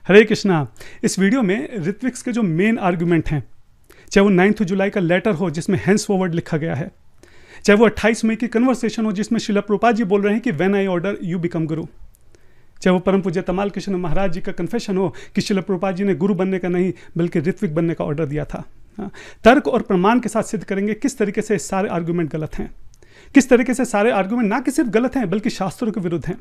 हरे कृष्णा। इस वीडियो में ऋत्विक्स के जो मेन आर्गुमेंट हैं, चाहे वो 9 जुलाई का लेटर हो जिसमें हेंस फॉरवर्ड लिखा गया है, चाहे वो 28 मई की कन्वर्सेशन हो जिसमें शिला प्रभुपाद जी बोल रहे हैं कि when I order you become गुरु, चाहे वो परम पूज्य तमाल कृष्ण महाराज जी का कन्फेशन हो कि शिला प्रभुपाद जी ने गुरु बनने का नहीं बल्कि ऋत्विक बनने का ऑर्डर दिया था। तर्क और प्रमाण के साथ सिद्ध करेंगे किस तरीके से सारे आर्गुमेंट गलत हैं, किस तरीके से सारे आर्गुमेंट ना कि सिर्फ गलत हैं बल्कि शास्त्रों के विरुद्ध हैं,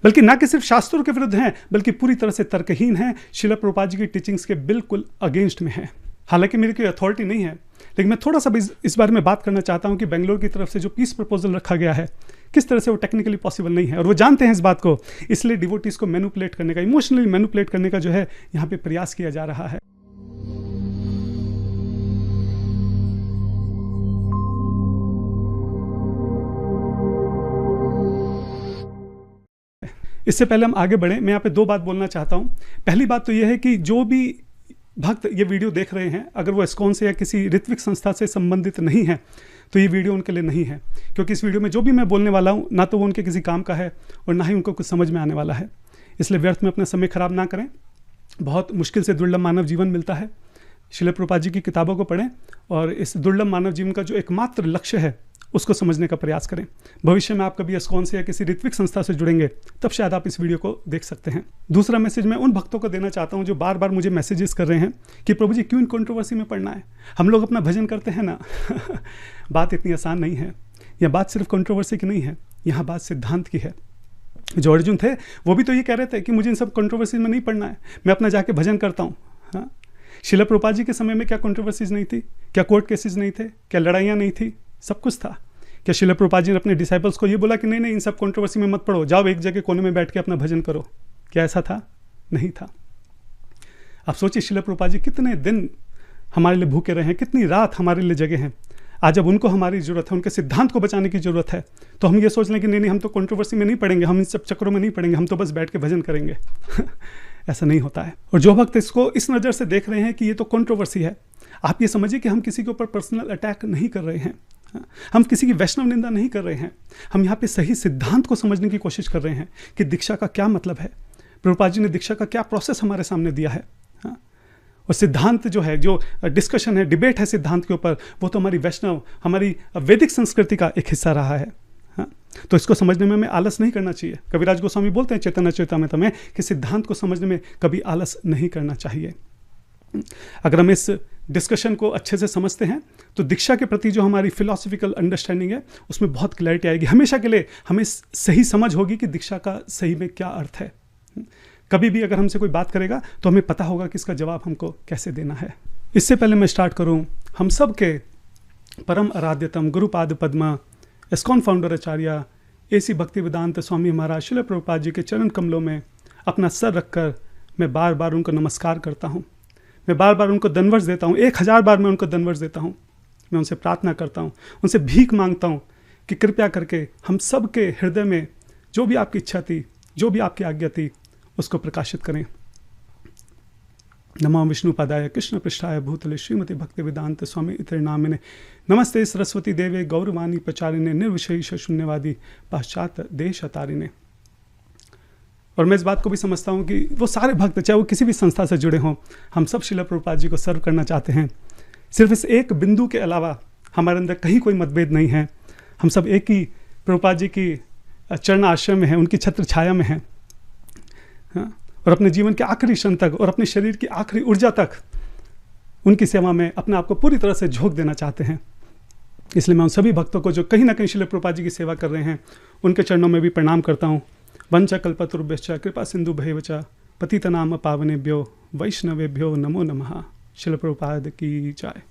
बल्कि ना कि सिर्फ शास्त्रों के विरुद्ध हैं बल्कि पूरी तरह से तर्कहीन हैं, शिला प्रभुपाद जी की टीचिंग्स के बिल्कुल अगेंस्ट में है। हालांकि मेरी कोई अथॉरिटी नहीं है, लेकिन मैं थोड़ा सा भी इस बारे में बात करना चाहता हूं कि बेंगलोर की तरफ से जो पीस प्रपोजल रखा गया है किस तरह से वो टेक्निकली पॉसिबल नहीं है, और वो जानते हैं इस बात को, इसलिए डिवोटीज को मैनिपुलेट करने का, इमोशनली मैनिपुलेट करने का जो है यहाँ पे प्रयास किया जा रहा है। इससे पहले हम आगे बढ़ें, मैं यहाँ पे दो बात बोलना चाहता हूँ। पहली बात तो यह है कि जो भी भक्त ये वीडियो देख रहे हैं, अगर वो एस्कॉन से या किसी ऋत्विक संस्था से संबंधित नहीं है तो ये वीडियो उनके लिए नहीं है, क्योंकि इस वीडियो में जो भी मैं बोलने वाला हूँ ना तो वो उनके किसी काम का है और ना ही उनको कुछ समझ में आने वाला है। इसलिए व्यर्थ में अपना समय खराब ना करें। बहुत मुश्किल से दुर्लभ मानव जीवन मिलता है। शिला प्रभुपाद जी की किताबों को पढ़ें और इस दुर्लभ मानव जीवन का जो एकमात्र लक्ष्य है उसको समझने का प्रयास करें। भविष्य में आप कभी एस्कॉन से या किसी ऋत्विक संस्था से जुड़ेंगे तब शायद आप इस वीडियो को देख सकते हैं। दूसरा मैसेज मैं उन भक्तों को देना चाहता हूं जो बार बार मुझे मैसेजेस कर रहे हैं कि प्रभु जी क्यों इन कंट्रोवर्सी में पड़ना है, हम लोग अपना भजन करते हैं ना। बात इतनी आसान नहीं है। यह बात सिर्फ कंट्रोवर्सी की नहीं है, यहाँ बात सिद्धांत की है। जो अर्जुन थे वो भी तो ये कह रहे थे कि मुझे इन सब कंट्रोवर्सी में नहीं पड़ना है, मैं अपना जाके भजन करता हूँ। हाँ, शिला प्रभुपाद जी के समय में क्या कंट्रोवर्सीज नहीं थी, क्या कोर्ट केसेस नहीं थे, क्या लड़ाइयाँ नहीं थी, सब कुछ था। क्या शिला प्रभुपाद जी ने अपने डिसाइपल्स को ये बोला कि नहीं नहीं इन सब कंट्रोवर्सी में मत पड़ो, जाओ एक जगह कोने में बैठ के अपना भजन करो? क्या ऐसा था? नहीं था। आप सोचिए शिला प्रभुपाद जी कितने दिन हमारे लिए भूखे रहे हैं, कितनी रात हमारे लिए जगे हैं। आज जब उनको हमारी जरूरत है, उनके सिद्धांत को बचाने की जरूरत है, तो हम ये सोच लें कि नहीं नहीं हम तो कंट्रोवर्सी में नहीं पड़ेंगे, हम इन सब चक्करों में नहीं पड़ेंगे, हम तो बस बैठ के भजन करेंगे। ऐसा नहीं होता है। और जो भक्त इसको इस नज़र से देख रहे हैं कि ये तो कंट्रोवर्सी है, आप ये समझिए कि हम किसी के ऊपर पर्सनल अटैक नहीं कर रहे हैं, हम किसी की वैष्णव निंदा नहीं कर रहे हैं। हम यहाँ पे सही सिद्धांत को समझने की कोशिश कर रहे हैं कि दीक्षा का क्या मतलब है, प्रभुपाद जी ने दीक्षा का क्या प्रोसेस हमारे सामने दिया है। और सिद्धांत जो है, जो डिस्कशन है, डिबेट है सिद्धांत के ऊपर, वो तो हमारी वैष्णव, हमारी वैदिक संस्कृति का एक हिस्सा रहा है। तो इसको समझने में हमें आलस नहीं करना चाहिए। कविराज गोस्वामी बोलते हैं चैतन्य चरितामृत में कि सिद्धांत को समझने में कभी आलस नहीं करना चाहिए। अगर हम इस डिस्कशन को अच्छे से समझते हैं तो दीक्षा के प्रति जो हमारी फिलॉसफिकल अंडरस्टैंडिंग है उसमें बहुत क्लैरिटी आएगी। हमेशा के लिए हमें सही समझ होगी कि दीक्षा का सही में क्या अर्थ है। कभी भी अगर हमसे कोई बात करेगा तो हमें पता होगा कि इसका जवाब हमको कैसे देना है। इससे पहले मैं स्टार्ट करूं, हम सब के परम आराध्यतम गुरुपाद पद्मा एस्कॉन फाउंडर आचार्य AC भक्तिवेदांत स्वामी महाराज शिला प्रभुपाद जी के चरण कमलों में अपना सर रखकर मैं बार बार उनको नमस्कार करता हूँ। मैं बार बार उनको दंडवत देता हूँ, 1000 बार मैं उनको दंडवत देता हूँ। मैं उनसे प्रार्थना करता हूँ, उनसे भीख मांगता हूँ कि कृपया करके हम सब के हृदय में जो भी आपकी इच्छा थी, जो भी आपकी आज्ञा थी, उसको प्रकाशित करें। नमो विष्णुपादाय कृष्ण पृष्ठाय भूतले श्रीमती भक्ति वेदांत स्वामी इतर नामिने नमस्ते सरस्वती देवे गौरवाणी प्रचारिणे निर्विशेष शून्यवादी पाश्चात्य देश तारिणे। और मैं इस बात को भी समझता हूँ कि वो सारे भक्त, चाहे वो किसी भी संस्था से जुड़े हों, हम सब शिला प्रभुपाद जी को सर्व करना चाहते हैं। सिर्फ इस एक बिंदु के अलावा हमारे अंदर कहीं कोई मतभेद नहीं है। हम सब एक ही प्रभुपाद जी की चरण आश्रय में हैं, उनकी छत्र छाया में हैं, और अपने जीवन के आखिरी क्षण तक और अपने शरीर की आखिरी ऊर्जा तक उनकी सेवा में अपने आप को पूरी तरह से झोंक देना चाहते हैं। इसलिए मैं उन सभी भक्तों को जो कहीं ना कहीं शिला प्रभुपाद जी की सेवा कर रहे हैं उनके चरणों में भी प्रणाम करता हूँ। वंच कल्पतरुभ्यश्च कृपा सिंधु भैवच पतितनाम पावनेभ्यो वैष्णवेभ्यो नमो नमः। शिला प्रभुपाद की जय।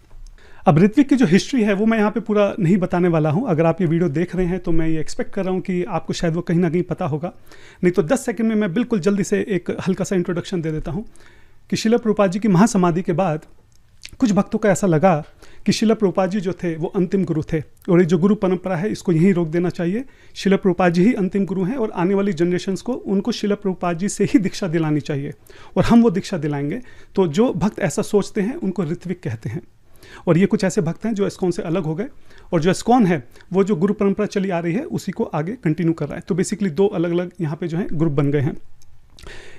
अब ऋत्विक की जो हिस्ट्री है वो मैं यहाँ पे पूरा नहीं बताने वाला हूँ। अगर आप ये वीडियो देख रहे हैं तो मैं ये एक्सपेक्ट कर रहा हूँ कि आपको शायद वो कहीं ना कहीं पता होगा, नहीं तो 10 सेकंड में मैं बिल्कुल जल्दी से एक हल्का सा इंट्रोडक्शन दे देता हूँ कि शिला प्रभुपाद जी की महासमाधि के बाद कुछ भक्तों को ऐसा लगा कि शिला प्रभुपाद जी जो थे वो अंतिम गुरु थे, और ये जो गुरु परंपरा है इसको यहीं रोक देना चाहिए। शिला प्रभुपाद जी ही अंतिम गुरु हैं और आने वाली जनरेशन्स को उनको शिला प्रभुपाद जी से ही दीक्षा दिलानी चाहिए और हम वो दीक्षा दिलाएंगे। तो जो भक्त ऐसा सोचते हैं उनको ऋत्विक कहते हैं। और ये कुछ ऐसे भक्त हैं जो एस्कॉन से अलग हो गए, और जो एस्कॉन है वो जो गुरु परंपरा चली आ रही है उसी को आगे कंटिन्यू कर रहा है। तो बेसिकली दो अलग अलग यहाँ पे जो है ग्रुप बन गए हैं।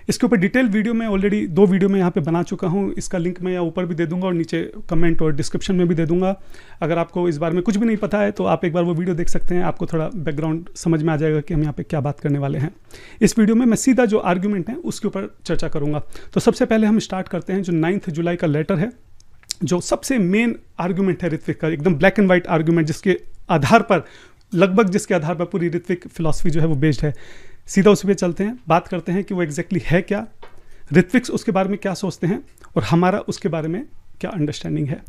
इसके ऊपर डिटेल वीडियो मैं ऑलरेडी 2 वीडियो में यहाँ पे बना चुका हूँ। इसका लिंक मैं यहाँ ऊपर भी दे दूंगा और नीचे कमेंट और डिस्क्रिप्शन में भी दे दूंगा। अगर आपको इस बारे में कुछ भी नहीं पता है तो आप एक बार वो वीडियो देख सकते हैं, आपको थोड़ा बैकग्राउंड समझ में आ जाएगा कि हम यहाँ पे क्या बात करने वाले हैं। इस वीडियो में मैं सीधा जो आर्ग्यूमेंट है उसके ऊपर चर्चा करूँगा। तो सबसे पहले हम स्टार्ट करते हैं जो 9 जुलाई का लेटर है, जो सबसे मेन आर्ग्यूमेंट है ऋत्विक का, एकदम ब्लैक एंड वाइट आर्ग्यूमेंट, जिसके आधार पर लगभग जिसके आधार पर पूरी ऋत्विक फिलॉसफी जो है वो बेस्ड है। सीधा उस पर चलते हैं, बात करते हैं कि वो एग्जैक्टली है क्या, ऋत्विक्स उसके बारे में क्या सोचते हैं और हमारा उसके बारे में क्या अंडरस्टैंडिंग है।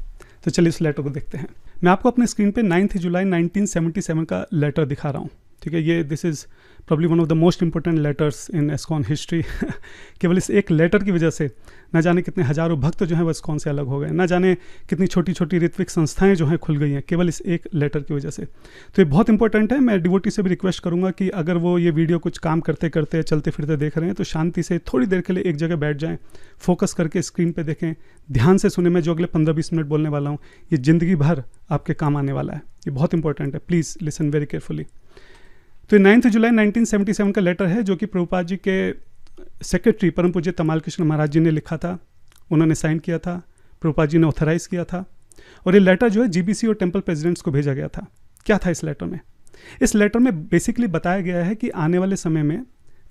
तो चलिए इस लेटर को देखते हैं। मैं आपको अपने स्क्रीन पे 9 जुलाई 1977 का लेटर दिखा रहा हूँ, ठीक है। ये this is probably one of the most important letters in ISKCON history. केवल इस एक लेटर की वजह से ना जाने कितने हजारों भक्त जो हैं वो एस्कॉन से अलग हो गए, ना जाने कितनी छोटी छोटी ऋत्विक संस्थाएं जो हैं खुल गई हैं केवल इस एक लेटर की वजह से। तो ये बहुत इंपॉर्टेंट है। मैं डिवोटी से भी रिक्वेस्ट करूंगा कि अगर वो ये वीडियो कुछ काम करते करते चलते फिरते देख रहे हैं तो शांति से थोड़ी देर के लिए एक जगह बैठ जाएँ, फोकस करके स्क्रीन पर देखें, ध्यान से सुने। मैं जो अगले 15-20 मिनट बोलने वाला हूँ ये ज़िंदगी भर आपके काम आने वाला है, ये बहुत इंपॉर्टेंट है। Please listen very carefully. तो 9 जुलाई 1977 का लेटर है जो कि प्रभुपाद जी के सेक्रेटरी परम पूज्य तमाल कृष्ण महाराज जी ने लिखा था, उन्होंने साइन किया था, प्रभुपाद जी ने ऑथराइज किया था। और ये लेटर जो है जीबीसी और टेम्पल प्रेसिडेंट्स को भेजा गया था। क्या था इस लेटर में? इस लेटर में बेसिकली बताया गया है कि आने वाले समय में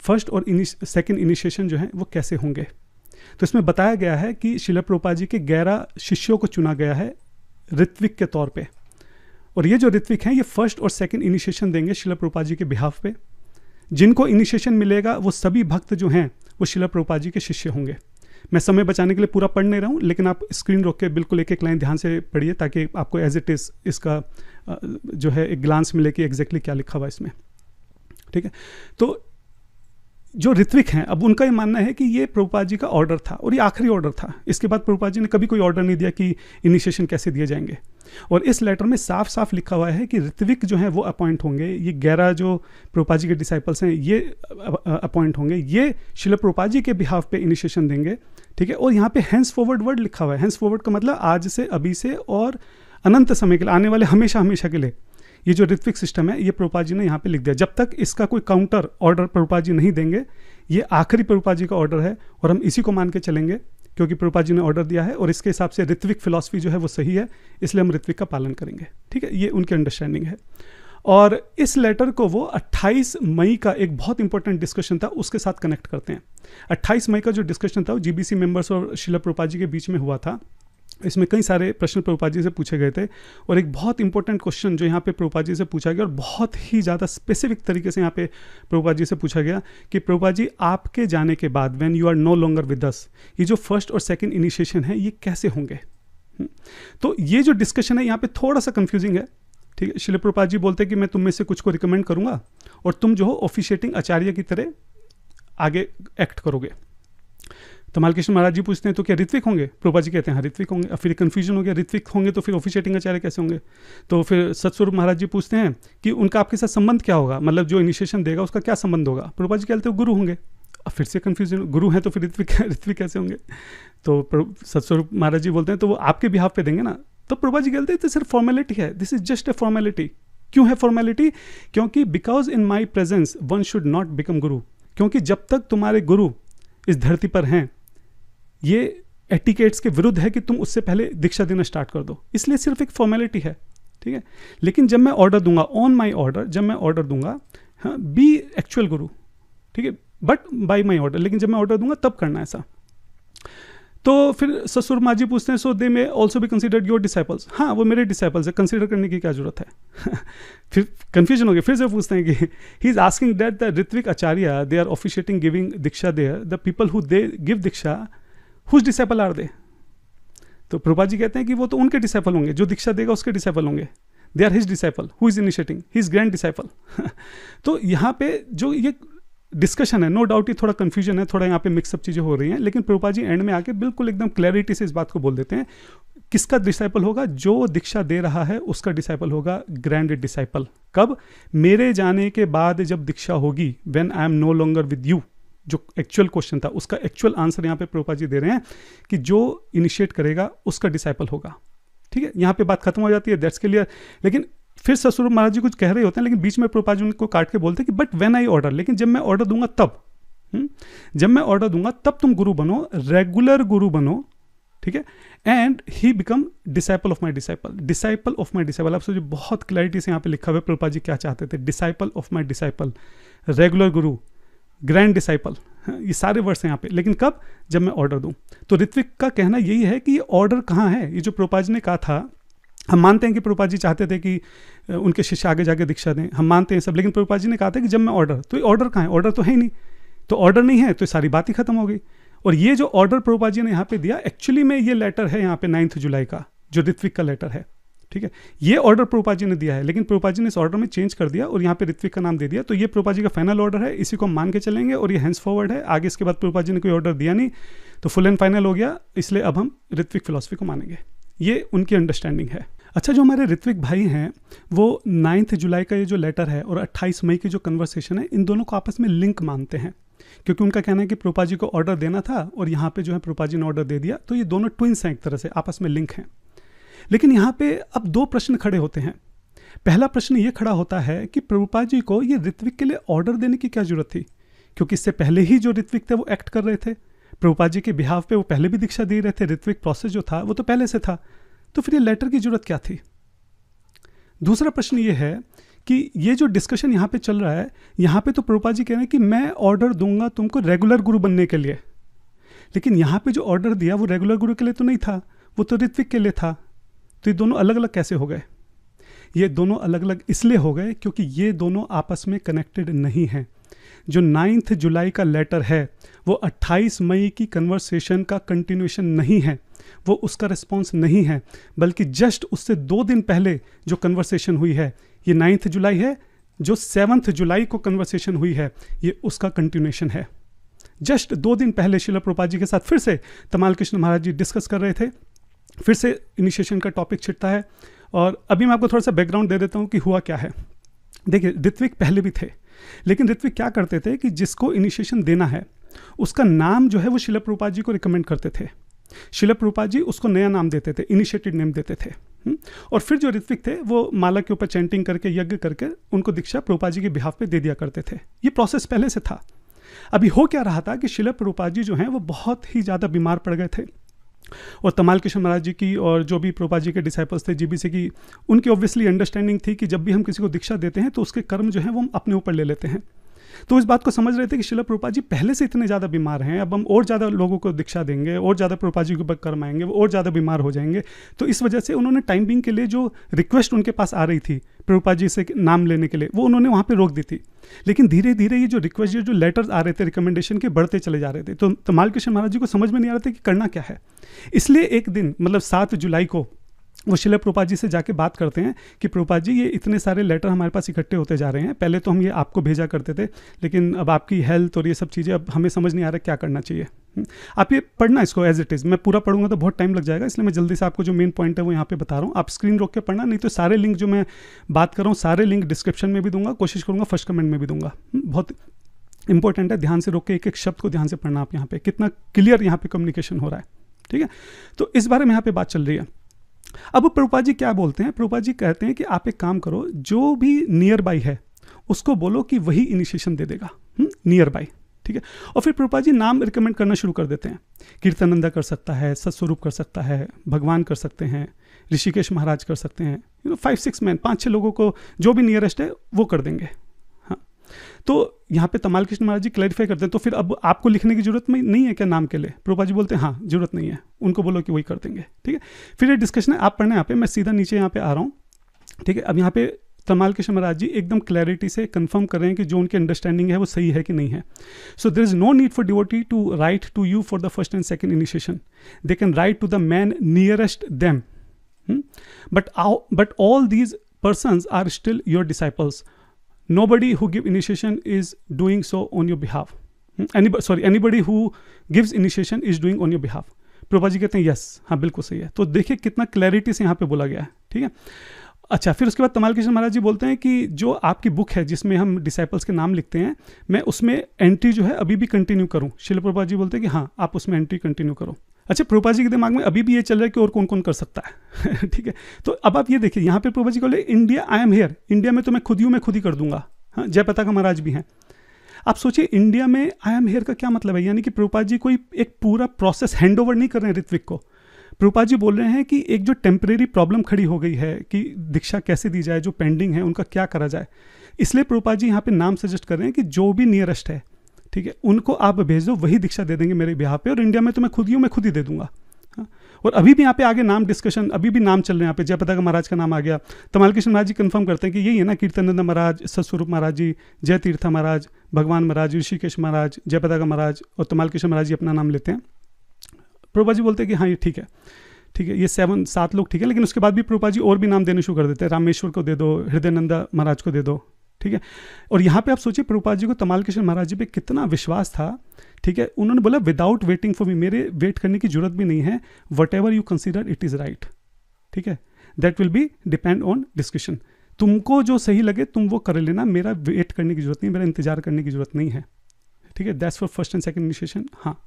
फर्स्ट और सेकेंड इनिशिएशन जो है वो कैसे होंगे। तो इसमें बताया गया है कि श्रील प्रभुपाद जी के 11 शिष्यों को चुना गया है ऋत्विक के तौर पे, और ये जो ऋत्विक हैं ये फर्स्ट और सेकंड इनिशिएशन देंगे श्रील प्रभुपाद जी के बिहाफ पे। जिनको इनिशिएशन मिलेगा वो सभी भक्त जो हैं वो श्रील प्रभुपाद जी के शिष्य होंगे। मैं समय बचाने के लिए पूरा पढ़ नहीं रहा हूँ, लेकिन आप स्क्रीन रोक के बिल्कुल एक एक लाइन ध्यान से पढ़िए ताकि आपको एज इट इज़ इसका जो है एक ग्लांस मिले कि एग्जैक्टली क्या लिखा हुआ इसमें, ठीक है। तो जो ऋत्विक हैं अब उनका ये मानना है कि ये प्रभुपाद जी का ऑर्डर था और ये आखिरी ऑर्डर था। इसके बाद प्रभुपाद जी ने कभी कोई ऑर्डर नहीं दिया कि इनिशिएशन कैसे दिए जाएंगे। और इस लेटर में साफ साफ लिखा हुआ है कि ऋत्विक जो हैं वो अपॉइंट होंगे, ये 11 जो प्रभुपाद जी के डिसाइपल्स हैं ये अपॉइंट होंगे, ये श्रील प्रभुपाद जी के बिहाफ पे इनिशिएशन देंगे, ठीक है। और यहाँ पे हैंस फॉरवर्ड वर्ड लिखा हुआ है। हैंस फॉरवर्ड का मतलब आज से, अभी से और अनंत समय के लिए, आने वाले हमेशा हमेशा के लिए ये जो ऋत्विक सिस्टम है ये प्रभुपाद जी ने यहाँ पे लिख दिया। जब तक इसका कोई काउंटर ऑर्डर प्रभुपाद जी नहीं देंगे ये आखिरी प्रभुपाद जी का ऑर्डर है और हम इसी को मान के चलेंगे क्योंकि प्रभुपाद जी ने ऑर्डर दिया है और इसके हिसाब से ऋत्विक फिलॉसफी जो है वो सही है, इसलिए हम ऋत्विक का पालन करेंगे, ठीक है। ये उनकी अंडरस्टैंडिंग है। और इस लेटर को वो 28 मई का एक बहुत इंपॉर्टेंट डिस्कशन था उसके साथ कनेक्ट करते हैं। 28 मई का जो डिस्कशन था वो जीबीसी मेंबर्स और श्रील प्रभुपाद जी के बीच में हुआ था। इसमें कई सारे प्रश्न प्रभुपाद जी से पूछे गए थे और एक बहुत इंपॉर्टेंट क्वेश्चन जो यहाँ पे प्रभुपाद जी से पूछा गया और बहुत ही ज़्यादा स्पेसिफिक तरीके से यहाँ पे प्रभुपाद जी से पूछा गया कि प्रभुपाद जी आपके जाने के बाद when you are no longer with us ये जो फर्स्ट और सेकंड इनिशिएशन है ये कैसे होंगे। तो ये जो डिस्कशन है यहाँ पे थोड़ा सा कंफ्यूजिंग है, ठीक है। श्रील प्रभुपाद जी बोलते हैं कि मैं तुम में से कुछ को रिकमेंड करूँगा और तुम जो हो ऑफिशिएटिंग आचार्य की तरह आगे एक्ट करोगे। तमाल कृष्ण महाराज जी पूछते हैं तो क्या ऋत्विक होंगे? प्रभुपाद जी कहते हैं हाँ ऋत्विक होंगे। अब फिर कंफ्यूजन हो गया, ऋत्विक होंगे तो फिर ऑफिशिएटिंग आचार्य कैसे होंगे? तो फिर सतस्वरूप महाराज जी पूछते हैं कि उनका आपके साथ संबंध क्या होगा, मतलब जो इनिशिएशन देगा उसका क्या संबंध होगा? प्रभुपाद जी कहते हैं गुरु होंगे। अब फिर से कंफ्यूजन, गुरु हैं तो फिर ऋत्विक कैसे होंगे? तो सतस्वरूप महाराज जी बोलते हैं तो वो आपके बिहाफ पे देंगे ना। तो प्रभुपाद जी कहते हैं तो सिर्फ फॉर्मेलिटी है, this is just a formality. क्यों है फॉर्मेलिटी? क्योंकि because in my presence one should not become गुरु। क्योंकि जब तक तुम्हारे गुरु इस धरती पर हैं ये एटिकेट्स के विरुद्ध है कि तुम उससे पहले दीक्षा देना स्टार्ट कर दो, इसलिए सिर्फ एक फॉर्मेलिटी है, ठीक है। लेकिन जब मैं ऑर्डर दूंगा ऑन माई ऑर्डर, जब मैं ऑर्डर दूंगा हाँ बी एक्चुअल गुरु, ठीक है, बट बाय माई ऑर्डर, लेकिन जब मैं ऑर्डर दूंगा तब करना ऐसा। तो फिर ससुर माँ जी पूछते हैं so they may also be considered your disciples. हाँ वो मेरे डिसाइपल्स है, कंसिडर करने की क्या जरूरत है? फिर कंफ्यूजन हो गया, फिर से पूछते हैं कि he is asking that the ritvik acharya they are officiating giving diksha there, the people who they give diksha whose disciple are they. तो प्रभुपाद जी कहते हैं कि वो तो उनके डिसाइपल होंगे, जो दीक्षा देगा उसके डिसाइपल होंगे, they are his disciple who is initiating, his grand disciple. तो यहाँ पे जो ये डिस्कशन है, नो डाउट ये थोड़ा कंफ्यूजन है, थोड़ा यहाँ पे मिक्सअप चीज़ें हो रही हैं, लेकिन प्रभुपाद जी एंड में आके बिल्कुल एकदम क्लैरिटी से इस बात को बोल देते हैं किसका डिसाइपल होगा, जो दीक्षा दे रहा है उसका डिसाइपल होगा ग्रैंड डिसाइपल। कब? मेरे जाने के बाद जब दीक्षा होगी, when I am no longer with you. जो एक्चुअल क्वेश्चन था उसका एक्चुअल आंसर यहाँ पे प्रभुपाद जी दे रहे हैं कि जो इनिशिएट करेगा उसका डिसाइपल होगा, ठीक है। यहाँ पे बात खत्म हो जाती है, दैट्स क्लियर। लेकिन फिर ससुर महाराज जी कुछ कह रहे होते हैं, लेकिन बीच में प्रभुपाद जी उनको काट के बोलते हैं कि बट व्हेन आई ऑर्डर, लेकिन जब मैं ऑर्डर दूंगा तब। जब मैं ऑर्डर दूंगा तब तुम गुरु बनो, रेगुलर गुरु बनो, ठीक है। And he become disciple of my disciple, disciple of my disciple. आप सोचिए बहुत क्लैरिटी से यहाँ पे लिखा हुआ है प्रभुपाद जी क्या चाहते थे, disciple of my disciple, regular Guru, grand disciple, ये सारे वर्ड्स हैं यहाँ पे। लेकिन कब? जब मैं ऑर्डर दूं। तो ऋत्विक का कहना यही है कि ये ऑर्डर कहाँ है। ये जो प्रभुपाद जी ने कहा था, हम मानते हैं कि प्रभुपाद जी चाहते थे कि उनके शिष्य आगे जाके दीक्षा दें, हम मानते हैं सब, लेकिन प्रभुपाद जी ने कहा था कि जब मैं ऑर्डर, तो ये ऑर्डर कहाँ है? ऑर्डर तो है ही नहीं। तो ऑर्डर नहीं है तो सारी बात ही खत्म हो गई। और ये जो ऑर्डर प्रभुपाद जी ने यहाँ पे दिया, एक्चुअली में ये लेटर है यहाँ पे 9 जुलाई का, जो ऋत्विक का लेटर है, ठीक है। ये ऑर्डर प्रभुपाद जी ने दिया है, लेकिन प्रभुपाद जी ने इस ऑर्डर में चेंज कर दिया और यहाँ पे ऋत्विक का नाम दे दिया। तो ये प्रभुपाद जी का फाइनल ऑर्डर है, इसी को हम मान के चलेंगे और ये हैंड्स फॉरवर्ड है। आगे इसके बाद प्रभुपाद जी ने कोई ऑर्डर दिया नहीं तो फुल एंड फाइनल हो गया, इसलिए अब हम ऋत्विक फिलॉसफी को मानेंगे। ये उनकी अंडरस्टैंडिंग है। अच्छा, जो हमारे ऋत्विक भाई हैं वो 9 जुलाई का ये जो लेटर है और 28 मई की जो कन्वर्सेशन है, इन दोनों को आपस में लिंक मानते हैं, क्योंकि उनका कहना है कि प्रभुपाद जी को ऑर्डर देना था और यहाँ पे जो है प्रभुपाद जी ने ऑर्डर दे दिया। तो ये दोनों ट्विंस हैं, एक तरह से आपस में लिंक हैं। लेकिन यहाँ पे अब 2 प्रश्न खड़े होते हैं। पहला प्रश्न ये खड़ा होता है कि प्रभुपाद जी को ये ऋत्विक के लिए ऑर्डर देने की क्या जरूरत थी, क्योंकि इससे पहले ही जो ऋत्विक थे वो एक्ट कर रहे थे, प्रभुपाद जी के बिहाफ पे वो पहले भी दीक्षा दे रहे थे, ऋत्विक प्रोसेस जो था वो तो पहले से था, तो फिर ये लेटर की जरूरत क्या थी। दूसरा प्रश्न ये है कि ये जो डिस्कशन यहाँ पे चल रहा है, यहाँ पे तो प्रभुपाद जी कह रहे हैं कि मैं ऑर्डर दूंगा तुमको रेगुलर गुरु बनने के लिए, लेकिन यहाँ पे जो ऑर्डर दिया वो रेगुलर गुरु के लिए तो नहीं था, वो तो ऋत्विक के लिए था। तो ये दोनों अलग अलग कैसे हो गए? ये दोनों अलग अलग इसलिए हो गए क्योंकि ये दोनों आपस में कनेक्टेड नहीं हैं। जो 9 जुलाई का लेटर है वो 28 मई की कन्वर्सेशन का कंटिन्यूएशन नहीं है, वो उसका रिस्पॉन्स नहीं है, बल्कि जस्ट उससे 2 दिन पहले जो कन्वर्सेशन हुई है, ये 9 जुलाई है, जो 7 जुलाई को कन्वर्सेशन हुई है ये उसका कंटिन्यूएशन है। जस्ट 2 दिन पहले श्रील प्रभुपाद जी के साथ फिर से तमाल कृष्ण महाराज जी डिस्कस कर रहे थे, फिर से इनिशिएशन का टॉपिक छिड़ता है। और अभी मैं आपको थोड़ा सा बैकग्राउंड दे देता हूँ कि हुआ क्या है। देखिए, ऋत्विक पहले भी थे, लेकिन ऋत्विक क्या करते थे कि जिसको इनिशिएशन देना है उसका नाम जो है वो श्रील प्रभुपाद जी को रिकमेंड करते थे। श्रील प्रभुपाद जी उसको नया नाम देते थे, इनिशिएटेड नेम देते थे। और फिर जो ऋत्विक थे वो माला के ऊपर चैंटिंग करके, यज्ञ करके उनको दीक्षा प्रभुपाद जी के बिहाफ पे दे दिया करते थे। ये प्रोसेस पहले से था। अभी हो क्या रहा था कि श्रील प्रभुपाद जी जो हैं वो बहुत ही ज़्यादा बीमार पड़ गए थे, और तमाल कृष्ण महाराज जी की और जो भी प्रभुपाद जी के डिसाइपल्स थे जीबीसी की, उनकी ऑब्वियसली अंडरस्टैंडिंग थी कि जब भी हम किसी को दीक्षा देते हैं तो उसके कर्म जो है वो हम अपने ऊपर ले लेते हैं। तो इस बात को समझ रहे थे कि श्रील प्रभुपाद जी पहले से इतने ज़्यादा बीमार हैं, अब हम और ज़्यादा लोगों को दीक्षा देंगे, और ज़्यादा प्रभुपाद जी के ऊपर कर्म आएंगे, वो और ज़्यादा बीमार हो जाएंगे। तो इस वजह से उन्होंने टाइम बिंग के लिए जो रिक्वेस्ट उनके पास आ रही थी प्रभुपाद जी से नाम लेने के लिए, वो उन्होंने वहाँ पे रोक दी थी। लेकिन धीरे धीरे ये जो रिक्वेस्ट, जो लेटर्स आ रहे थे रिकमेंडेशन के, बढ़ते चले जा रहे थे। तो तमाल कृष्ण महाराज जी को समझ में नहीं आ रहा था कि करना क्या है। इसलिए एक दिन, मतलब 7 जुलाई को, वो श्रील प्रभुपाद जी से जाके बात करते हैं कि प्रभुपाद जी ये इतने सारे लेटर हमारे पास इकट्ठे होते जा रहे हैं, पहले तो हम ये आपको भेजा करते थे, लेकिन अब आपकी हेल्थ और ये सब चीज़ें, अब हमें समझ नहीं आ रहा क्या करना चाहिए। आप ये पढ़ना इसको एज इट इज़, मैं पूरा पढ़ूंगा तो बहुत टाइम लग जाएगा, इसलिए मैं जल्दी से आपको जो मेन पॉइंट है वो यहाँ पे बता रहा हूँ। आप स्क्रीन रोक के पढ़ना, नहीं तो सारे लिंक जो मैं बात कर रहा हूँ सारे लिंक डिस्क्रिप्शन में भी दूंगा, कोशिश करूँगा फर्स्ट कमेंट में भी दूंगा। बहुत इंपॉर्टेंट है, ध्यान से रोक के एक एक शब्द को ध्यान से पढ़ना आप, यहाँ पे कितना क्लियर यहाँ पे कम्युनिकेशन हो रहा है, ठीक है। तो इस बारे में यहाँ पे बात चल रही है। अब प्रभुपाद जी क्या बोलते हैं? प्रभुपाद जी कहते हैं कि आप एक काम करो, जो भी नियर बाई है उसको बोलो कि वही इनिशिएशन दे देगा, नियर बाई, ठीक है। और फिर प्रभुपाद जी नाम रिकमेंड करना शुरू कर देते हैं। कीर्तनंदा कर सकता है, सत्स्वरूप कर सकता है, भगवान कर सकते हैं, ऋषिकेश महाराज कर सकते हैं, 5-6 मैन, 5-6 लोगों को जो भी नियरेस्ट है वो कर देंगे। हाँ, तो यहाँ पे तमाल कृष्ण महाराज जी क्लैरिफाई करते हैं, तो फिर अब आपको लिखने की जरूरत नहीं है क्या नाम के लिए? प्रभुपाद जी बोलते हैं हाँ, जरूरत नहीं है, उनको बोलो कि वही कर देंगे, ठीक है। फिर ये डिस्कशन है, आप पढ़ना यहाँ पे, मैं सीधा नीचे यहाँ पे आ रहा हूँ, ठीक है। अब यहाँ पे तमाल कृष्ण महाराज जी एकदम क्लैरिटी से कंफर्म कर रहे हैं कि जो उनकी अंडरस्टैंडिंग है वो सही है कि नहीं है। So there is no need for devotee to write to you for the first and second initiation, they can write to the man nearest them, but all these persons are still your disciples. Nobody who give initiation is doing so on your behalf. Anybody who gives initiation is doing on your behalf. Prabhupada ji कहते हैं yes, हाँ बिल्कुल सही है. तो देखिए कितना clarity से यहाँ पे बोला गया है, ठीक है. अच्छा, फिर उसके बाद तमाल कृष्ण महाराज जी बोलते हैं कि जो आपकी बुक है जिसमें हम डिसाइपल्स के नाम लिखते हैं, मैं उसमें एंट्री जो है अभी भी कंटिन्यू करूँ. श्रील प्रभुपाद जी बोलते हैं कि हाँ आप उसमें एंट्री कंटिन्यू करो. अच्छा, प्रभुपाद जी के दिमाग में अभी भी ये चल रहा है कि और कौन कौन कर सकता है ठीक है. तो अब आप ये देखिए, यहाँ पे प्रभुपाद जी बोले India, I am here, India में तो मैं खुद ही कर दूंगा. हाँ, जयपताका महाराज भी हैं. आप सोचिए इंडिया में आई एम हेयर का क्या मतलब है, यानी कि प्रभुपाद जी कोई एक पूरा प्रोसेस हैंड ओवर नहीं कर रहे हैं ऋत्विक को। प्रभुपाद जी बोल रहे हैं कि एक जो टेम्परेरी प्रॉब्लम खड़ी हो गई है कि दीक्षा कैसे दी जाए, जो पेंडिंग है उनका क्या करा जाए, इसलिए प्रभुपाद जी यहाँ पे नाम सजेस्ट कर रहे हैं कि जो भी नियरेस्ट है, ठीक है, उनको आप भेज दो, वही दीक्षा दे देंगे मेरे बिहाफ पे, और इंडिया में तो मैं खुद ही दे दूंगा। हाँ? और अभी भी यहाँ पे आगे नाम डिस्कशन अभी भी नाम चल रहे हैं, यहाँ पे जयपताका महाराज का नाम आ गया, तमाल कृष्ण महाराज जी कंफर्म करते हैं कि यही है ना, कीर्तनानंद महाराज, सतस्वरूप महाराज जी, जय तीर्थ महाराज, भगवान महाराज, ऋषिकेश महाराज, जयपताका महाराज और तमाल कृष्ण महाराज जी अपना नाम लेते हैं। प्रभुपाद जी बोलते हैं कि हाँ ये ठीक है, ये 7 लोग ठीक है, लेकिन उसके बाद भी प्रभुपाद जी और भी नाम देने शुरू कर देते हैं, रामेश्वर को दे दो, हृदयानंद महाराज को दे दो, ठीक है। और यहाँ पे आप सोचिए प्रभुपाद जी को तमाल कृष्ण महाराज जी पे कितना विश्वास था, ठीक है। उन्होंने बोला विदाउट वेटिंग फॉर मी, मेरे वेट करने की जरूरत भी नहीं है, what ever you consider it is right, ठीक है, that will be depend on discussion, तुमको जो सही लगे तुम वो कर लेना, मेरा वेट करने की जरूरत नहीं, मेरा इंतजार करने की जरूरत नहीं है, ठीक है। That's for first and second initiation. हाँ,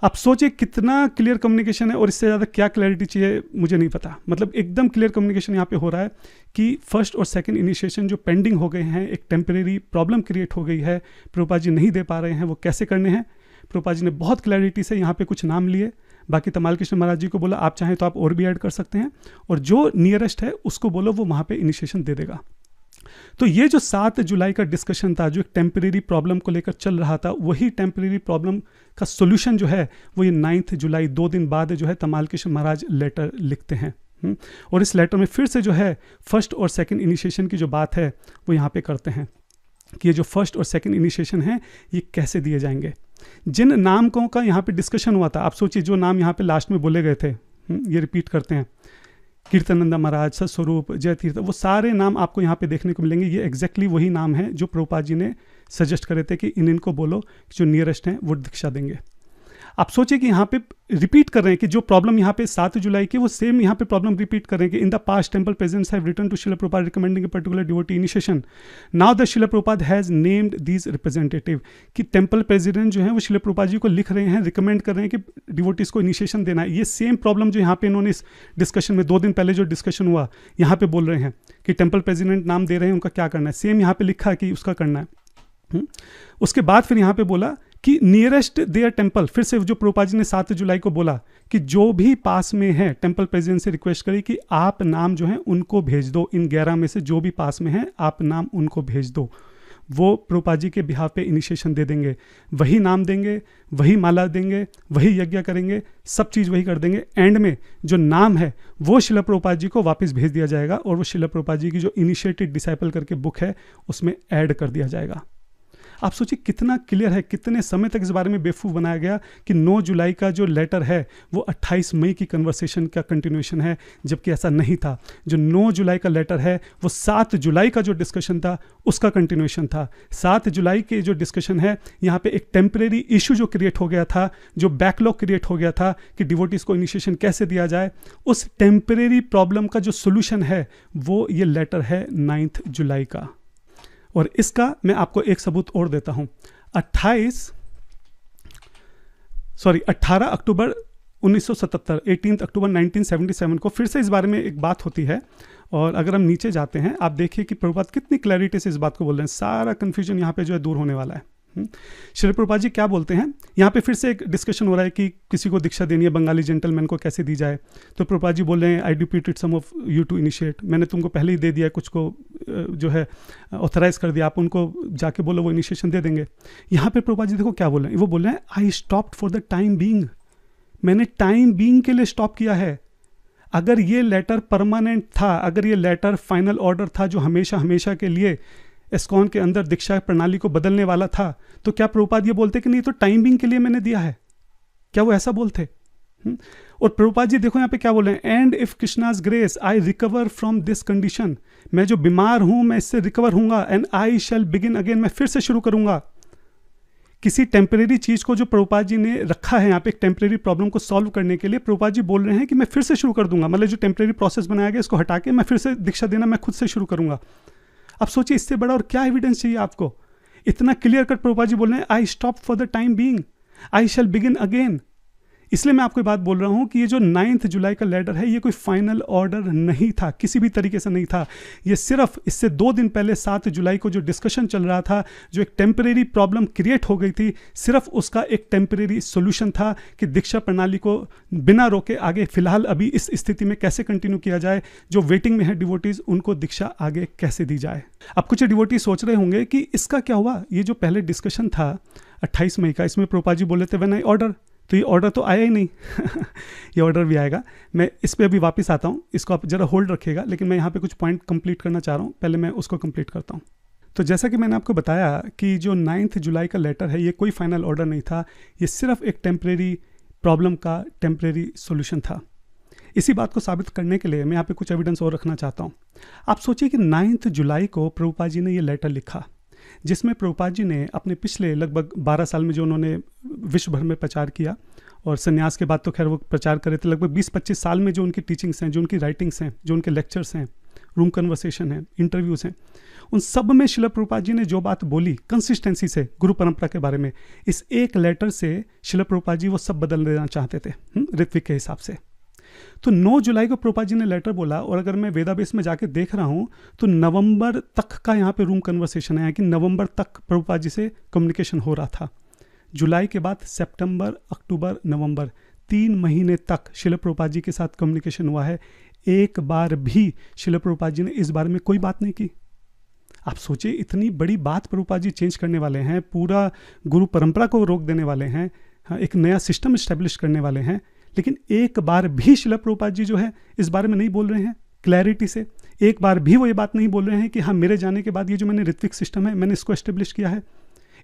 आप सोचिए कितना क्लियर कम्युनिकेशन है, और इससे ज़्यादा क्या क्लैरिटी चाहिए मुझे नहीं पता। मतलब एकदम क्लियर कम्युनिकेशन यहाँ पे हो रहा है कि फर्स्ट और सेकंड इनिशिएशन जो पेंडिंग हो गए हैं, एक टेम्परेरी प्रॉब्लम क्रिएट हो गई है, प्रभुपाद जी नहीं दे पा रहे हैं, वो कैसे करने हैं। प्रभुपाद जी ने बहुत क्लैरिटी से यहाँ पे कुछ नाम लिए, बाकी तमाल कृष्ण महाराज जी को बोला आप चाहें तो आप और भी ऐड कर सकते हैं, और जो नियरेस्ट है उसको बोलो वो वहाँ पे इनिशिएशन दे देगा। तो ये जो 7 जुलाई का डिस्कशन था, जो एक टेम्परेरी प्रॉब्लम को लेकर चल रहा था, वही टेम्परेरी प्रॉब्लम का सोल्यूशन जो है वो ये 9 जुलाई 2 दिन बाद जो है तमाल कृष्ण महाराज लेटर लिखते हैं। और इस लेटर में फिर से जो है फर्स्ट और सेकंड इनिशिएशन की जो बात है वो यहाँ पे करते हैं कि ये जो फर्स्ट और सेकंड इनिशिएशन है ये कैसे दिए जाएंगे। जिन नामकों का यहाँ पे डिस्कशन हुआ था, आप सोचिए जो नाम यहाँ पे लास्ट में बोले गए थे, ये रिपीट करते हैं, कीर्तनानंद महाराज, सतस्वरूप, जय तीर्थ, वो सारे नाम आपको यहाँ पे देखने को मिलेंगे। ये एग्जैक्टली वही नाम है जो प्रभुपाद जी ने सजेस्ट करे थे कि इनको बोलो जो नियरेस्ट हैं वो दीक्षा देंगे। आप सोचिए कि यहाँ पे रिपीट कर रहे हैं कि जो प्रॉब्लम यहाँ पे 7 जुलाई की, वो सेम यहाँ पे प्रॉब्लम रिपीट कर रहे हैं कि in the past temple presents have written to Srila Prabhupada recommending a particular devotee initiation, now the Srila Prabhupada has named these representative, कि टेम्पल प्रेसिडेंट जो है वो श्रील प्रभुपाद जी को लिख रहे हैं, रिकमेंड कर रहे हैं कि डिवोटीज को इनिशिएशन देना है। ये सेम प्रॉब्लम जो यहाँ पे इन्होंने इस डिस्कशन में 2 दिन पहले जो डिस्कशन हुआ, यहाँ पे बोल रहे हैं कि टेम्पल प्रेसिडेंट नाम दे रहे हैं, उनका क्या करना है, सेम यहाँ पे लिखा है कि उसका करना है। उसके बाद फिर यहाँ पे बोला कि नियरेस्ट देयर टेम्पल, फिर से जो प्रभुपाद जी ने 7 जुलाई को बोला कि जो भी पास में है, टेम्पल प्रेसिडेंट से रिक्वेस्ट करी कि आप नाम जो है उनको भेज दो, इन 11 में से जो भी पास में है आप नाम उनको भेज दो, वो प्रभुपाद जी के बिहाफ पे इनिशिएशन दे देंगे, वही नाम देंगे, वही माला देंगे, वही यज्ञ करेंगे, सब चीज़ वही कर देंगे। एंड में जो नाम है वो श्रील प्रभुपाद जी को वापस भेज दिया जाएगा, और वो श्रील प्रभुपाद जी की जो इनिशिएटेड डिसाइपल करके बुक है उसमें ऐड कर दिया जाएगा। आप सोचिए कितना क्लियर है, कितने समय तक इस बारे में बेवकूफ़ बनाया गया कि 9 जुलाई का जो लेटर है वो 28 मई की कन्वर्सेशन का कंटिन्यूएशन है, जबकि ऐसा नहीं था। जो 9 जुलाई का लेटर है वो 7 जुलाई का जो डिस्कशन था उसका कंटिन्यूएशन था। 7 जुलाई के जो डिस्कशन है, यहाँ पे एक टेम्परेरी इशू जो क्रिएट हो गया था, जो बैकलॉग क्रिएट हो गया था कि डिवोटीज को इनिशिएशन कैसे दिया जाए, उस टेम्परेरी प्रॉब्लम का जो सोल्यूशन है वो ये लेटर है 9 जुलाई का। और इसका मैं आपको एक सबूत और देता हूं। 18 अक्टूबर 1977, 18 अक्टूबर 1977 को फिर से इस बारे में एक बात होती है, और अगर हम नीचे जाते हैं आप देखिए कि प्रभुपाद कितनी क्लैरिटी से इस बात को बोल रहे हैं, सारा कन्फ्यूजन यहाँ पे जो है दूर होने वाला है। श्री प्रभुपाद जी क्या बोलते हैं, यहाँ पे फिर से एक डिस्कशन हो रहा है कि किसी को दीक्षा देनी है, बंगाली जेंटलमैन को कैसे दी जाए। तो प्रभुपाद जी बोल रहे हैं I deputed some of you to initiate, मैंने तुमको पहले ही दे दिया, कुछ को जो है ऑथराइज कर दिया, आप उनको जाके बोलो वो इनिशिएशन दे देंगे। यहाँ पे प्रभुपाद जी देखो क्या बोल रहे हैं, वो बोल रहे हैं I stopped for the time being, मैंने टाइम बीइंग के लिए स्टॉप किया है। अगर ये लेटर परमानेंट था, अगर ये लेटर फाइनल ऑर्डर था जो हमेशा हमेशा के लिए इस्कॉन के अंदर दीक्षा प्रणाली को बदलने वाला था, तो क्या प्रभुपाद ये बोलते कि नहीं तो टाइम बीइंग के लिए मैंने दिया है? क्या वो ऐसा बोलते? और प्रभुपाद जी देखो यहाँ पे क्या बोल रहे हैं, and if Krishna's grace I recover from this condition, मैं जो बीमार हूं मैं इससे रिकवर हूंगा, and I shall begin again, मैं फिर से शुरू करूंगा। किसी टेम्परेरी चीज को जो प्रभुपाद जी ने रखा है यहाँ पे एक टेम्परेरी प्रॉब्लम को सॉल्व करने के लिए, प्रभुपाद जी बोल रहे हैं कि मैं फिर से शुरू कर दूंगा, मतलब जो टेम्परेरी प्रोसेस बनाया गया इसको हटा के मैं फिर से दीक्षा देना मैं खुद से शुरू करूंगा। अब सोचिए इससे बड़ा और क्या एविडेंस चाहिए आपको? इतना क्लियर कट प्रभुपाद जी बोल रहे हैं I stop for the time being, I shall begin again. इसलिए मैं आपको बात बोल रहा हूँ कि ये जो 9 जुलाई का लेटर है ये कोई फाइनल ऑर्डर नहीं था, किसी भी तरीके से नहीं था। ये सिर्फ इससे 2 दिन पहले 7 जुलाई को जो डिस्कशन चल रहा था, जो एक टेम्परेरी प्रॉब्लम क्रिएट हो गई थी, सिर्फ उसका एक टेम्परेरी सोल्यूशन था कि दीक्षा प्रणाली को बिना रोके आगे फिलहाल अभी इस स्थिति में कैसे कंटिन्यू किया जाए। जो वेटिंग में है डिवोटीज, उनको दीक्षा आगे कैसे दी जाए। अब कुछ डिवोटी सोच रहे होंगे कि इसका क्या हुआ, ये जो पहले डिस्कशन था 28 मई का, इसमें प्रभुपाद जी बोले थे व्हेन आई ऑर्डर, तो ये ऑर्डर तो आया ही नहीं ये ऑर्डर भी आएगा। मैं इस पे अभी वापस आता हूँ, इसको आप जरा होल्ड रखिएगा, लेकिन मैं यहाँ पे कुछ पॉइंट कंप्लीट करना चाह रहा हूँ, पहले मैं उसको कंप्लीट करता हूँ। तो जैसा कि मैंने आपको बताया कि जो 9 जुलाई का लेटर है ये कोई फाइनल ऑर्डर नहीं था, ये सिर्फ एक टेम्परेरी प्रॉब्लम का टेम्परेरी सोल्यूशन था। इसी बात को साबित करने के लिए मैं यहाँ पे कुछ एविडेंस और रखना चाहता हूँ। आप सोचिए कि 9 जुलाई को प्रभुपाद जी ने ये लेटर लिखा, जिसमें प्रभुपाद जी ने अपने पिछले लगभग 12 साल में जो उन्होंने विश्व भर में प्रचार किया, और संन्यास के बाद तो खैर वो प्रचार करे थे, लगभग 20-25 साल में जो उनकी टीचिंग्स हैं, जो उनकी राइटिंग्स हैं, जो उनके लेक्चर्स हैं, रूम कन्वर्सेशन है, इंटरव्यूज़ हैं, उन सब में श्रील प्रभुपाद जी ने जो बात बोली कंसिस्टेंसी से गुरु परंपरा के बारे में, इस एक लेटर से श्रील प्रभुपाद जी वो सब बदल देना चाहते थे ऋत्विक के हिसाब से। तो 9 जुलाई को प्रभुपाद जी ने लेटर बोला, और अगर मैं वेदाबेस में जाके देख रहा हूँ तो नवंबर तक का यहाँ पे रूम कन्वर्सेशन है कि नवंबर तक प्रभुपाद जी से कम्युनिकेशन हो रहा था। जुलाई के बाद सितंबर, अक्टूबर, नवंबर 3 महीने तक श्रील प्रभुपाद जी के साथ कम्युनिकेशन हुआ है। एक बार भी श्रील प्रभुपाद जी ने इस बारे में कोई बात नहीं की। आप सोचिए, इतनी बड़ी बात प्रभुपाद जी चेंज करने वाले हैं, पूरा गुरु परंपरा को रोक देने वाले हैं, एक नया सिस्टम इस्टेब्लिश करने वाले हैं, लेकिन एक बार भी श्रील प्रभुपाद जी जो है इस बारे में नहीं बोल रहे हैं क्लैरिटी से। एक बार भी वो ये बात नहीं बोल रहे हैं कि हाँ, मेरे जाने के बाद ये जो मैंने ऋत्विक सिस्टम है मैंने इसको एस्टेब्लिश किया है।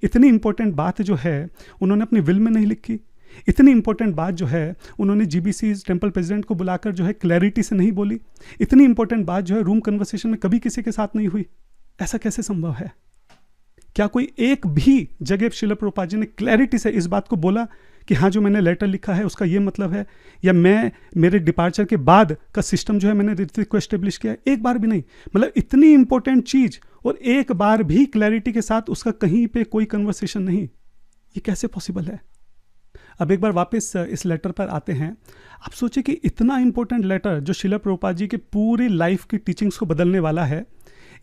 इतनी इंपॉर्टेंट बात जो है उन्होंने अपनी विल में नहीं लिखी। इतनी इंपॉर्टेंट बात जो है उन्होंने जीबीसी टेम्पल प्रेसिडेंट को बुलाकर जो है क्लैरिटी से नहीं बोली। इतनी इंपॉर्टेंट बात जो है रूम कन्वर्सेशन में कभी किसी के साथ नहीं हुई। ऐसा कैसे संभव है? क्या कोई एक भी जगह श्रील प्रभुपाद जी ने क्लैरिटी से इस बात को बोला कि हाँ, जो मैंने लेटर लिखा है उसका ये मतलब है, या मैं मेरे डिपार्चर के बाद का सिस्टम जो है मैंने ऋत्विक को एस्टेब्लिश किया है? एक बार भी नहीं। मतलब इतनी इंपॉर्टेंट चीज और एक बार भी क्लैरिटी के साथ उसका कहीं पे कोई कन्वर्सेशन नहीं, ये कैसे पॉसिबल है? अब एक बार वापस इस लेटर पर आते हैं। आप सोचिए कि इतना इंपॉर्टेंट लेटर जो श्रील प्रभुपाद जी के पूरी लाइफ की टीचिंग्स को बदलने वाला है,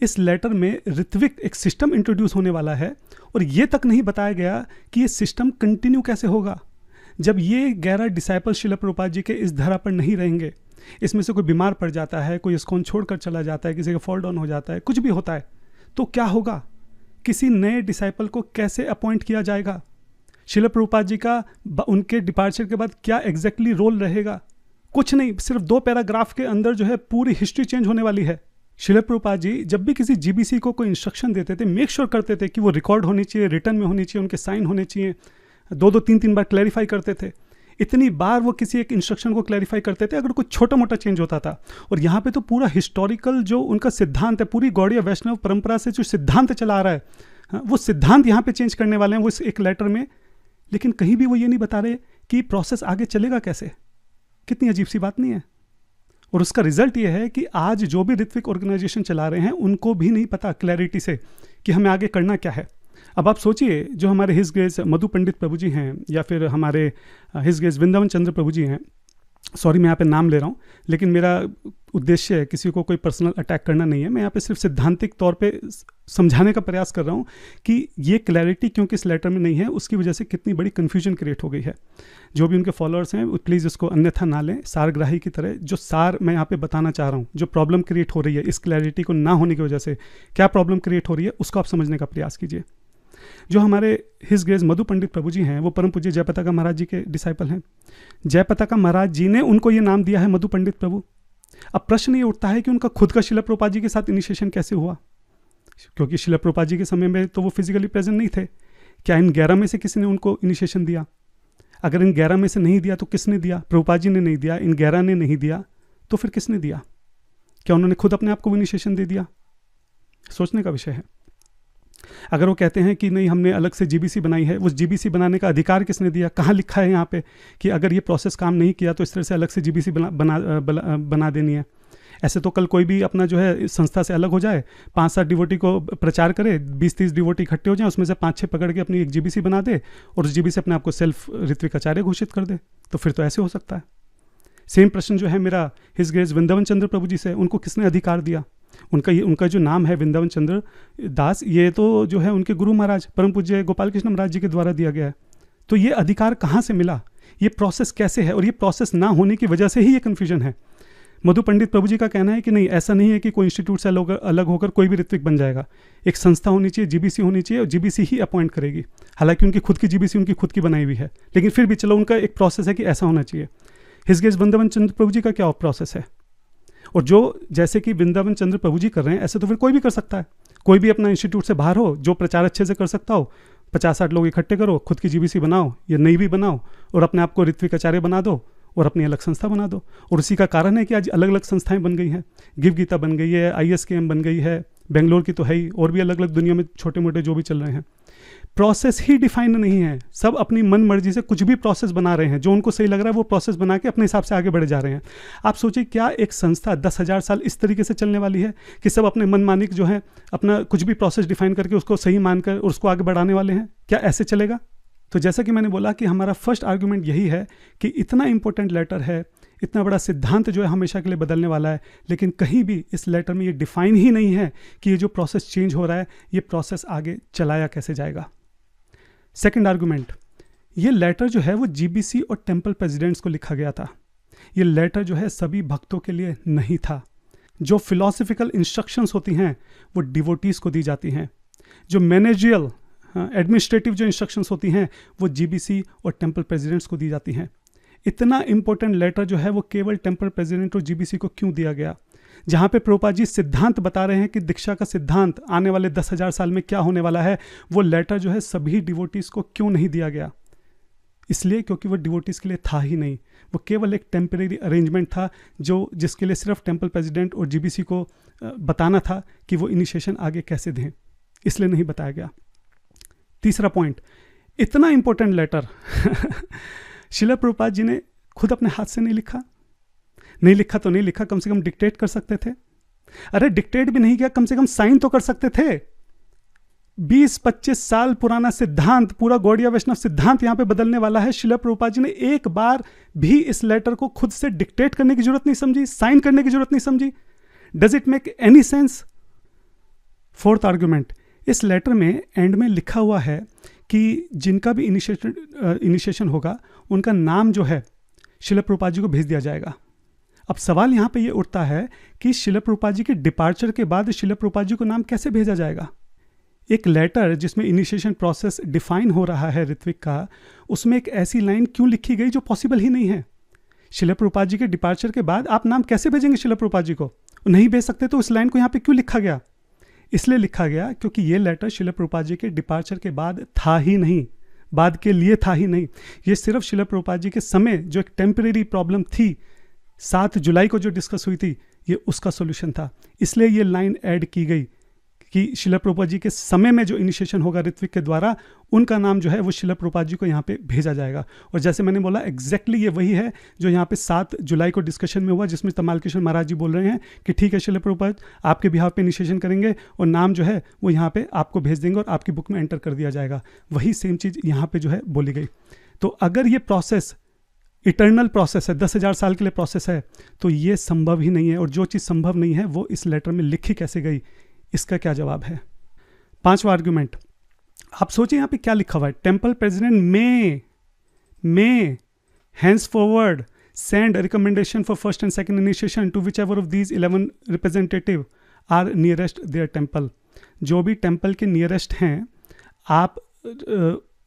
इस लेटर में ऋत्विक एक सिस्टम इंट्रोड्यूस होने वाला है, और ये तक नहीं बताया गया कि ये सिस्टम कंटिन्यू कैसे होगा जब ये 11 डिसाइपल श्रील प्रभुपाद जी के इस धरा पर नहीं रहेंगे। इसमें से कोई बीमार पड़ जाता है, कोई इस्कॉन छोड़कर चला जाता है, किसी का फॉल डाउन हो जाता है, कुछ भी होता है, तो क्या होगा? किसी नए डिसाइपल को कैसे अपॉइंट किया जाएगा? श्रील प्रभुपाद जी का उनके डिपार्चर के बाद क्या एग्जैक्टली रोल रहेगा? कुछ नहीं, सिर्फ 2 पैराग्राफ के अंदर जो है पूरी हिस्ट्री चेंज होने वाली है। श्रील प्रभुपाद जी जब भी किसी जीबीसी को कोई इंस्ट्रक्शन देते थे, मेक श्योर करते थे कि वो रिकॉर्ड होनी चाहिए, रिटर्न में होनी चाहिए, उनके साइन होने चाहिए। 2-2, 3-3 बार क्लैरिफाई करते थे। इतनी बार वो किसी एक इंस्ट्रक्शन को क्लैरिफाई करते थे अगर कुछ छोटा मोटा चेंज होता था। और यहाँ पे तो पूरा हिस्टोरिकल जो उनका सिद्धांत है, पूरी गौड़ीय वैष्णव परंपरा से जो सिद्धांत चला आ रहा है, वो सिद्धांत यहाँ पे चेंज करने वाले हैं वो इस एक लेटर में। लेकिन कहीं भी वो ये नहीं बता रहे कि प्रोसेस आगे चलेगा कैसे। कितनी अजीब सी बात नहीं है? और उसका रिजल्ट ये है कि आज जो भी ऋत्विक ऑर्गेनाइजेशन चला रहे हैं उनको भी नहीं पता क्लैरिटी से कि हमें आगे करना क्या है। अब आप सोचिए, जो हमारे हिज ग्रेस मधु पंडित प्रभु जी हैं, या फिर हमारे हिज ग्रेस वृंदावन चंद्र प्रभु जी हैं, सॉरी मैं यहाँ पे नाम ले रहा हूँ, लेकिन मेरा उद्देश्य है किसी को कोई पर्सनल अटैक करना नहीं है। मैं यहाँ पे सिर्फ सिद्धांतिक तौर पे समझाने का प्रयास कर रहा हूँ कि ये क्लैरिटी क्योंकि इस लेटर में नहीं है, उसकी वजह से कितनी बड़ी कन्फ्यूजन क्रिएट हो गई है। जो भी उनके फॉलोअर्स हैं प्लीज़ इसको अन्यथा ना लें, सारग्राही की तरह। जो सार मैं यहाँ पे बताना चाह रहा हूँ, जो प्रॉब्लम क्रिएट हो रही है इस क्लैरिटी को ना होने की वजह से, क्या प्रॉब्लम क्रिएट हो रही है उसको आप समझने का प्रयास कीजिए। जो हमारे हिज ग्रेस मधु पंडित प्रभु जी हैं वो परम पूज्य जयपताका महाराज जी के डिसाइपल हैं। जयपताका महाराज जी ने उनको ये नाम दिया है मधु पंडित प्रभु। अब प्रश्न ये उठता है कि उनका खुद का श्रील प्रभुपाद जी के साथ इनिशिएशन कैसे हुआ, क्योंकि श्रील प्रभुपाद जी के समय में तो वो फिजिकली प्रेजेंट नहीं थे। क्या इन 11 में से किसी ने उनको इनिशिएशन दिया? अगर इन 11 में से नहीं दिया तो किसने दिया? प्रभुपाद जी ने नहीं दिया, इन 11 ने नहीं दिया, तो फिर किसने दिया? क्या उन्होंने खुद अपने आप को इनिशिएशन दे दिया? सोचने का विषय है। अगर वो कहते हैं कि नहीं हमने अलग से जीबीसी बनाई है, उस जीबीसी बनाने का अधिकार किसने दिया? कहाँ लिखा है यहाँ पे कि अगर ये प्रोसेस काम नहीं किया तो इस तरह से अलग से जीबीसी बना देनी है? ऐसे तो कल कोई भी अपना जो है संस्था से अलग हो जाए, 5-7 डिवोटी को प्रचार करे, 20-30 डिवोटी इकट्ठे हो जाए, उसमें से 5-6 पकड़ के अपनी एक जीबीसी बना दे और उस जीबीसी अपने आप को सेल्फ ऋत्विक आचार्य घोषित कर दे। तो फिर तो ऐसे हो सकता है। सेम प्रश्न जो है मेरा हिज ग्रेस वृंदावन चंद्र प्रभु जी से, उनको किसने अधिकार दिया? उनका जो नाम है वृंदावन चंद्र दास, ये तो जो है उनके गुरु महाराज परम पूज्य गोपाल कृष्ण महाराज जी के द्वारा दिया गया है। तो ये अधिकार कहाँ से मिला, ये प्रोसेस कैसे है, और ये प्रोसेस ना होने की वजह से ही ये कन्फ्यूजन है। मधु पंडित प्रभु जी का कहना है कि नहीं, ऐसा नहीं है कि कोई इंस्टीट्यूट से अलग होकर कोई भी ऋत्विक बन जाएगा। एक संस्था होनी चाहिए, जीबीसी होनी चाहिए, और जीबीसी ही अपॉइंट करेगी। हालांकि उनकी खुद की जीबीसी उनकी खुद की बनाई हुई है, लेकिन फिर भी चलो उनका एक प्रोसेस है कि ऐसा होना चाहिए। हिज ग्रेस वृंदावन चंद्र प्रभु जी का क्या प्रोसेस है, और जो जैसे कि वृंदावन चंद्र प्रभु जी कर रहे हैं ऐसे तो फिर कोई भी कर सकता है। कोई भी अपना इंस्टीट्यूट से बाहर हो, जो प्रचार अच्छे से कर सकता हो, 50-60 लोग इकट्ठे करो, खुद की जीबीसी बनाओ या नई भी बनाओ, और अपने आप को ऋत्विक आचार्य बना दो और अपनी अलग संस्था बना दो। और उसी का कारण है कि आज अलग अलग संस्थाएं बन गई हैं। गिव गीता बन गई है, ISKM बन गई है, बेंगलोर की तो है ही, और भी अलग अलग दुनिया में छोटे मोटे जो भी चल रहे हैं। प्रोसेस ही डिफाइन नहीं है, सब अपनी मन मर्जी से कुछ भी प्रोसेस बना रहे हैं, जो उनको सही लग रहा है वो प्रोसेस बना के अपने हिसाब से आगे बढ़े जा रहे हैं। आप सोचिए, क्या एक संस्था 10,000 साल इस तरीके से चलने वाली है कि सब अपने मन मानिक जो है अपना कुछ भी प्रोसेस डिफाइन करके उसको सही मानकर और उसको आगे बढ़ाने वाले हैं? क्या ऐसे चलेगा? तो जैसा कि मैंने बोला कि हमारा फर्स्ट आर्गुमेंट यही है कि इतना इंपॉर्टेंट लेटर है, इतना बड़ा सिद्धांत जो है हमेशा के लिए बदलने वाला है, लेकिन कहीं भी इस लेटर में ये डिफाइन ही नहीं है कि ये जो प्रोसेस चेंज हो रहा है ये प्रोसेस आगे चलाया कैसे जाएगा। सेकंड आर्गुमेंट, ये लेटर जो है वो जीबीसी और टेम्पल प्रेसिडेंट्स को लिखा गया था। ये लेटर जो है सभी भक्तों के लिए नहीं था। जो फिलॉसफिकल इंस्ट्रक्शंस होती हैं वो डिवोटीज को दी जाती हैं। जो मैनेजरियल एडमिनिस्ट्रेटिव जो इंस्ट्रक्शंस होती हैं वो जीबीसी और टेम्पल प्रेसिडेंट्स को दी जाती हैं। इतना इंपॉर्टेंट लेटर जो है वो केवल टेम्पल प्रेसिडेंट और जीबीसी को क्यों दिया गया? जहाँ पे प्रभुपाद जी सिद्धांत बता रहे हैं कि दीक्षा का सिद्धांत आने वाले 10,000 साल में क्या होने वाला है, वो लेटर जो है सभी डिवोटीज को क्यों नहीं दिया गया? इसलिए क्योंकि वो डिवोटीज के लिए था ही नहीं, वो केवल एक टेम्परेरी अरेंजमेंट था जिसके लिए सिर्फ टेम्पल प्रेसिडेंट और जीबीसी को बताना था कि वो इनिशिएशन आगे कैसे दें, इसलिए नहीं बताया गया। तीसरा पॉइंट, इतना इंपॉर्टेंट लेटर श्रील प्रभुपाद जी ने खुद अपने हाथ से नहीं लिखा। नहीं लिखा तो नहीं लिखा, कम से कम डिक्टेट कर सकते थे। अरे डिक्टेट भी नहीं किया, कम से कम साइन तो कर सकते थे। 20-25 साल पुराना सिद्धांत, पूरा गौड़िया वैष्णव सिद्धांत यहां पे बदलने वाला है। श्रील प्रभुपाद जी ने एक बार भी इस लेटर को खुद से डिक्टेट करने की जरूरत नहीं समझी, साइन करने की जरूरत नहीं समझी। Does it make any sense? Fourth argument, इस लेटर में एंड में लिखा हुआ है कि जिनका भी इनिशिएशन होगा उनका नाम जो है श्रील प्रभुपाद जी को भेज दिया जाएगा। अब सवाल यहाँ पे ये उठता है कि श्रील प्रभुपाद जी के डिपार्चर के बाद श्रील प्रभुपाद जी को नाम कैसे भेजा जाएगा? एक लेटर जिसमें इनिशिएशन प्रोसेस डिफाइन हो रहा है ऋत्विक का, उसमें एक ऐसी लाइन क्यों लिखी गई जो पॉसिबल ही नहीं है? श्रील प्रभुपाद जी के डिपार्चर के बाद आप नाम कैसे भेजेंगे श्रील प्रभुपाद जी को? नहीं भेज सकते तो इस लाइन को यहाँ पे क्यों लिखा गया? इसलिए लिखा गया क्योंकि ये लेटर श्रील प्रभुपाद जी के डिपार्चर के बाद था ही नहीं, बाद के लिए था ही नहीं। ये सिर्फ श्रील प्रभुपाद जी के समय जो एक टेम्परेरी प्रॉब्लम थी 7 जुलाई को जो डिस्कस हुई थी, ये उसका सॉल्यूशन था। इसलिए ये लाइन ऐड की गई कि श्रील प्रभुपाद जी के समय में जो इनिशिएशन होगा ऋत्विक के द्वारा, उनका नाम जो है वो श्रील प्रभुपाद जी को यहाँ पे भेजा जाएगा। और जैसे मैंने बोला एग्जैक्टली ये वही है जो यहाँ पे 7 जुलाई को डिस्कशन में हुआ, जिसमें तमाल कृष्ण महाराज जी बोल रहे हैं कि ठीक है श्रील प्रभुपाद आपके बिहाफ पे इनिशिएशन करेंगे और नाम जो है वो यहाँ पे आपको भेज देंगे और आपकी बुक में एंटर कर दिया जाएगा। वही सेम चीज़ यहाँ पे जो है बोली गई। तो अगर ये प्रोसेस इटर्नल प्रोसेस है, 10,000 साल के लिए प्रोसेस है, तो ये संभव ही नहीं है। और जो चीज़ संभव नहीं है वो इस लेटर में लिखी कैसे गई, इसका क्या जवाब है? 5वां आर्गुमेंट, आप सोचिए यहाँ पे क्या लिखा हुआ है? Temple president may henceforward send recommendation for first and second initiation to whichever of these 11 representative are nearest their temple. जो भी टेम्पल के नियरेस्ट हैं, आप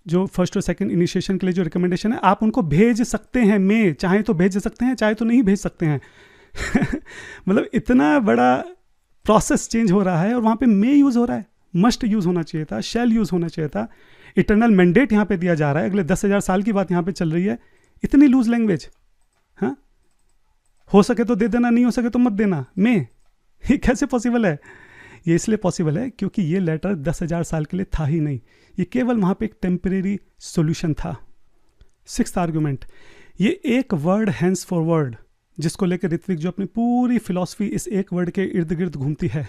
जो फर्स्ट और सेकंड इनिशिएशन के लिए जो रिकमेंडेशन है आप उनको भेज सकते हैं। में चाहे तो भेज सकते हैं, चाहे तो नहीं भेज सकते हैं। मतलब इतना बड़ा प्रोसेस चेंज हो रहा है और वहाँ पे मे यूज़ हो रहा है। मस्ट यूज़ होना चाहिए था, शैल यूज़ होना चाहिए था। इटर्नल मैंडेट यहाँ पे दिया जा रहा है, अगले 10,000 साल की बात यहाँ पे चल रही है। इतनी लूज लैंग्वेज, हाँ, हो सके तो दे देना, नहीं हो सके तो मत देना। ये कैसे पॉसिबल है? ये इसलिए पॉसिबल है क्योंकि ये लेटर 10,000 साल के लिए था ही नहीं, ये केवल वहाँ पे एक टेम्परेरी सॉल्यूशन था। 6th आर्गुमेंट, ये एक वर्ड हैंस फॉरवर्ड जिसको लेकर ऋत्विक जो अपनी पूरी फिलॉसफी इस एक वर्ड के इर्द गिर्द घूमती है,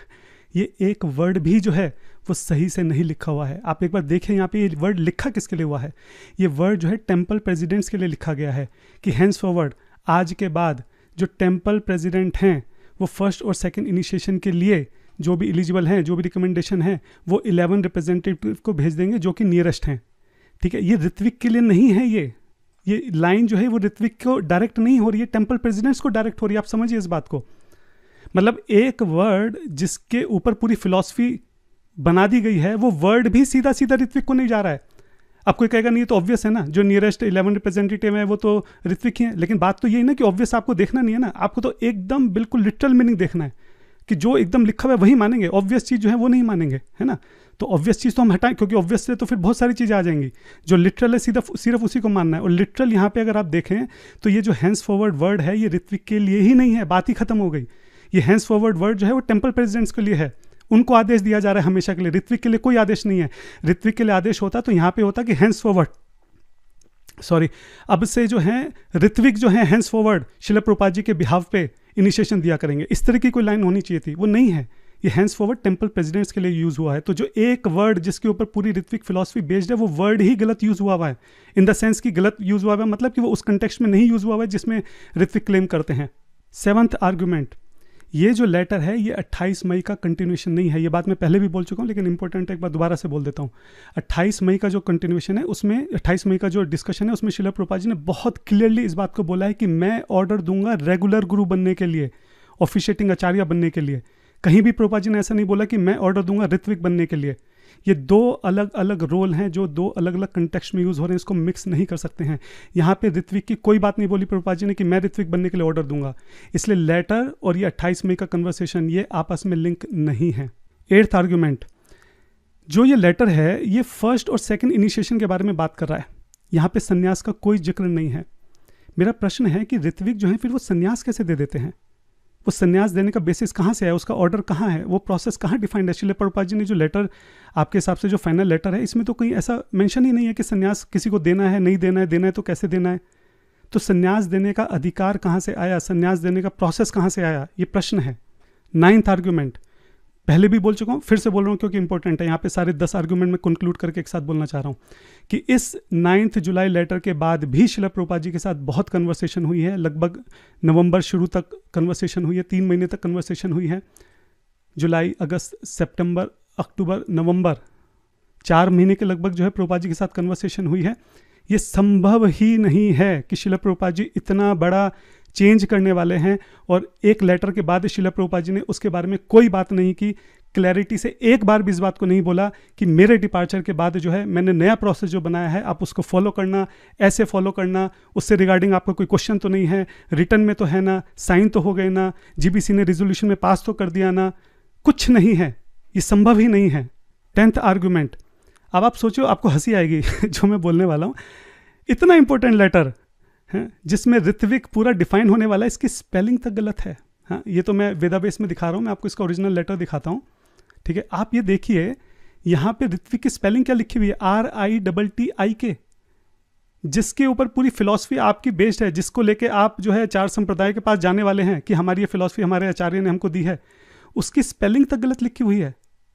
ये एक वर्ड भी जो है वो सही से नहीं लिखा हुआ है। आप एक बार देखें यहाँ पे ये वर्ड लिखा किसके लिए हुआ है। ये वर्ड जो है टेम्पल प्रेसिडेंट्स के लिए लिखा गया है कि हैंस फॉरवर्ड, आज के बाद जो टेम्पल प्रेसिडेंट हैं वो फर्स्ट और सेकंड इनिशिएशन के लिए जो भी एलिजिबल हैं, जो भी रिकमेंडेशन है, वो 11 रिप्रेजेंटेटिव को भेज देंगे जो कि नियरेस्ट हैं। ठीक है, ये ऋत्विक के लिए नहीं है। ये लाइन जो है वो ऋत्विक को डायरेक्ट नहीं हो रही है, टेम्पल प्रेसिडेंट्स को डायरेक्ट हो रही है। आप समझिए इस बात को। मतलब एक वर्ड जिसके ऊपर पूरी फिलॉसफी बना दी गई है, वो वर्ड भी सीधा सीधा ऋत्विक को नहीं जा रहा है। अब कोई कहेगा नहीं तो ऑब्वियस है ना, जो नियरेस्ट 11 रिप्रेजेंटेटिव है वो तो ऋत्विक ही है। लेकिन बात तो यही ना कि ऑब्वियस आपको देखना नहीं है ना, आपको तो एकदम बिल्कुल लिटरल मीनिंग देखना है कि जो एकदम लिखा हुआ है वही मानेंगे, ऑब्वियस चीज़ जो है वो नहीं मानेंगे, है ना। तो ऑब्वियस चीज़ तो हम हटाएं, क्योंकि ऑब्वियस से तो फिर बहुत सारी चीज़ें आ जाएंगी। जो लिटरल है सीधा सिर्फ उसी को मानना है। और लिटरल यहाँ पे अगर आप देखें तो ये जो हैंस फॉरवर्ड वर्ड है ये ऋत्विक के लिए ही नहीं है, बात ही खत्म हो गई। ये हैंस फॉरवर्ड वर्ड जो है वो टेम्पल प्रेसिडेंट्स के लिए है, उनको आदेश दिया जा रहा है हमेशा के लिए। ऋत्विक के लिए कोई आदेश नहीं है। ऋत्विक के लिए आदेश होता तो यहाँ पे होता कि हैंस फॉरवर्ड, सॉरी, अब से जो है ऋत्विक जो है हैंस फॉरवर्ड शिला प्रभुपाद जी के बिहाव पे इनिशिएशन दिया करेंगे, इस तरह की कोई लाइन होनी चाहिए थी, वो नहीं है। ये हैंस फॉरवर्ड टेम्पल प्रेसिडेंट्स के लिए यूज हुआ है। तो जो एक वर्ड जिसके ऊपर पूरी ऋत्विक फिलॉसफी बेस्ड है वो वर्ड ही गलत यूज हुआ है, इन द सेंस कि गलत यूज हुआ है मतलब कि वो उस कंटेक्स्ट में नहीं यूज हुआ है जिसमें ऋत्विक क्लेम करते हैं। 7th आर्गुमेंट, ये जो लेटर है ये 28 मई का कंटिन्यूएशन नहीं है। ये बात मैं पहले भी बोल चुका हूँ लेकिन इंपॉर्टेंट है, एक बार दोबारा से बोल देता हूँ। 28 मई का जो कंटिन्यूएशन है उसमें 28 मई का जो डिस्कशन है उसमें शिला प्रभुपाद जी ने बहुत क्लियरली इस बात को बोला है कि मैं ऑर्डर दूंगा रेगुलर गुरु बनने के लिए, ऑफिशिएटिंग आचार्य बनने के लिए। कहीं भी प्रभुपाद जी ने ऐसा नहीं बोला कि मैं ऑर्डर दूंगा ऋत्विक बनने के लिए। ये दो अलग अलग रोल हैं जो दो अलग अलग कंटेक्स्ट में यूज हो रहे हैं, इसको मिक्स नहीं कर सकते हैं। यहाँ पे ऋत्विक की कोई बात नहीं बोली प्रभुपाद जी ने कि मैं ऋत्विक बनने के लिए ऑर्डर दूंगा। इसलिए लेटर और ये 28 मई का कन्वर्सेशन ये आपस में लिंक नहीं है। 8th आर्ग्यूमेंट, जो ये लेटर है ये फर्स्ट और सेकंड इनिशिएशन के बारे में बात कर रहा है। यहाँ पे संन्यास का कोई जिक्र नहीं है। मेरा प्रश्न है कि ऋत्विक जो है फिर वो संन्यास कैसे दे देते हैं? वो संन्यास देने का बेसिस कहाँ से है, उसका ऑर्डर कहाँ है, वो प्रोसेस कहाँ डिफाइंड है? शिला प्रभुपाद जी ने जो लेटर, आपके हिसाब से जो फाइनल लेटर है, इसमें तो कहीं ऐसा मेंशन ही नहीं है कि संन्यास किसी को देना है, नहीं देना है, देना है तो कैसे देना है। तो संन्यास देने का अधिकार कहाँ से आया, संन्यास देने का प्रोसेस कहाँ से आया, ये प्रश्न है। 9th आर्ग्यूमेंट, पहले भी बोल चुका हूँ, फिर से बोल रहा हूँ क्योंकि इंपॉर्टेंट है। यहाँ पे सारे 10 आर्ग्यूमेंट में कंक्लूड करके एक साथ बोलना चाह रहा हूँ कि इस 9 जुलाई लेटर के बाद भी शिला प्रभुपाद जी के साथ बहुत कन्वर्सेशन हुई है। लगभग नवंबर शुरू तक कन्वर्सेशन हुई है, 3 महीने तक कन्वर्सेशन हुई है। जुलाई, अगस्त, सितंबर, अक्टूबर, नवंबर, 4 महीने के लगभग जो है प्रभुपाद जी के साथ कन्वर्सेशन हुई है। ये संभव ही नहीं है कि शिला प्रभुपाद जी इतना बड़ा चेंज करने वाले हैं और एक लेटर के बाद शिला प्रभुपाद जी ने उसके बारे में कोई बात नहीं की, क्लैरिटी से एक बार भी इस बात को नहीं बोला कि मेरे डिपार्चर के बाद जो है मैंने नया प्रोसेस जो बनाया है आप उसको फॉलो करना, ऐसे फॉलो करना, उससे रिगार्डिंग आपका कोई क्वेश्चन तो नहीं है, रिटर्न में तो है ना, साइन तो हो गए ना, जीबीसी ने रिजोल्यूशन में पास तो कर दिया ना, कुछ नहीं है, ये संभव ही नहीं है। 10th आर्ग्यूमेंट, अब आप सोचो, आपको हंसी आएगी जो मैं बोलने वाला हूँ। इतना इंपॉर्टेंट लेटर है जिसमें ऋत्विक पूरा डिफाइन होने वाला है, इसकी स्पेलिंग तक गलत है। हाँ, ये तो मैं वेदाबेस में दिखा रहा हूँ, मैं आपको इसका ओरिजिनल लेटर दिखाता हूँ। ठीक है, आप ये देखिए यहाँ पे ऋत्विक की स्पेलिंग क्या लिखी हुई है, RITTIK, जिसके ऊपर पूरी फिलॉसफी आपकी बेस्ड है, जिसको लेके आप जो है 4 संप्रदाय के पास जाने वाले हैं कि हमारी ये फिलॉसफी हमारे आचार्य ने हमको दी है, उसकी स्पेलिंग तक गलत लिखी हुई है।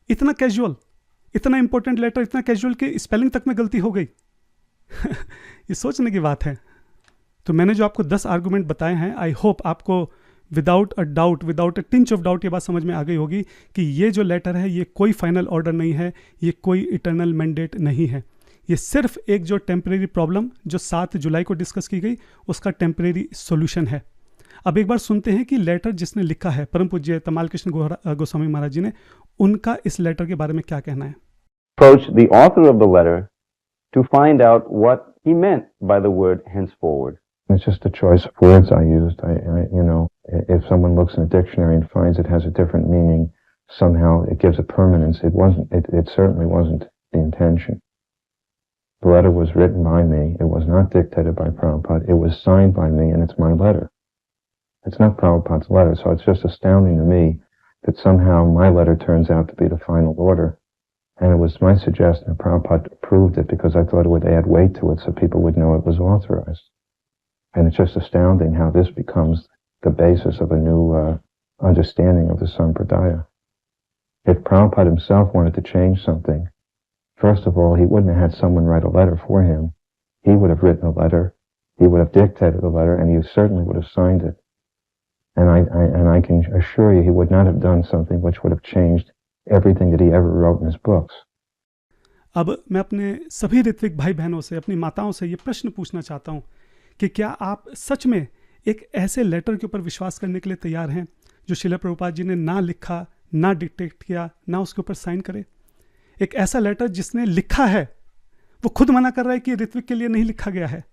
इतना कैजुअल, इतना इंपॉर्टेंट लेटर इतना कैजुअल कि स्पेलिंग तक में गलती हो गई। ये सोचने की बात है। तो मैंने जो आपको 10 आर्गुमेंट बताए हैं, आई होप आपको without a doubt, without a tinge of doubt ये बात समझ में आ गई होगी कि ये जो लेटर है ये कोई फाइनल ऑर्डर नहीं है, ये कोई इटर्नल मैंडेट नहीं है। ये सिर्फ एक जो टेम्परेरी प्रॉब्लम जो 7 जुलाई को डिस्कस की गई उसका टेम्परेरी सॉल्यूशन है। अब एक बार सुनते हैं कि लेटर जिसने लिखा है परम पूज्य तमाल कृष्ण गोस्वामी महाराज जी ने, उनका इस लेटर के बारे में क्या कहना है। Approach the author of the letter to find out what he meant by the word henceforward. It's just a choice of words I used. You know, if someone looks in a dictionary and finds it has a different meaning, somehow it gives a permanence. It certainly wasn't the intention. The letter was written by me. It was not dictated by Prabhupada. It was signed by me, and it's my letter. It's not Prabhupada's letter, so it's just astounding to me that somehow my letter turns out to be the final order. And it was my suggestion that Prabhupada approved it because I thought it would add weight to it so people would know it was authorized. And it's just astounding how this becomes the basis of a new understanding of the Sampradaya. If Prabhupada himself wanted to change something, first of all, he wouldn't have had someone write a letter for him. He would have written a letter, he would have dictated a letter, and he certainly would have signed it. And I can assure you he would not have done something which would have changed everything that he ever wrote in his books. अब मैं अपने सभी ऋत्विक भाई बहनों से, अपनी माताओं से ये प्रश्न पूछना चाहता हूँ कि क्या आप सच में एक ऐसे लेटर के ऊपर विश्वास करने के लिए तैयार हैं जो श्रील प्रभुपाद जी ने ना लिखा, ना डिक्टेट किया, ना उसके ऊपर साइन करे? एक ऐसा लेटर जिसने लिखा है वो खुद मना कर रहा है कि ऋत्विक के लिए नहीं लिखा गया है।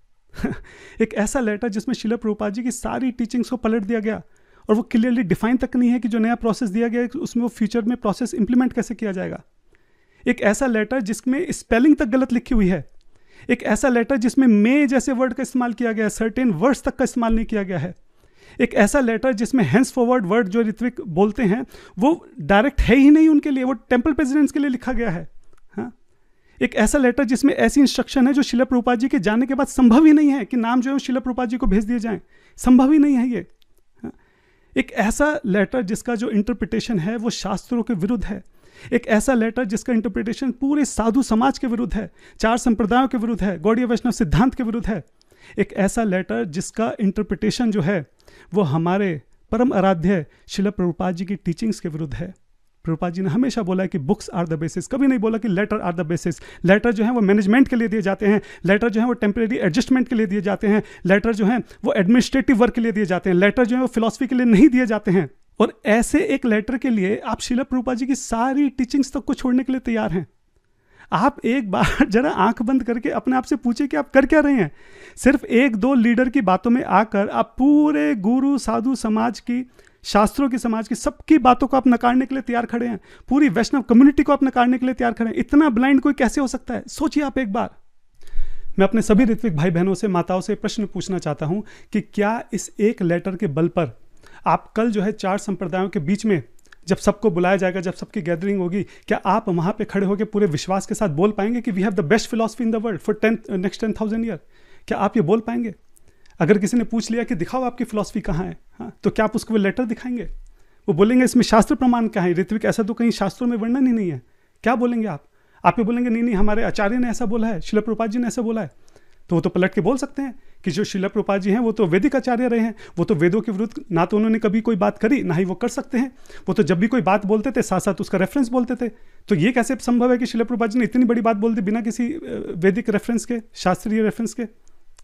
एक ऐसा लेटर जिसमें श्रील प्रभुपाद जी की सारी टीचिंग्स को पलट दिया गया और वो क्लियरली डिफाइन तक नहीं है कि जो नया प्रोसेस दिया गया है उसमें वो फ्यूचर में प्रोसेस इंप्लीमेंट कैसे किया जाएगा। एक ऐसा लेटर जिसमें स्पेलिंग तक गलत लिखी हुई है। एक ऐसा लेटर जिसमें मे जैसे वर्ड का इस्तेमाल किया गया है, सर्टेन वर्ड्स तक का इस्तेमाल नहीं किया गया है। एक ऐसा लेटर जिसमें हेंस फॉरवर्ड वर्ड जो ऋत्विक बोलते हैं वो डायरेक्ट है ही नहीं उनके लिए, वो टेम्पल प्रेसिडेंट्स के लिए लिखा गया है। हाँ, एक ऐसा लेटर जिसमें ऐसी इंस्ट्रक्शन है जो श्रील प्रभुपाद जी के जाने के बाद संभव ही नहीं है कि नाम जो है श्रील प्रभुपाद जी को भेज दिए जाएं, संभव ही नहीं है ये। हाँ, एक ऐसा लेटर जिसका जो इंटरप्रिटेशन है वो शास्त्रों के विरुद्ध है। एक ऐसा लेटर जिसका इंटरप्रिटेशन पूरे साधु समाज के विरुद्ध है, 4 संप्रदायों के विरुद्ध है, गौड़ीय वैष्णव सिद्धांत के विरुद्ध है। एक ऐसा लेटर जिसका इंटरप्रिटेशन जो है वो हमारे परम आराध्य श्रील प्रभुपाद जी की टीचिंग्स के विरुद्ध है। प्रभुपाद जी ने हमेशा बोला है कि बुक्स आर द बेसिस, कभी नहीं बोला कि letter are the basis. Letter जो है वो मैनेजमेंट के लिए दिए जाते हैं, लेटर जो है वो टेम्परेरी एडजस्टमेंट के लिए दिए जाते हैं, लेटर जो है वो एडमिनिस्ट्रेटिव वर्क के लिए दिए जाते हैं, लेटर जो है वो फिलॉसफी के लिए नहीं दिए जाते हैं। और ऐसे एक लेटर के लिए आप श्रील प्रभुपाद जी की सारी टीचिंग्स तक को छोड़ने के लिए तैयार हैं। आप एक बार जरा आंख बंद करके अपने आप से पूछे कि आप कर क्या रहे हैं। सिर्फ 1-2 लीडर की बातों में आकर आप पूरे गुरु साधु समाज की, शास्त्रों की, समाज की सबकी बातों को आप नकारने के लिए तैयार खड़े हैं। पूरी वैष्णव कम्युनिटी को आप नकारने के लिए तैयार खड़े हैं। इतना ब्लाइंड कोई कैसे हो सकता है? सोचिए आप एक बार। मैं अपने सभी ऋत्विक भाई बहनों से, माताओं से प्रश्न पूछना चाहता हूं कि क्या इस एक लेटर के बल पर आप कल जो है 4 संप्रदायों के बीच में जब सबको बुलाया जाएगा, जब सबकी गैदरिंग होगी, क्या आप वहाँ पे खड़े होकर पूरे विश्वास के साथ बोल पाएंगे कि we have the best philosophy in the world for next 10,000 year? क्या आप ये बोल पाएंगे? अगर किसी ने पूछ लिया कि दिखाओ आपकी फिलॉसफी कहाँ है, हाँ, तो क्या आप उसको वो लेटर दिखाएंगे? वो बोलेंगे इसमें शास्त्र प्रमाण क्या है? ऋत्विक ऐसा तो कहीं शास्त्रों में वर्णन ही नहीं है। क्या बोलेंगे आप? आप ये बोलेंगे नहीं हमारे आचार्य ने ऐसा बोला है, श्रील प्रभुपाद जी ने ऐसा बोला है। तो वो तो पलट के बोल सकते हैं कि जो श्रील प्रभुपाद जी हैं वो तो वैदिक आचार्य रहे हैं, वो तो वेदों के विरुद्ध ना तो उन्होंने कभी कोई बात करी, ना ही वो कर सकते हैं। वो तो जब भी कोई बात बोलते थे साथ साथ उसका रेफरेंस बोलते थे। तो ये कैसे संभव है कि श्रील प्रभुपाद जी ने इतनी बड़ी बात बोल दी बिना किसी वैदिक रेफरेंस के, शास्त्रीय रेफरेंस के?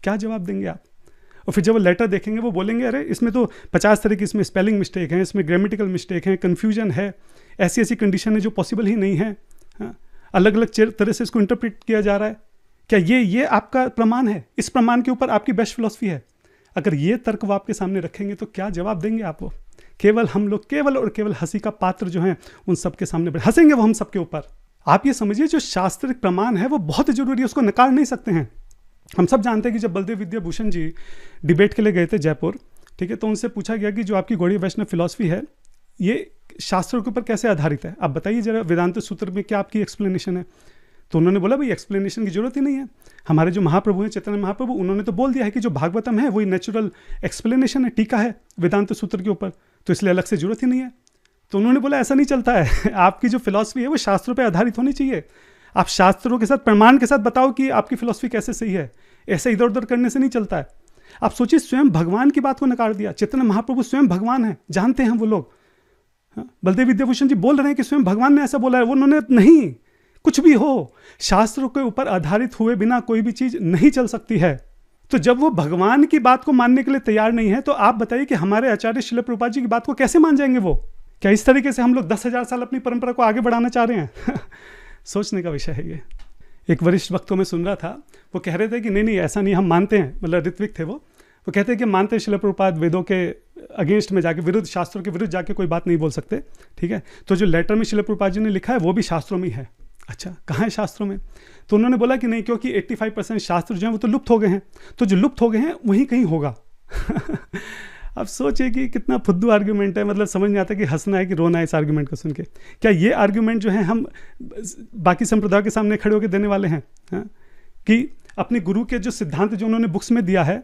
क्या जवाब देंगे आप? और फिर जब वो लेटर देखेंगे वो बोलेंगे अरे इसमें तो 50 तरह की इसमें स्पेलिंग मिस्टेक है, इसमें ग्रामेटिकल मिस्टेक है, कन्फ्यूजन है, ऐसी ऐसी कंडीशन है जो पॉसिबल ही नहीं है, अलग अलग तरह से इसको इंटरप्रेट किया जा रहा है। क्या ये आपका प्रमाण है? इस प्रमाण के ऊपर आपकी बेस्ट फिलॉसफी है? अगर ये तर्क वो आपके सामने रखेंगे तो क्या जवाब देंगे आप? वो केवल हम लोग केवल और केवल हंसी का पात्र जो है उन सबके सामने हंसेंगे वो हम सबके ऊपर। आप ये समझिए जो शास्त्रिक प्रमाण है वो बहुत जरूरी है, उसको नकार नहीं सकते हैं। हम सब जानते हैं कि जब बलदेव विद्याभूषण जी डिबेट के लिए गए थे जयपुर, ठीक है, तो उनसे पूछा गया कि जो आपकी गौड़ीय वैष्णव फिलॉसफी है ये शास्त्रों के ऊपर कैसे आधारित है? आप बताइए जरा, वेदांत सूत्र में क्या आपकी एक्सप्लेनेशन है? तो उन्होंने बोला भाई एक्सप्लेनेशन की जरूरत ही नहीं है। हमारे जो महाप्रभु हैं, चैतन्य महाप्रभु, उन्होंने तो बोल दिया है कि जो भागवतम है वही नेचुरल एक्सप्लेनेशन है, टीका है वेदांत सूत्र के ऊपर, तो इसलिए अलग से जरूरत ही नहीं है। तो उन्होंने बोला ऐसा नहीं चलता है। आपकी जो फिलॉसफी है वो शास्त्रों पर आधारित होनी चाहिए। आप शास्त्रों के साथ, प्रमाण के साथ बताओ कि आपकी फिलॉसफी कैसे सही है। ऐसे इधर उधर करने से नहीं चलता है। आप सोचिए, स्वयं भगवान की बात को नकार दिया। चैतन्य महाप्रभु स्वयं भगवान है, जानते हैं वो लोग। बलदेव विद्याभूषण जी बोल रहे हैं कि स्वयं भगवान ने ऐसा बोला है। वो उन्होंने नहीं, कुछ भी हो, शास्त्रों के ऊपर आधारित हुए बिना कोई भी चीज नहीं चल सकती है। तो जब वो भगवान की बात को मानने के लिए तैयार नहीं है तो आप बताइए कि हमारे आचार्य श्रील प्रभुपाद जी की बात को कैसे मान जाएंगे वो? क्या इस तरीके से हम लोग 10,000 साल अपनी परंपरा को आगे बढ़ाना चाह रहे हैं? सोचने का विषय है ये। एक वरिष्ठ वक्तों में सुन रहा था, वो कह रहे थे कि नहीं ऐसा नहीं, हम मानते हैं, मतलब ऋत्विक थे वो कहते हैं कि मानते हैं श्रील प्रभुपाद वेदों के अगेंस्ट में जाके, विरुद्ध, शास्त्रों के विरुद्ध जाके कोई बात नहीं बोल सकते, ठीक है। तो जो लेटर में श्रील प्रभुपाद जी ने लिखा है वो भी शास्त्रों में ही है। अच्छा, कहाँ है शास्त्रों में? तो उन्होंने बोला कि नहीं, क्योंकि 85% शास्त्र जो हैं वो तो लुप्त हो गए हैं, तो जो लुप्त हो गए हैं वहीं कहीं होगा। अब सोचिए कि कितना फुद्दू आर्ग्यूमेंट है, मतलब समझ नहीं आता कि हंसना है कि रोना है इस आर्ग्यूमेंट को सुन के। क्या ये आर्ग्यूमेंट जो है हम बाकी संप्रदाय के सामने खड़े होकर देने वाले हैं? कि अपने गुरु के जो सिद्धांत जो उन्होंने बुक्स में दिया है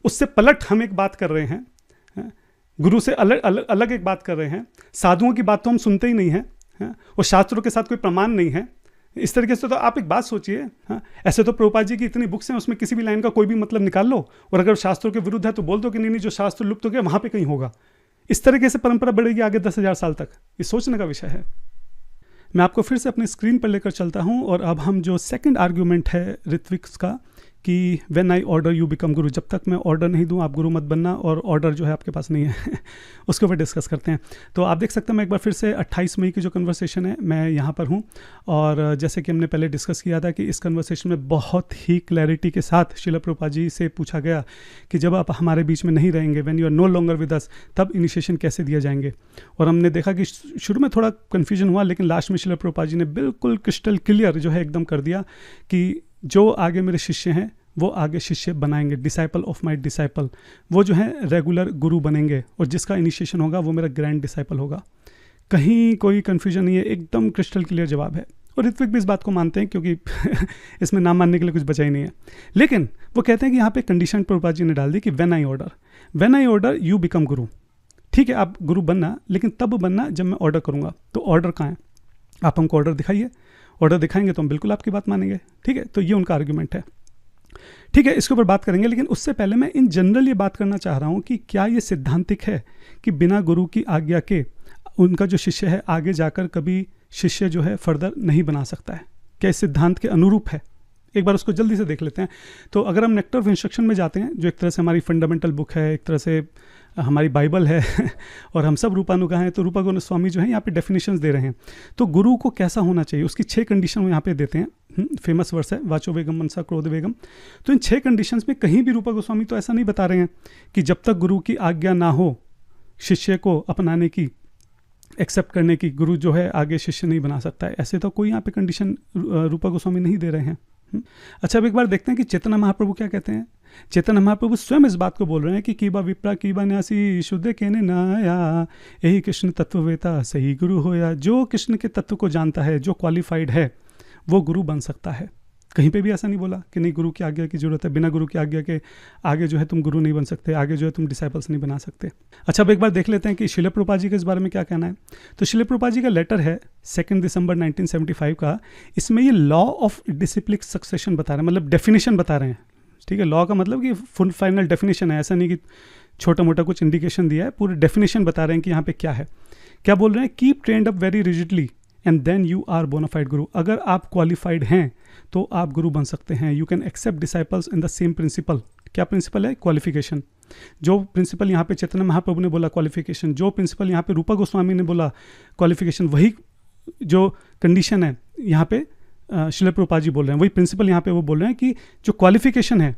उससे पलट हम एक बात कर रहे हैं, गुरु से अलग एक बात कर रहे हैं, साधुओं की बात तो हम सुनते ही नहीं हैं, और शास्त्रों के साथ कोई प्रमाण नहीं है, इस तरीके से तो आप एक बात सोचिए। हाँ, ऐसे तो प्रभुपाद जी की इतनी बुक्स हैं, उसमें किसी भी लाइन का कोई भी मतलब निकाल लो, और अगर शास्त्रों के विरुद्ध है तो बोल दो कि नहीं जो शास्त्र लुप्त हो गया वहां पे कहीं होगा। इस तरीके से परंपरा बढ़ेगी आगे 10,000 साल तक, ये सोचने का विषय है। मैं आपको फिर से अपनी स्क्रीन पर लेकर चलता हूं, और अब हम जो सेकंड आर्ग्यूमेंट है ऋत्विक्स का कि when I order you become गुरु, जब तक मैं ऑर्डर नहीं दूं आप गुरु मत बनना, और ऑर्डर जो है आपके पास नहीं है उसके ऊपर डिस्कस करते हैं। तो आप देख सकते हैं मैं एक बार फिर से 28 मई की जो कन्वर्सेशन है मैं यहाँ पर हूँ, और जैसे कि हमने पहले डिस्कस किया था कि इस कन्वर्सेशन में बहुत ही क्लैरिटी के साथ श्रील प्रभुपाद जी से पूछा गया कि जब आप हमारे बीच में नहीं रहेंगे, when you are no longer with us, तब इनिशिएशन कैसे दिए जाएंगे। और हमने देखा कि शुरू में थोड़ा कन्फ्यूजन हुआ, लेकिन लास्ट में श्रील प्रभुपाद जी ने बिल्कुल क्रिस्टल क्लियर जो है एकदम कर दिया कि जो आगे मेरे शिष्य हैं वो आगे शिष्य बनाएंगे, डिसाइपल ऑफ माय डिसाइपल, वो जो है रेगुलर गुरु बनेंगे, और जिसका इनिशिएशन होगा वो मेरा ग्रैंड डिसाइपल होगा। कहीं कोई कन्फ्यूजन नहीं है, एकदम क्रिस्टल क्लियर जवाब है। और ऋत्विक भी इस बात को मानते हैं, क्योंकि इसमें ना मानने के लिए कुछ बचा ही नहीं है। लेकिन वो कहते हैं कि यहाँ पे कंडीशन प्रभुपाद जी ने डाल दी कि when I order you become गुरु। ठीक है, आप गुरु बनना, लेकिन तब बनना जब मैं ऑर्डर करूँगा। तो ऑर्डर कहाँ है, आप हमको ऑर्डर दिखाइए, ऑर्डर दिखाएंगे तो हम बिल्कुल आपकी बात मानेंगे। ठीक है, तो ये उनका आर्ग्यूमेंट है। ठीक है, इसके ऊपर बात करेंगे, लेकिन उससे पहले मैं इन जनरल ये बात करना चाह रहा हूँ कि क्या ये सिद्धांतिक है कि बिना गुरु की आज्ञा के उनका जो शिष्य है आगे जाकर कभी शिष्य जो है फर्दर नहीं बना सकता है? क्या इस सिद्धांत के अनुरूप है? एक बार उसको जल्दी से देख लेते हैं। तो अगर हम नेक्टर ऑफ इंस्ट्रक्शन में जाते हैं, जो एक तरह से हमारी फंडामेंटल बुक है, एक तरह से हमारी बाइबल है और हम सब रूपानुगा हैं, तो रूपा गोस्वामी जो है यहाँ पे डेफिनेशंस दे रहे हैं। तो गुरु को कैसा होना चाहिए, उसकी 6 कंडीशन वो यहाँ पे देते हैं। फेमस वर्स है, वाचो वेगम मनसा क्रोध वेगम। तो इन 6 कंडीशंस में कहीं भी रूपा गोस्वामी तो ऐसा नहीं बता रहे हैं कि जब तक गुरु की आज्ञा ना हो शिष्य को अपनाने की, एक्सेप्ट करने की, गुरु जो है आगे शिष्य नहीं बना सकता है। ऐसे तो कोई यहाँ पे कंडीशन रूपा गोस्वामी नहीं दे रहे हैं। अच्छा, अब एक बार देखते हैं कि चैतन्य महाप्रभु क्या कहते हैं। चैतन्य महाप्रभु स्वयं इस बात को बोल रहे हैं कि कीबा विप्रा कीबा न्यासी शुद्ध केने नाया, यही कृष्ण तत्ववेता सही गुरु होया। जो कृष्ण के तत्व को जानता है, जो क्वालिफाइड है, वो गुरु बन सकता है। कहीं पे भी ऐसा नहीं बोला कि नहीं गुरु की आज्ञा की जरूरत है, बिना गुरु की आज्ञा के आगे जो है तुम गुरु नहीं बन सकते, आगे जो है तुम डिसाइपल्स नहीं बना सकते। अच्छा, अब एक बार देख लेते हैं कि श्रील प्रभुपाद जी के इस बारे में क्या कहना है। तो श्रील प्रभुपाद जी का लेटर है 2 दिसंबर 1975 का। इसमें ये लॉ ऑफ डिसिप्लिक सक्सेशन बता रहे हैं, मतलब डेफिनेशन बता रहे हैं। ठीक है, लॉ का मतलब कि फुल फाइनल डेफिनेशन है, ऐसा नहीं कि छोटा मोटा कुछ इंडिकेशन दिया है, पूरे डेफिनेशन बता रहे हैं कि यहाँ पे क्या है। क्या बोल रहे हैं, keep trained up very rigidly and then you are bona fide guru. अगर आप क्वालिफाइड हैं तो आप गुरु बन सकते हैं। You can accept disciples in the same principle. क्या प्रिंसिपल है? क्वालिफिकेशन। जो प्रिंसिपल यहाँ पे चैतन्य महाप्रभु ने बोला क्वालिफिकेशन, जो प्रिंसिपल यहाँ पे रूपा गोस्वामी ने बोला क्वालिफिकेशन, वही जो कंडीशन है यहाँ पे श्रील प्रभुपाद जी बोल रहे हैं, वही प्रिंसिपल यहाँ पे वो बोल रहे हैं कि जो क्वालिफिकेशन है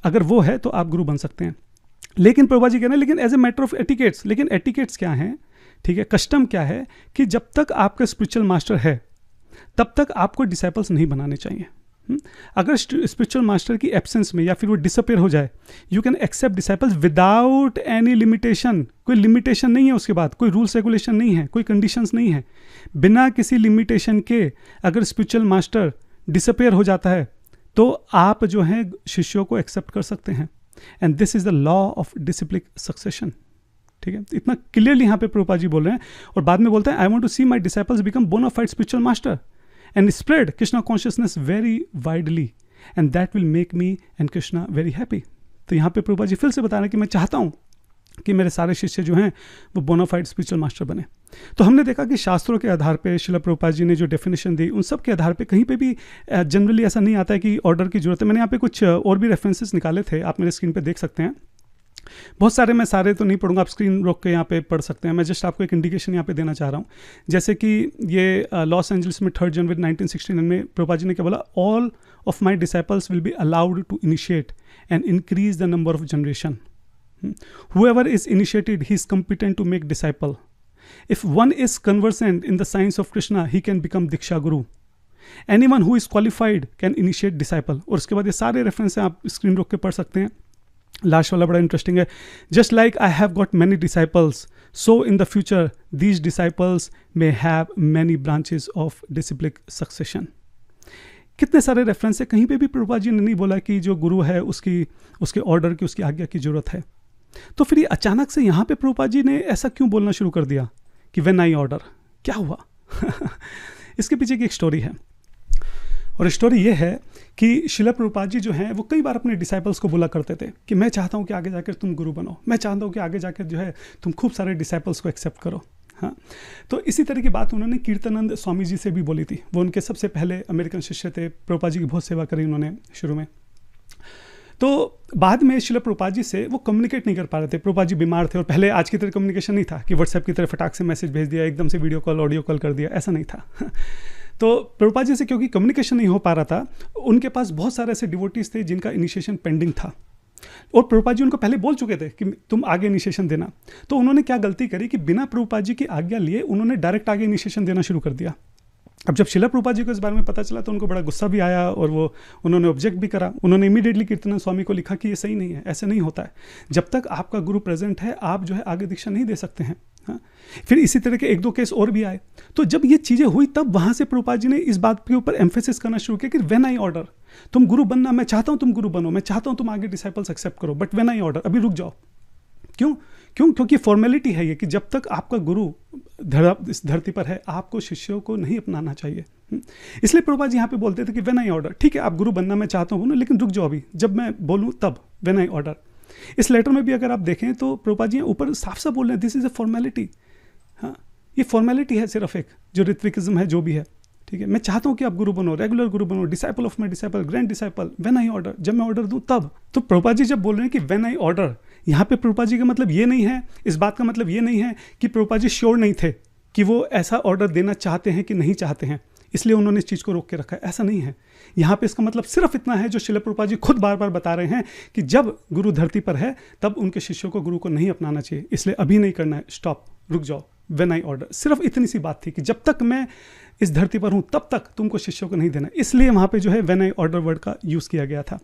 अगर वो है तो आप गुरु बन सकते हैं। लेकिन प्रभुपाद जी कह रहे हैं लेकिन as a matter of etiquettes. लेकिन एटिकेट्स क्या हैं? ठीक है, कस्टम क्या है कि जब तक आपका स्पिरिचुअल मास्टर है तब तक आपको डिसाइपल्स नहीं बनाने चाहिए। अगर स्पिरिचुअल मास्टर की एब्सेंस में या फिर वो डिसअपेयर हो जाए, you can accept disciples without any limitation. कोई लिमिटेशन नहीं है, उसके बाद कोई रूल्स रेगुलेशन नहीं है, कोई कंडीशंस नहीं है। बिना किसी लिमिटेशन के अगर स्पिरिचुअल मास्टर डिसअपेयर हो जाता है तो आप जो है शिष्यों को एक्सेप्ट कर सकते हैं। And this is the law of disciplic succession. ठीक है, इतना क्लियरली यहाँ पे प्रभुपाद जी बोल रहे हैं। और बाद में बोलते हैं, I want to see my disciples become bona fide spiritual master and spread Krishna consciousness very widely and that will make me and Krishna very happy। तो यहाँ पे प्रभुपाद जी फिर से बता रहे हैं कि मैं चाहता हूँ कि मेरे सारे शिष्य जो हैं वो बोनाफाइड स्पिरिचुअल मास्टर बने। तो हमने देखा कि शास्त्रों के आधार पे श्रील प्रभुपाद जी ने जो डेफिनेशन दी, उन सब के आधार पे कहीं पे भी जनरली ऐसा नहीं आता है कि ऑर्डर की जरूरत है। मैंने यहाँ पे कुछ और भी रेफरेंसेस निकाले थे, आप मेरे स्क्रीन पर देख सकते हैं। बहुत सारे, मैं सारे तो नहीं पढ़ूंगा, आप स्क्रीन रोक के यहाँ पे पढ़ सकते हैं। मैं जस्ट आपको एक इंडिकेशन यहाँ पे देना चाह रहा हूँ। जैसे कि ये लॉस एंजल्स में 3 जनवरी 1969 में प्रभुपाद जी ने क्या बोला, all of my disciples will be allowed to initiate and increase the number of generation. Whoever is initiated, he is competent to make disciple. If one is conversant in the science of Krishna, he can become Diksha Guru. Anyone who is qualified can initiate disciple। और उसके बाद ये सारे reference हैं, आप screen रोक के पढ़ सकते हैं। लास्ट वाला बड़ा इंटरेस्टिंग है। Just like I have got many disciples, so in the future these disciples may have many branches of disciplic succession. कितने सारे रेफरेंस है, कहीं पे भी प्रभुपाद जी ने नहीं बोला कि जो गुरु है उसके ऑर्डर की, उसकी आज्ञा की जरूरत है। तो फिर ये अचानक से यहाँ पे प्रभुपाद जी ने ऐसा क्यों बोलना शुरू कर दिया कि व्हेन आई ऑर्डर? क्या हुआ? इसके पीछे की एक स्टोरी है, और स्टोरी ये है कि शिला प्रभुपाद जी जो हैं वो कई बार अपने डिसाइपल्स को बोला करते थे कि मैं चाहता हूँ कि आगे जाकर तुम गुरु बनो, मैं चाहता हूँ कि आगे जाकर जो है तुम खूब सारे डिसाइपल्स को एक्सेप्ट करो। हाँ, तो इसी तरह की बात उन्होंने कीर्तनानंद स्वामी जी से भी बोली थी। वो उनके सबसे पहले अमेरिकन शिष्य थे, प्रभुपाद जी की बहुत सेवा करी उन्होंने शुरू में। तो बाद में शिला प्रभुपाद जी से वो कम्युनिकेट नहीं कर पा रहे थे, प्रभुपाद जी बीमार थे, और पहले आज की तरह कम्युनिकेशन नहीं था कि व्हाट्सएप की तरह फटाक से मैसेज भेज दिया, एकदम से वीडियो कॉल ऑडियो कॉल कर दिया, ऐसा नहीं था। तो प्रभुपाद जी से क्योंकि कम्युनिकेशन नहीं हो पा रहा था, उनके पास बहुत सारे ऐसे डिवोटीज थे जिनका इनिशिएशन पेंडिंग था, और प्रभुपाद जी उनको पहले बोल चुके थे कि तुम आगे इनिशिएशन देना। तो उन्होंने क्या गलती करी कि बिना प्रभुपाद जी की आज्ञा लिए उन्होंने डायरेक्ट आगे इनिशिएशन देना शुरू कर दिया। अब जब शिला प्रभुपाद जी को इस बारे में पता चला तो उनको बड़ा गुस्सा भी आया, और वो उन्होंने ऑब्जेक्ट भी करा। उन्होंने इमीडिएटली कीर्तनानंद स्वामी को लिखा कि ये सही नहीं है, ऐसे नहीं होता है, जब तक आपका गुरु प्रेजेंट है आप जो है आगे दीक्षा नहीं दे सकते हैं। हाँ, फिर इसी तरह के एक दो केस और भी आए। तो जब ये चीज़ें हुई तब वहाँ से प्रभुपाद जी ने इस बात के ऊपर एम्फेसिस करना शुरू किया कि व्हेन आई ऑर्डर, तुम गुरु बनना, मैं चाहता हूँ तुम गुरु बनो, मैं चाहता हूँ तुम आगे डिसाइपल्स एक्सेप्ट करो, बट व्हेन आई ऑर्डर, अभी रुक जाओ। क्यों? क्योंकि फॉर्मेलिटी है ये कि जब तक आपका गुरु इस धरती पर है आपको शिष्यों को नहीं अपनाना चाहिए। इसलिए प्रभुपाद जी यहाँ पे बोलते थे कि व्हेन आई ऑर्डर, ठीक है आप गुरु बनना मैं चाहता हूँ, लेकिन रुक जाओ अभी, जब मैं बोलूँ तब, व्हेन आई ऑर्डर। इस लेटर में भी अगर आप देखें तो प्रभुपाद जी ऊपर साफ साफ बोल रहे हैं दिस इज अ फॉर्मेलिटी। हाँ, ये फॉर्मेलिटी है सिर्फ एक, जो ऋत्विकिज्म है जो भी है, ठीक है, मैं चाहता हूँ कि आप गुरु बनो, रेगुलर गुरु बनो, disciple of my disciple, grand disciple, when I order, जब मैं ऑर्डर दूँ तब। तो प्रभुपाद जी जब बोल रहे हैं कि व्हेन आई ऑर्डर, यहाँ पे प्रभुपाद जी का मतलब ये नहीं है, इस बात का मतलब ये नहीं है कि प्रभुपाद जी श्योर नहीं थे कि वो ऐसा ऑर्डर देना चाहते हैं कि नहीं चाहते हैं, इसलिए उन्होंने इस चीज़ को रोक के रखा है, ऐसा नहीं है। यहाँ पे इसका मतलब सिर्फ इतना है जो शिला प्रभुपाद जी खुद बार बार बता रहे हैं कि जब गुरु धरती पर है तब उनके शिष्यों को गुरु को नहीं अपनाना चाहिए, इसलिए अभी नहीं करना है, स्टॉप, रुक जाओ, व्हेन आई ऑर्डर। सिर्फ इतनी सी बात थी कि जब तक मैं इस धरती पर हूँ तब तक तुमको शिष्यों को नहीं देना, इसलिए वहाँ पे जो है व्हेन आई ऑर्डर वर्ड का यूज़ किया गया था।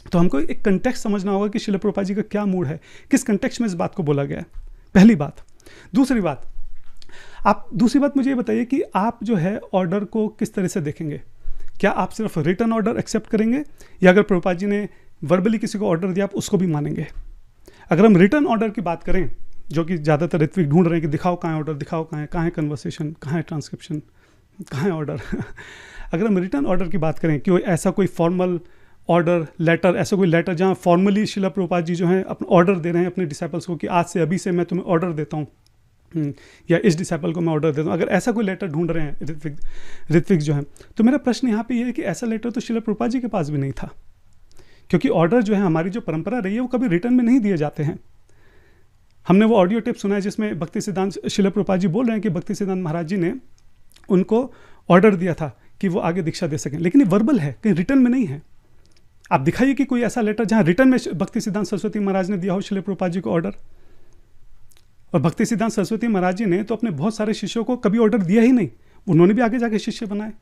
तो हमको एक कंटेक्स्ट समझना होगा कि शिला प्रभुपाद जी का क्या मूड है, किस कंटेक्स्ट में इस बात को बोला गया है, पहली बात। दूसरी बात मुझे ये बताइए कि आप जो है ऑर्डर को किस तरह से देखेंगे। क्या आप सिर्फ रिटन ऑर्डर एक्सेप्ट करेंगे, या अगर प्रभुपाद जी ने वर्बली किसी को ऑर्डर दिया आप उसको भी मानेंगे? अगर हम रिटन ऑर्डर की बात करें, जो कि ज़्यादातर ऋत्विक ढूंढ रहे हैं कि दिखाओ कहाँ है ऑर्डर, दिखाओ कहाँ है कन्वर्सेशन, कहाँ है ट्रांसक्रिप्शन, कहाँ है ऑर्डर। अगर हम रिटन ऑर्डर की बात करें कि ऐसा कोई फॉर्मल ऑर्डर लेटर, ऐसा कोई लेटर जहाँ फॉर्मली शिला प्रभुपाद जी जो हैं अपना ऑर्डर दे रहे हैं अपने डिसाइपल्स को कि आज से अभी से मैं तुम्हें ऑर्डर देता हूँ, या इस डिसाइपल को मैं ऑर्डर देता हूँ, अगर ऐसा कोई लेटर ढूंढ रहे हैं ऋत्विक जो हैं, तो मेरा प्रश्न यहाँ पे ये है कि ऐसा लेटर तो शिला प्रभुपाद जी के पास भी नहीं था, क्योंकि ऑर्डर जो है हमारी जो परंपरा रही है वो कभी रिटर्न में नहीं दिए जाते हैं। हमने वो ऑडियो टेप सुना है जिसमें भक्ति सिद्धांत शिला प्रभुपाद जी बोल रहे हैं कि भक्ति सिद्धांत महाराज जी ने उनको ऑर्डर दिया था कि वो आगे दीक्षा दे सकें, लेकिन ये वर्बल है, कहीं रिटर्न में नहीं है। आप दिखाइए कि कोई ऐसा लेटर जहाँ रिटर्न में भक्ति सिद्धांत सरस्वती महाराज ने दिया हो शिला प्रभुपाद जी को ऑर्डर। और भक्ति सिद्धांत सरस्वती महाराज जी ने तो अपने बहुत सारे शिष्यों को कभी ऑर्डर दिया ही नहीं, उन्होंने भी आगे जाके शिष्य बनाए।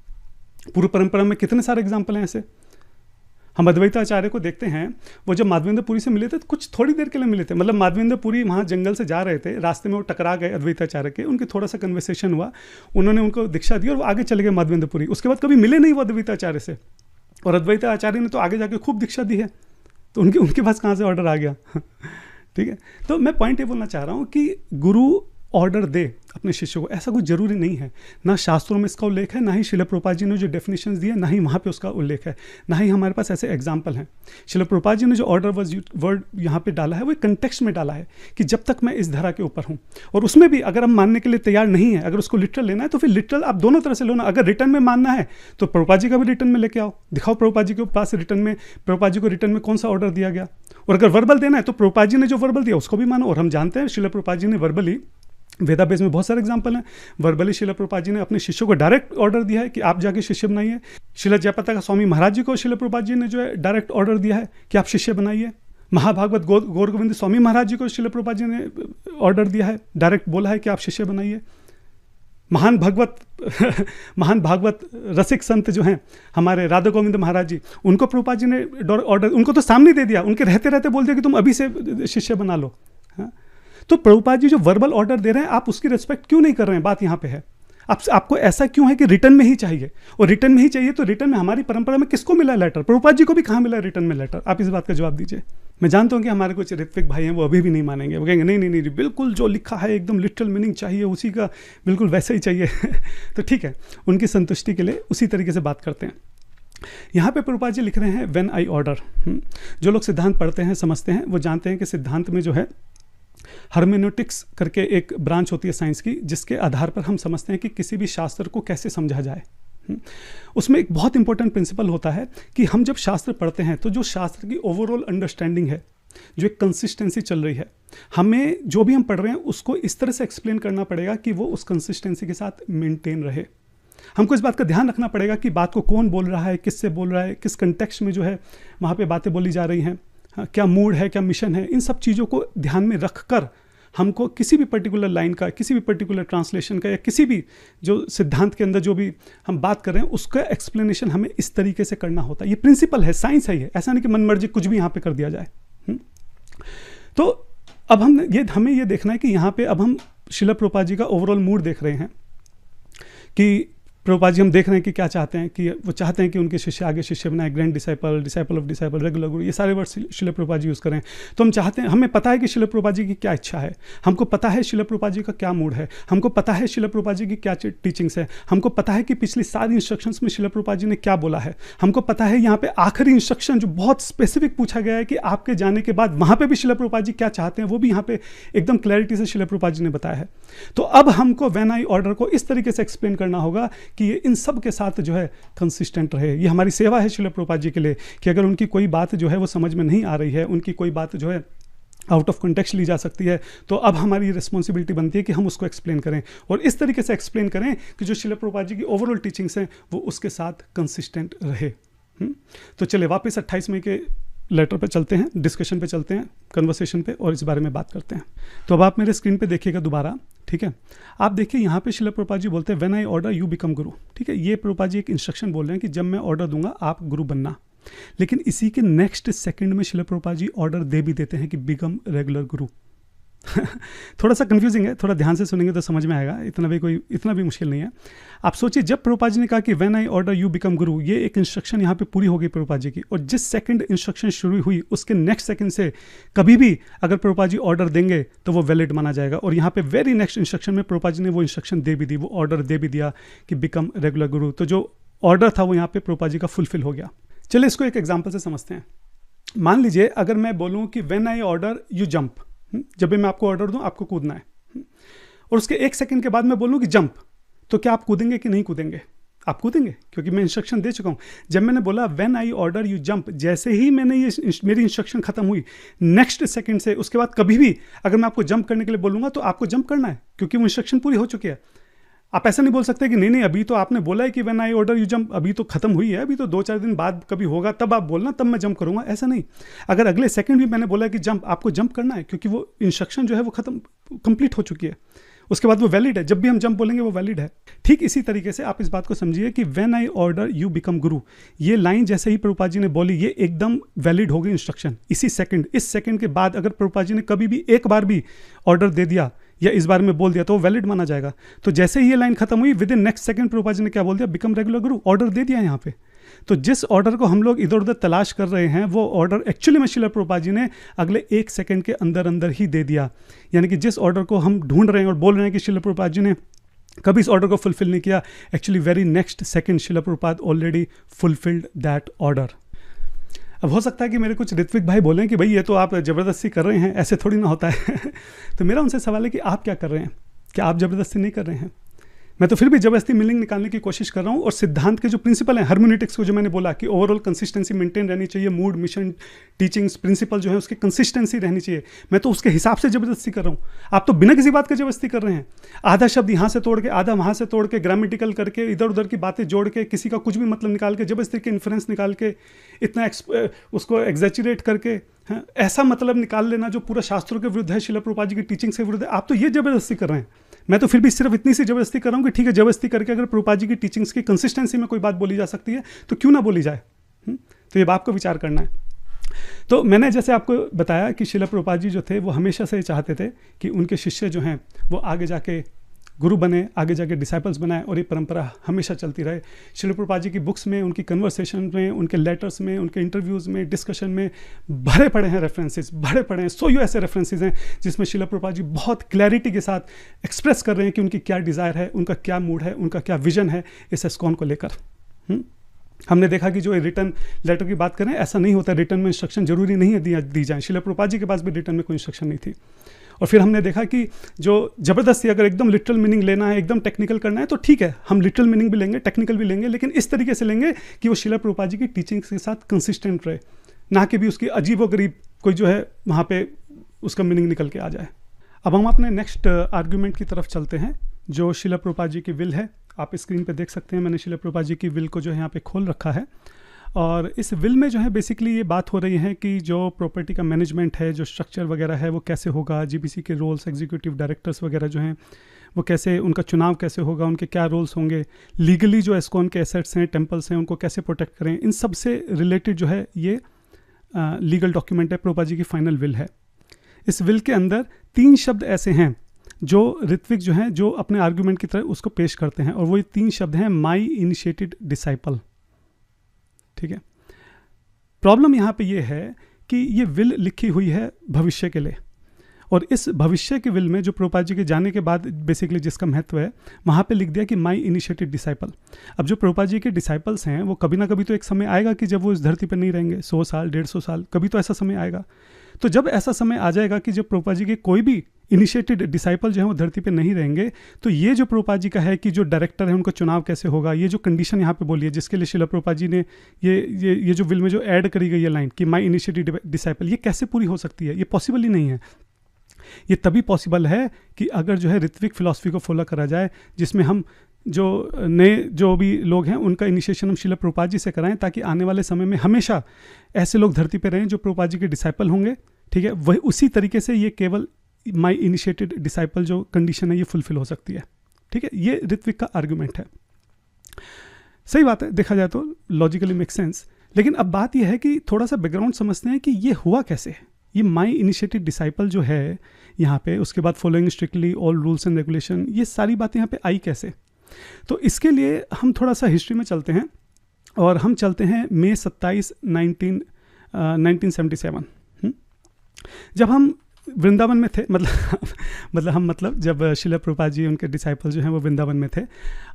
पूर्व परंपरा में कितने सारे एग्जाम्पल हैं ऐसे। हम अद्वैताचार्य को देखते हैं, वो जब माधवेंद्रपुरी से मिले थे तो कुछ थोड़ी देर के लिए मिले थे, मतलब माधवेंद्रपुरी वहाँ जंगल से जा रहे थे, रास्ते में वो टकरा गए अद्वैताचार्य के, उनके थोड़ा सा कन्वर्सेशन हुआ, उन्होंने उनको दीक्षा दी और वो आगे चले गए माधवेंद्रपुरी। उसके बाद कभी मिले नहीं वो अद्वैताचार्य से, और अद्वैताचार्य ने तो आगे जाके खूब दीक्षा दी है, तो उनके पास कहाँ से ऑर्डर आ गया। ठीक है, तो मैं पॉइंट ये बोलना चाह रहा हूँ कि गुरु ऑर्डर दे अपने शिष्यों को, ऐसा कुछ जरूरी नहीं है। ना शास्त्रों में इसका उल्लेख है, ना ही शिला प्रभुपाद जी ने जो डेफिनेशंस दिए, ना ही वहाँ पे उसका उल्लेख है, ना ही हमारे पास ऐसे एग्जाम्पल हैं। शिला प्रभुपाद जी ने जो ऑर्डर वर्ड यहाँ पे डाला है वो एक कंटेक्स्ट में डाला है कि जब तक मैं इस धरा के ऊपर हूँ, और उसमें भी अगर हम मानने के लिए तैयार नहीं है, अगर उसको लिटरल लेना है तो फिर लिटरल आप दोनों तरह से लो ना। अगर रिटर्न में मानना है तो प्रभुपाद जी का भी रिटर्न में लेके आओ, दिखाओ प्रभुपाद जी के पास रिटर्न में, प्रभुपाद जी को रिटर्न में कौन सा ऑर्डर दिया गया। और अगर वर्बल देना है तो प्रभुपाद जी ने जो वर्बल दिया उसको भी मानो। और हम जानते हैं शिला प्रभुपाद जी ने वर्बली, वेदाबेस में बहुत सारे एग्जाम्पल हैं, वर्बली शिला प्रभुपाद जी ने अपने शिष्यों को डायरेक्ट ऑर्डर दिया है कि आप जाके शिष्य बनाइए। शिला जयपताका स्वामी महाराज जी को शिला प्रभुपाद जी ने जो है डायरेक्ट ऑर्डर दिया है कि आप शिष्य बनाइए। महाभागवत गौर गोविंद स्वामी महाराज जी को शिला प्रभुपाद जी ने ऑर्डर दिया है, डायरेक्ट बोला है कि आप शिष्य बनाइए। महान भागवत रसिक संत जो हैं हमारे राधा गोविंद महाराज जी, उनको प्रभुपाद जी ने ऑर्डर, उनको तो सामने दे दिया, उनके रहते रहते बोल दिया कि तुम अभी से शिष्य बना लो। हाँ, तो प्रभुपाद जी जो वर्बल ऑर्डर दे रहे हैं आप उसकी रिस्पेक्ट क्यों नहीं कर रहे हैं, बात यहाँ पे है। आपको ऐसा क्यों है कि रिटर्न में ही चाहिए? और रिटर्न में ही चाहिए तो रिटर्न में हमारी परंपरा में किसको मिला लेटर? प्रभुपाद जी को भी कहाँ मिला रिटर्न में लेटर? आप इस बात का जवाब दीजिए। मैं जानता हूँ कि हमारे कुछ ऋत्विक भाई हैं, वो अभी भी नहीं मानेंगे, वो कहेंगे नहीं नहीं नहीं बिल्कुल जो लिखा है एकदम लिटरल मीनिंग चाहिए, उसी का बिल्कुल वैसा ही चाहिए। तो ठीक है, उनकी संतुष्टि के लिए उसी तरीके से बात करते हैं। यहाँ पे प्रभुपाद जी लिख रहे हैं व्हेन आई ऑर्डर। जो लोग सिद्धांत पढ़ते हैं समझते हैं, वो जानते हैं कि सिद्धांत में जो है हर्मेनोटिक्स करके एक ब्रांच होती है साइंस की, जिसके आधार पर हम समझते हैं कि किसी भी शास्त्र को कैसे समझा जाए। उसमें एक बहुत इंपॉर्टेंट प्रिंसिपल होता है कि हम जब शास्त्र पढ़ते हैं तो जो शास्त्र की ओवरऑल अंडरस्टैंडिंग है, जो एक कंसिस्टेंसी चल रही है, हमें जो भी हम पढ़ रहे हैं उसको इस तरह से एक्सप्लेन करना पड़ेगा कि वो उस कंसिस्टेंसी के साथ मेंटेन रहे। हमको इस बात का ध्यान रखना पड़ेगा कि बात को कौन बोल रहा है, किससे बोल रहा है, किस कंटेक्स्ट में जो है वहाँ पे बातें बोली जा रही हैं, क्या मूड है, क्या मिशन है। इन सब चीज़ों को ध्यान में रख कर हमको किसी भी पर्टिकुलर लाइन का, किसी भी पर्टिकुलर ट्रांसलेशन का, या किसी भी जो सिद्धांत के अंदर जो भी हम बात कर रहे हैं उसका एक्सप्लेनेशन हमें इस तरीके से करना होता है। ये प्रिंसिपल है, साइंस है ये, ऐसा नहीं कि मन मर्जी कुछ भी यहाँ पे कर दिया जाए। तो अब हमें ये देखना है कि यहाँ पे अब हम श्रील प्रभुपाद जी का ओवरऑल मूड देख रहे हैं कि प्रभुपाद जी हम देख रहे हैं कि क्या चाहते हैं, कि वो चाहते हैं कि उनके शिष्य आगे शिष्य बनाए, grand disciple, disciple of disciple, regular गुरु, ये सारे वर्ड श्रील प्रभुपाद जी यूज़ करें। तो हम चाहते हैं, हमें पता है कि श्रील प्रभुपाद जी की क्या इच्छा है, हमको पता है श्रील प्रभुपाद जी का क्या मूड है, हमको पता है श्रील प्रभुपाद जी की क्या टीचिंग्स है, हमको पता है कि पिछली सारी इंस्ट्रक्शंस में श्रील प्रभुपाद जी ने क्या बोला है, हमको पता है यहाँ पे आखिरी इंस्ट्रक्शन जो बहुत स्पेसिफिक पूछा गया है कि आपके जाने के बाद वहाँ पर भी श्रील प्रभुपाद जी क्या चाहते हैं, वो भी यहाँ पे एकदम क्लैरिटी से श्रील प्रभुपाद जी ने बताया है। तो अब हमको व्हेन आई ऑर्डर को इस तरीके से एक्सप्लेन करना होगा कि ये इन सब के साथ जो है कंसिस्टेंट रहे। ये हमारी सेवा है श्रील प्रभुपाद जी के लिए कि अगर उनकी कोई बात जो है वो समझ में नहीं आ रही है, उनकी कोई बात जो है आउट ऑफ कॉन्टेक्स्ट ली जा सकती है, तो अब हमारी रिस्पॉन्सिबिलिटी बनती है कि हम उसको एक्सप्लेन करें, और इस तरीके से एक्सप्लेन करें कि जो श्रील प्रभुपाद जी की ओवरऑल टीचिंग्स हैं वो उसके साथ कंसिस्टेंट रहे। तो चलिए वापस 28 मई के लेटर पे चलते हैं, डिस्कशन पे चलते हैं, कन्वर्सेशन पे, और इस बारे में बात करते हैं। तो अब आप मेरे स्क्रीन पे देखिएगा दोबारा, ठीक है। आप देखिए यहाँ पे श्रील प्रभुपाद जी बोलते हैं when I order you become गुरु, ठीक है। ये प्रभुपाद जी एक इंस्ट्रक्शन बोल रहे हैं कि जब मैं ऑर्डर दूंगा आप गुरु बनना, लेकिन इसी के नेक्स्ट सेकंड में श्रील प्रभुपाद जी ऑर्डर दे भी देते हैं कि बिकम रेगुलर गुरु। थोड़ा सा कंफ्यूजिंग है, थोड़ा ध्यान से सुनेंगे तो समझ में आएगा, इतना भी मुश्किल नहीं है। आप सोचिए, जब प्रभुपाद जी ने कहा कि when I order you become गुरु, ये एक इंस्ट्रक्शन यहाँ पे पूरी हो गई प्रभुपाद जी की, और जिस सेकंड इंस्ट्रक्शन शुरू हुई उसके नेक्स्ट सेकंड से कभी भी अगर प्रभुपाद जी ऑर्डर देंगे तो वो वैलिड माना जाएगा। और यहाँ पे वेरी नेक्स्ट इंस्ट्रक्शन में प्रभुपाद जी ने वो इंस्ट्रक्शन दे भी दी, वो ऑर्डर दे भी दिया कि बिकम रेगुलर गुरु। तो जो ऑर्डर था वो यहाँ पे प्रभुपाद जी का फुलफिल हो गया। चलिए इसको एक एग्जाम्पल से समझते हैं। मान लीजिए अगर मैं बोलूँ कि when I order you jump, जब भी मैं आपको ऑर्डर दूं आपको कूदना है, और उसके 1 सेकंड के बाद मैं बोलूं कि जंप, तो क्या आप कूदेंगे कि नहीं कूदेंगे? आप कूदेंगे, क्योंकि मैं इंस्ट्रक्शन दे चुका हूं। जब मैंने बोला when I order you jump, जैसे ही मैंने ये मेरी इंस्ट्रक्शन खत्म हुई, नेक्स्ट सेकंड से उसके बाद कभी भी अगर मैं आपको जंप करने के लिए बोलूंगा तो आपको जंप करना है, क्योंकि वो इंस्ट्रक्शन पूरी हो चुकी है। आप ऐसा नहीं बोल सकते कि नहीं अभी तो आपने बोला है कि when I order you jump, अभी तो खत्म हुई है, अभी तो 2-4 दिन बाद कभी होगा तब आप बोलना, तब मैं जंप करूंगा, ऐसा नहीं। अगर अगले सेकंड भी मैंने बोला है कि जंप, आपको जंप करना है, क्योंकि वो इंस्ट्रक्शन जो है वो खत्म कंप्लीट हो चुकी है, उसके बाद वो वैलिड है। जब भी हम जंप बोलेंगे वो वैलिड है। ठीक इसी तरीके से आप इस बात को समझिए कि when I order you become गुरु, ये लाइन जैसे ही प्रभुपाद जी ने बोली, ये एकदम वैलिड हो गई इंस्ट्रक्शन इसी सेकंड। इस सेकंड के बाद अगर प्रभुपाद जी ने कभी भी एक बार भी ऑर्डर दे दिया या इस बारे में बोल दिया तो वो वैलिड माना जाएगा। तो जैसे ही ये लाइन खत्म हुई, within next second Prabhupada ji ने क्या बोल दिया? बिकम रेगुलर गुरु, ऑर्डर दे दिया यहाँ पे। तो जिस ऑर्डर को हम लोग इधर उधर तलाश कर रहे हैं, वो ऑर्डर एक्चुअली में श्रील प्रभुपाद जी ने अगले 1 सेकंड के अंदर ही दे दिया। यानी कि जिस ऑर्डर को हम ढूंढ रहे हैं और बोल रहे हैं कि श्रील प्रभुपाद जी ने कभी इस ऑर्डर को फुलफिल नहीं किया, actually very next second Srila Prabhupada already fulfilled that order. अब हो सकता है कि मेरे कुछ ऋत्विक भाई बोलें कि भाई ये तो आप ज़बरदस्ती कर रहे हैं, ऐसे थोड़ी ना होता है। तो मेरा उनसे सवाल है कि आप क्या कर रहे हैं? क्या आप ज़बरदस्ती नहीं कर रहे हैं? मैं तो फिर भी जबरदस्ती मीनिंग निकालने की कोशिश कर रहा हूँ। और सिद्धांत के जो प्रिंसिपल हैं, हार्मोनिटिक्स को जो मैंने बोला कि ओवरऑल कंसिस्टेंसी मेंटेन रहनी चाहिए, मूड, मिशन, टीचिंग्स, प्रिंसिपल जो है उसकी कंसिस्टेंसी रहनी चाहिए, मैं तो उसके हिसाब से जबरदस्ती कर रहा हूँ। आप तो बिना किसी बात के जबरदस्ती कर रहे हैं। आधा शब्द यहाँ से तोड़ के, आधा वहाँ से तोड़ के, ग्रामेटिकल करके, इधर उधर की बातें जोड़ के, किसी का कुछ भी मतलब निकाल के, जबरदस्ती के इन्फ्रेंस निकाल के, इतना उसको एग्जैचुरेट करके, हाँ, ऐसा मतलब निकाल लेना जो पूरा शास्त्रों के विरुद्ध है, श्रील प्रभुपाद जी की टीचिंग से विरुद्ध है। आप तो ये जबरदस्ती कर रहे हैं। मैं तो फिर भी सिर्फ इतनी सी जबरदस्ती कर रहा हूँ कि ठीक है, जबरदस्ती करके अगर प्रभुपाद जी की टीचिंग्स की कंसिस्टेंसी में कोई बात बोली जा सकती है तो क्यों ना बोली जाए। तो ये बात को विचार करना है। तो मैंने जैसे आपको बताया कि श्रील प्रभुपाद जी जो थे वो हमेशा से चाहते थे कि उनके शिष्य जो हैं वो आगे जाके गुरु बने, आगे जाके डिसाइपल्स बनाए और ये परंपरा हमेशा चलती रहे। श्रील प्रभुपाद जी की बुक्स में, उनकी कन्वर्सेशन में, उनके लेटर्स में, उनके इंटरव्यूज़ में, डिस्कशन में भरे पड़े हैं रेफरेंसेस, भरे पड़े हैं। सौ ऐसे रेफरेंसेस हैं जिसमें श्रील प्रभुपाद जी बहुत क्लैरिटी के साथ एक्सप्रेस कर रहे हैं कि उनकी क्या डिज़ायर है, उनका क्या मूड है, उनका क्या विजन है इस इस्कॉन को लेकर। हमने देखा कि जो रिटर्न लेटर की बात करें, ऐसा नहीं होता, रिटर्न में इंस्ट्रक्शन जरूरी नहीं है दी जाए। श्रील प्रभुपाद जी के पास भी रिटर्न में कोई इंस्ट्रक्शन नहीं थी। और फिर हमने देखा कि जो ज़बरदस्ती अगर एकदम लिटरल मीनिंग लेना है, एकदम टेक्निकल करना है, तो ठीक है, हम लिटरल मीनिंग भी लेंगे, टेक्निकल भी लेंगे, लेकिन इस तरीके से लेंगे कि वो श्रील प्रभुपाद जी की टीचिंग्स के साथ कंसिस्टेंट रहे, ना कि भी उसकी अजीबोगरीब कोई जो है वहाँ पे उसका मीनिंग निकल के आ जाए। अब हम अपने नेक्स्ट आर्ग्यूमेंट की तरफ चलते हैं, जो श्रील प्रभुपाद जी की विल है। आप स्क्रीन पे देख सकते हैं, मैंने श्रील प्रभुपाद जी की विल को जो है यहाँ पे खोल रखा है। और इस विल में जो है बेसिकली ये बात हो रही है कि जो प्रॉपर्टी का मैनेजमेंट है, जो स्ट्रक्चर वगैरह है, वो कैसे होगा, जीबीसी के रोल्स, एग्जीक्यूटिव डायरेक्टर्स वगैरह जो हैं वो कैसे, उनका चुनाव कैसे होगा, उनके क्या रोल्स होंगे, लीगली जो एस्कॉन के एसेट्स हैं, टेम्पल्स हैं, उनको कैसे प्रोटेक्ट करें, इन सब से रिलेटेड जो है ये लीगल डॉक्यूमेंट है, प्रभुपाद जी की फाइनल विल है। इस विल के अंदर 3 शब्द ऐसे हैं जो ऋत्विक जो हैं जो अपने आर्ग्यूमेंट की तरह उसको पेश करते हैं, और वो 3 शब्द हैं माई इनिशिएटेड डिसाइपल। ठीक है, प्रॉब्लम यहाँ पे ये है कि ये विल लिखी हुई है भविष्य के लिए, और इस भविष्य के विल में जो प्रभुपाद जी के जाने के बाद बेसिकली जिसका महत्व है, वहाँ पे लिख दिया कि माई इनिशिएटेड डिसाइपल। अब जो प्रभुपाद जी के डिसाइपल्स हैं वो कभी ना कभी तो एक समय आएगा कि जब वो इस धरती पर नहीं रहेंगे, 100 साल 150 साल, कभी तो ऐसा समय आएगा। तो जब ऐसा समय आ जाएगा कि जब प्रभुपाद जी के कोई भी इनिशिएटेड डिसाइपल जो है वो धरती पे नहीं रहेंगे, तो ये जो प्रभुपाद जी का है कि जो डायरेक्टर है उनका चुनाव कैसे होगा, ये जो कंडीशन यहाँ पे बोली है जिसके लिए श्रील प्रभुपाद जी ने ये जो विल में जो ऐड करी गई है लाइन कि माई इनिशिएटेड डिसाइपल, ये कैसे पूरी हो सकती है? ये पॉसिबल ही नहीं है। ये तभी पॉसिबल है कि अगर जो है ऋत्विक फिलॉसफी को फॉलो करा जाए, जिसमें हम जो नए जो भी लोग हैं उनका इनिशिएशन हम श्रील प्रभुपाद जी से कराएं, ताकि आने वाले समय में हमेशा ऐसे लोग धरती पे रहें जो प्रभुपाद जी के डिसाइपल होंगे। ठीक है, वही उसी तरीके से ये केवल माई इनिशिएटेड डिसाइपल जो कंडीशन है ये फुलफिल हो सकती है। ठीक है, ये ऋत्विक का आर्गुमेंट है। सही बात है, देखा जाए तो लॉजिकली मेक सेंस। लेकिन अब बात यह है कि थोड़ा सा बैकग्राउंड समझते हैं कि ये हुआ कैसे। ये माई इनिशिएटेड डिसाइपल जो है यहाँ पे, उसके बाद following strictly all rules and regulation, ये सारी बातें यहाँ पे आई कैसे? तो इसके लिए हम थोड़ा सा हिस्ट्री में चलते हैं, और हम चलते हैं मई 27, 1977। जब हम वृंदावन में थे, मतलब जब श्रील प्रभुपाद जी उनके डिसाइपल जो हैं वो वृंदावन में थे,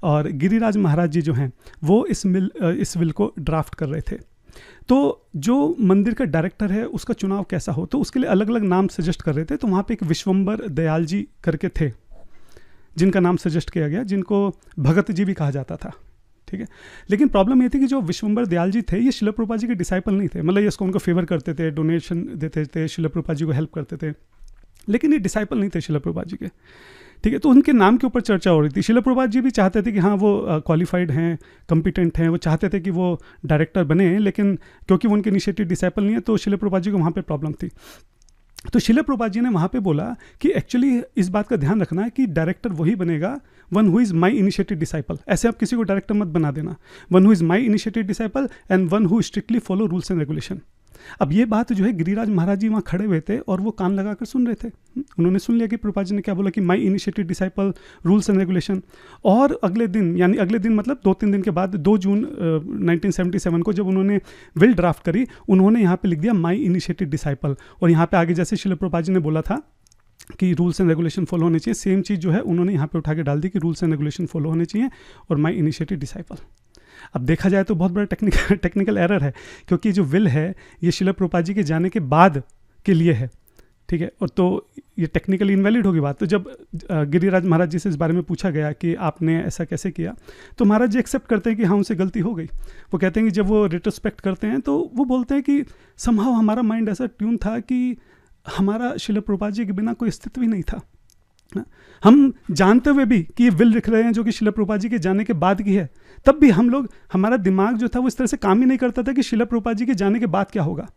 और गिरिराज महाराज जी जो हैं वो इस विल को ड्राफ्ट कर रहे थे। तो जो मंदिर का डायरेक्टर है उसका चुनाव कैसा हो, तो उसके लिए अलग अलग नाम सजेस्ट कर रहे थे। तो वहाँ पे एक विश्वम्बर दयाल जी करके थे जिनका नाम सजेस्ट किया गया, जिनको भगत जी भी कहा जाता था। ठीक है, लेकिन प्रॉब्लम ये थी कि जो विश्वम्बर दयाल जी थे ये श्रील प्रभुपाद जी के डिसाइपल नहीं थे। मतलब ये इसको उनको फेवर करते थे, डोनेशन देते थे, श्रील प्रभुपाद जी को हेल्प करते थे, लेकिन ये डिसाइपल नहीं थे श्रील प्रभुपाद जी के। ठीक है, तो उनके नाम के ऊपर चर्चा हो रही थी। श्रील प्रभुपाद जी भी चाहते थे कि हाँ वो क्वालिफाइड हैं, कॉम्पिटेंट हैं, वो चाहते थे कि वो डायरेक्टर बने, लेकिन क्योंकि वो उनके इनिशिएटेड डिसाइपल नहीं है तो श्रील प्रभुपाद जी को वहाँ पर प्रॉब्लम थी। तो श्रील प्रभुपाद जी ने वहाँ पे बोला कि एक्चुअली इस बात का ध्यान रखना है कि डायरेक्टर वही बनेगा one who is my initiated disciple. ऐसे आप किसी को डायरेक्टर मत बना देना। One who is my initiated disciple and one who strictly follow rules and regulation. अब ये बात जो है गिरिराज महाराज जी वहाँ खड़े हुए थे और वो कान लगाकर सुन रहे थे। उन्होंने सुन लिया कि प्रभुपाद जी ने क्या बोला कि my initiated disciple, rules and regulation. और अगले दिन, यानी अगले दिन मतलब 2-3 दिन के बाद 2 जून 1977 को जब उन्होंने विल ड्राफ्ट करी, उन्होंने यहाँ पे लिख दिया माई इनिशिएटेड डिसाइपल। और यहाँ पे आगे जैसे श्रील प्रभुपाद जी ने बोला था कि रूल्स एंड रेगुलेशन फॉलो होने चाहिए, सेम चीज़ जो है उन्होंने यहाँ पे उठा के डाल दी कि रूल्स एंड रेगुलेशन फॉलो होने चाहिए और माई इनिशिएटेड डिसाइपल। अब देखा जाए तो बहुत बड़ा टेक्निकल एरर है, क्योंकि जो विल है ये श्रील प्रभुपाद जी के जाने के बाद के लिए है। ठीक है, और तो ये टेक्निकली इनवैलिड होगी बात। तो जब गिरिराज महाराज जी से इस बारे में पूछा गया कि आपने ऐसा कैसे किया, तो महाराज जी एक्सेप्ट करते हैं कि हाँ उनसे गलती हो गई। वो कहते हैं कि जब वो रिट्रोस्पेक्ट करते हैं तो वो बोलते हैं कि समहाउ हमारा माइंड ऐसा ट्यून था कि हमारा श्रील प्रभुपाद जी के बिना कोई अस्तित्व ही नहीं था। हम जानते हुए भी कि ये विल लिख रहे हैं जो कि श्रील प्रभुपाद जी के जाने के बाद की है, तब भी हम लोग, हमारा दिमाग जो था वो इस तरह से काम ही नहीं करता था कि श्रील प्रभुपाद जी के जाने के बाद क्या होगा।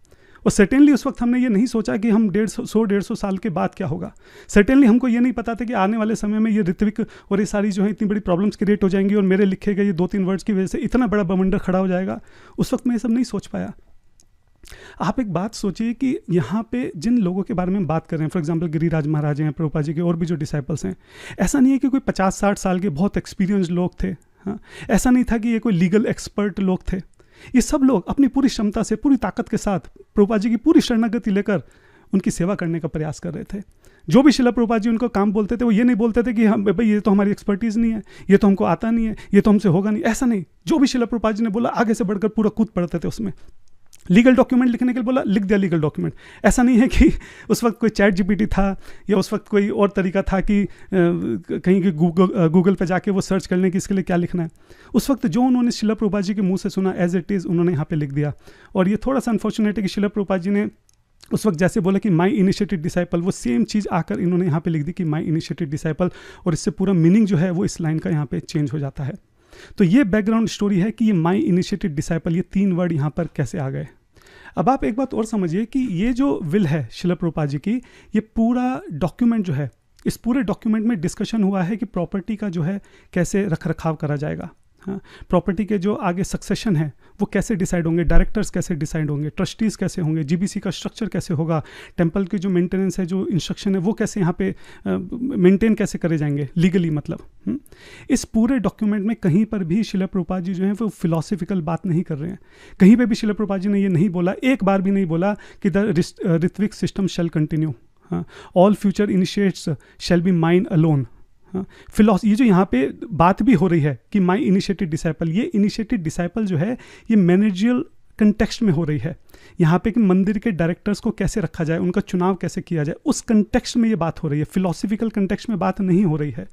और सर्टेनली उस वक्त हमने ये नहीं सोचा कि हम 150 साल के बाद क्या होगा। सर्टेनली हमको ये नहीं पता था कि आने वाले समय में ये ऋत्विक और ये सारी जो है इतनी बड़ी प्रॉब्लम्स क्रिएट हो जाएंगी और मेरे लिखे गए ये 2-3 वर्ड्स की वजह से इतना बड़ा बवंडर खड़ा हो जाएगा। उस वक्त मैं ये सब नहीं सोच पाया। आप एक बात सोचिए कि यहाँ पे जिन लोगों के बारे में हम बात कर रहे हैं, फॉर एग्जांपल गिरिराज महाराज हैं, प्रभुपाद जी के और भी जो डिसाइपल्स हैं, ऐसा नहीं है कि कोई 50-60 साल के बहुत एक्सपीरियंस लोग थे। हाँ, ऐसा नहीं था कि ये कोई लीगल एक्सपर्ट लोग थे। ये सब लोग अपनी पूरी क्षमता से, पूरी ताकत के साथ प्रभुपाद जी की पूरी शरणागति लेकर उनकी सेवा करने का प्रयास कर रहे थे। जो भी शिला प्रभुपाद जी उनको काम बोलते थे, वो ये नहीं बोलते थे कि हम भाई ये तो हमारी एक्सपर्टीज़ नहीं है, ये तो हमको आता नहीं है, ये तो हमसे होगा नहीं। ऐसा नहीं, जो भी शिला प्रभुपाद जी ने बोला आगे से बढ़कर पूरा कूद पड़ते थे उसमें। लीगल डॉक्यूमेंट लिखने के लिए बोला, लिख दिया लीगल डॉक्यूमेंट। ऐसा नहीं है कि उस वक्त कोई चैट जीपीटी था या उस वक्त कोई और तरीका था कि कहीं कि गूगल पे जाके वो सर्च कर लें कि इसके लिए क्या लिखना है। उस वक्त जो उन्होंने शिला प्रभुपाद जी के मुंह से सुना एज इट इज़ उन्होंने यहाँ पे लिख दिया। और ये थोड़ा सा अनफॉर्चुनेट है कि शिला प्रभुपाद जी ने उस वक्त जैसे बोला कि माई इनिशिएटेड डिसाइपल, वो सेम चीज़ आकर इन्होंने यहाँ पे लिख दी कि माई इनिशिएटेड डिसाइपल, और इससे पूरा मीनिंग जो है वो इस लाइन का यहाँ पे चेंज हो जाता है। तो ये बैकग्राउंड स्टोरी है कि ये माई इनिशिएटेड डिसाइपल, ये 3 वर्ड यहाँ पर कैसे आ गए। अब आप एक बात और समझिए कि ये जो विल है शिला प्रभुपाद जी की, ये पूरा डॉक्यूमेंट जो है, इस पूरे डॉक्यूमेंट में डिस्कशन हुआ है कि प्रॉपर्टी का जो है कैसे रख रखाव करा जाएगा। हाँ, प्रॉपर्टी के जो आगे सक्सेशन है वो कैसे डिसाइड होंगे, डायरेक्टर्स कैसे डिसाइड होंगे, ट्रस्टीज़ कैसे होंगे, जीबीसी का स्ट्रक्चर कैसे होगा, टेंपल की जो मेंटेनेंस है, जो इंस्ट्रक्शन है वो कैसे यहाँ पे मेंटेन कैसे करे जाएंगे लीगली। मतलब इस पूरे डॉक्यूमेंट में कहीं पर भी शिला प्रभुपाद जी जो है वो फिलोसफिकल बात नहीं कर रहे हैं। कहीं पर भी शिला प्रभुपाद जी ने ये नहीं बोला, एक बार भी नहीं बोला कि the ritvik system shall continue, all future initiates shall be mine alone. ये जो यहाँ पे बात भी हो रही है कि माई इनिशिएटेड डिसाइपल, ये इनिशिएटेड डिसाइपल जो है ये मैनेजियल कंटेक्स्ट में हो रही है। यहाँ पे कि मंदिर के डायरेक्टर्स को कैसे रखा जाए, उनका चुनाव कैसे किया जाए, उस कंटेक्स्ट में ये बात हो रही है। फिलोसफिकल कंटेक्स्ट में बात नहीं हो रही है।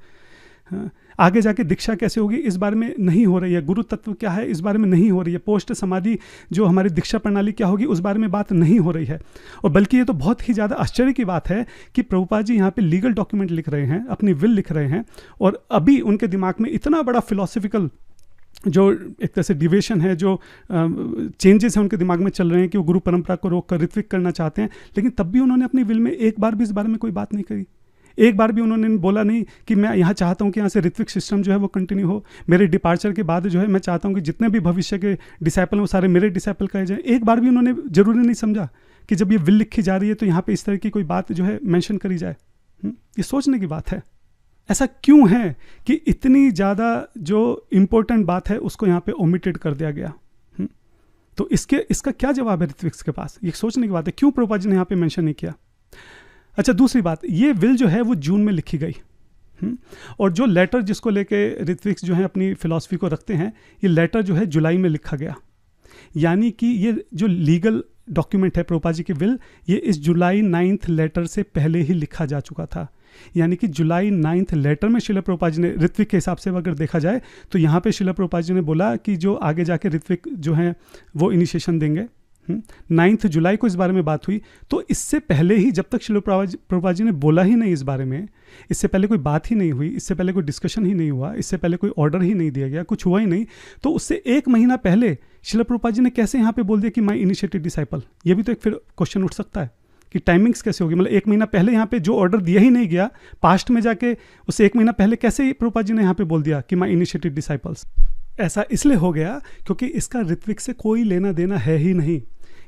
आगे जाके दीक्षा कैसे होगी इस बारे में नहीं हो रही है। गुरु तत्व क्या है इस बारे में नहीं हो रही है। पोस्ट समाधि जो हमारी दीक्षा प्रणाली क्या होगी उस बारे में बात नहीं हो रही है। और बल्कि ये तो बहुत ही ज़्यादा आश्चर्य की बात है कि प्रभुपाद जी यहाँ पे लीगल डॉक्यूमेंट लिख रहे हैं, अपनी विल लिख रहे हैं, और अभी उनके दिमाग में इतना बड़ा फिलोसफिकल जो एक तरह से डिविएशन है, जो चेंजेस हैं उनके दिमाग में चल रहे हैं कि वो गुरु परंपरा को रोक कर ऋत्विक करना चाहते हैं। लेकिन तब भी उन्होंने अपनी विल में एक बार भी इस बारे में कोई बात नहीं करी। एक बार भी उन्होंने बोला नहीं कि मैं यहाँ चाहता हूँ कि यहाँ से ऋत्विक सिस्टम जो है वो कंटिन्यू हो। मेरे डिपार्चर के बाद जो है मैं चाहता हूँ कि जितने भी भविष्य के डिसाइपल हैं वो सारे मेरे डिसाइपल कहे जाएँ। एक बार भी उन्होंने जरूरी नहीं समझा कि जब ये विल लिखी जा रही है तो यहाँ पे इस तरह की कोई बात जो है मेंशन करी जाए। ये सोचने की बात है। ऐसा क्यों है कि इतनी ज़्यादा जो इम्पोर्टेंट बात है उसको यहाँ पे ओमिटेड कर दिया गया। तो इसका क्या जवाब है ऋत्विक्स के पास? ये सोचने की बात है, क्यों प्रभुपाद जी ने यहाँ पे मेंशन नहीं किया। अच्छा, दूसरी बात, ये विल जो है वो जून में लिखी गई, और जो लेटर जिसको लेके ऋत्विक्स जो है अपनी फिलॉसफी को रखते हैं, ये लेटर जो है जुलाई में लिखा गया। यानी कि ये जो लीगल डॉक्यूमेंट है प्रभुपाद जी की विल, ये इस जुलाई 9th लेटर से पहले ही लिखा जा चुका था। यानी कि जुलाई 9th लेटर में शिला प्रभुपाद जी ने, ऋत्विक के हिसाब से अगर देखा जाए तो यहाँ पे शिला प्रभुपाद जी ने बोला कि जो आगे जाके ऋत्विक जो हैं वो इनिशिएशन देंगे। 9 जुलाई को इस बारे में बात हुई। तो इससे पहले ही, जब तक शिला प्रभुपाद जी ने बोला ही नहीं इस बारे में, इससे पहले कोई बात ही नहीं हुई, इससे पहले कोई डिस्कशन ही नहीं हुआ, इससे पहले कोई ऑर्डर ही नहीं दिया गया, कुछ हुआ ही नहीं, तो उससे 1 महीना पहले शिला प्रभुपाद जी ने कैसे यहाँ पे बोल दिया कि माई इनिशिएटेड डिसाइपल? ये भी तो एक फिर क्वेश्चन उठ सकता है कि टाइमिंग्स कैसे होगी। मतलब 1 महीना पहले यहाँ पे जो ऑर्डर दिया ही नहीं गया, पास्ट में जाके उससे 1 महीना पहले कैसे प्रभुपाद जी ने यहाँ पे बोल दिया कि माई इनिशिएटेड डिसाइपल्स? ऐसा इसलिए हो गया क्योंकि इसका ऋत्विक से कोई लेना देना है ही नहीं।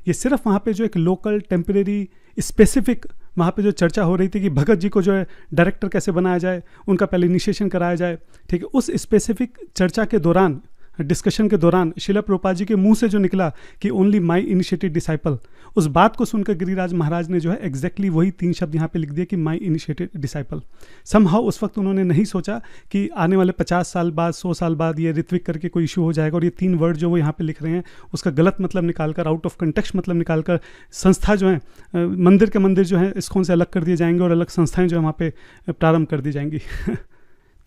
ये सिर्फ वहाँ पे जो एक लोकल टेम्परेरी स्पेसिफिक वहाँ पे जो चर्चा हो रही थी कि भगत जी को जो है डायरेक्टर कैसे बनाया जाए, उनका पहले इनिशिएशन कराया जाए, ठीक है, उस स्पेसिफिक चर्चा के दौरान, डिस्कशन के दौरान शिला प्रभुपाद जी के मुंह से जो निकला कि ओनली माई इनिशिएटेड डिसाइपल, उस बात को सुनकर गिरिराज महाराज ने जो है एग्जैक्टली वही 3 शब्द यहाँ पे लिख दिए कि माई इनिशिएटेड डिसाइपल। समहाउ उस वक्त उन्होंने नहीं सोचा कि आने वाले 50 साल बाद, 100 साल बाद ये ऋत्विक करके कोई इशू हो जाएगा और ये 3 वर्ड जो वो यहाँ पे लिख रहे हैं उसका गलत मतलब निकालकर, आउट ऑफ कंटेक्स्ट मतलब निकालकर संस्था जो है, मंदिर के मंदिर जो है इस्कॉन से अलग कर दिए जाएंगे और अलग संस्थाएं जो है वहाँ पे प्रारंभ कर दी जाएंगी।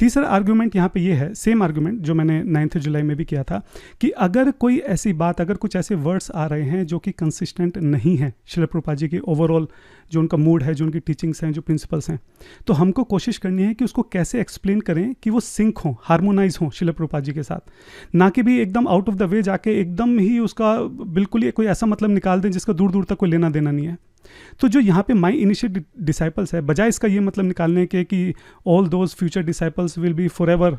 तीसरा आर्गुमेंट यहाँ पे ये है, सेम आर्गुमेंट जो मैंने 9 जुलाई में भी किया था, कि अगर कोई ऐसी बात, अगर कुछ ऐसे वर्ड्स आ रहे हैं जो कि कंसिस्टेंट नहीं है शिला प्रभुपाद जी की ओवरऑल जो उनका मूड है, जो उनकी टीचिंग्स हैं, जो प्रिंसिपल्स हैं, तो हमको कोशिश करनी है कि उसको कैसे एक्सप्लेन करें कि वो सिंक हों, हार्मोनाइज हों शिला प्रभुपाद जी के साथ, ना कि भी एकदम आउट ऑफ द वे जाके एकदम ही उसका बिल्कुल ही कोई ऐसा मतलब निकाल दें जिसका दूर दूर तक कोई लेना देना नहीं है। तो जो यहाँ पे माई इनिशिएटेड डिसाइपल्स है, बजाय इसका ये मतलब निकालने के कि all those future disciples will be forever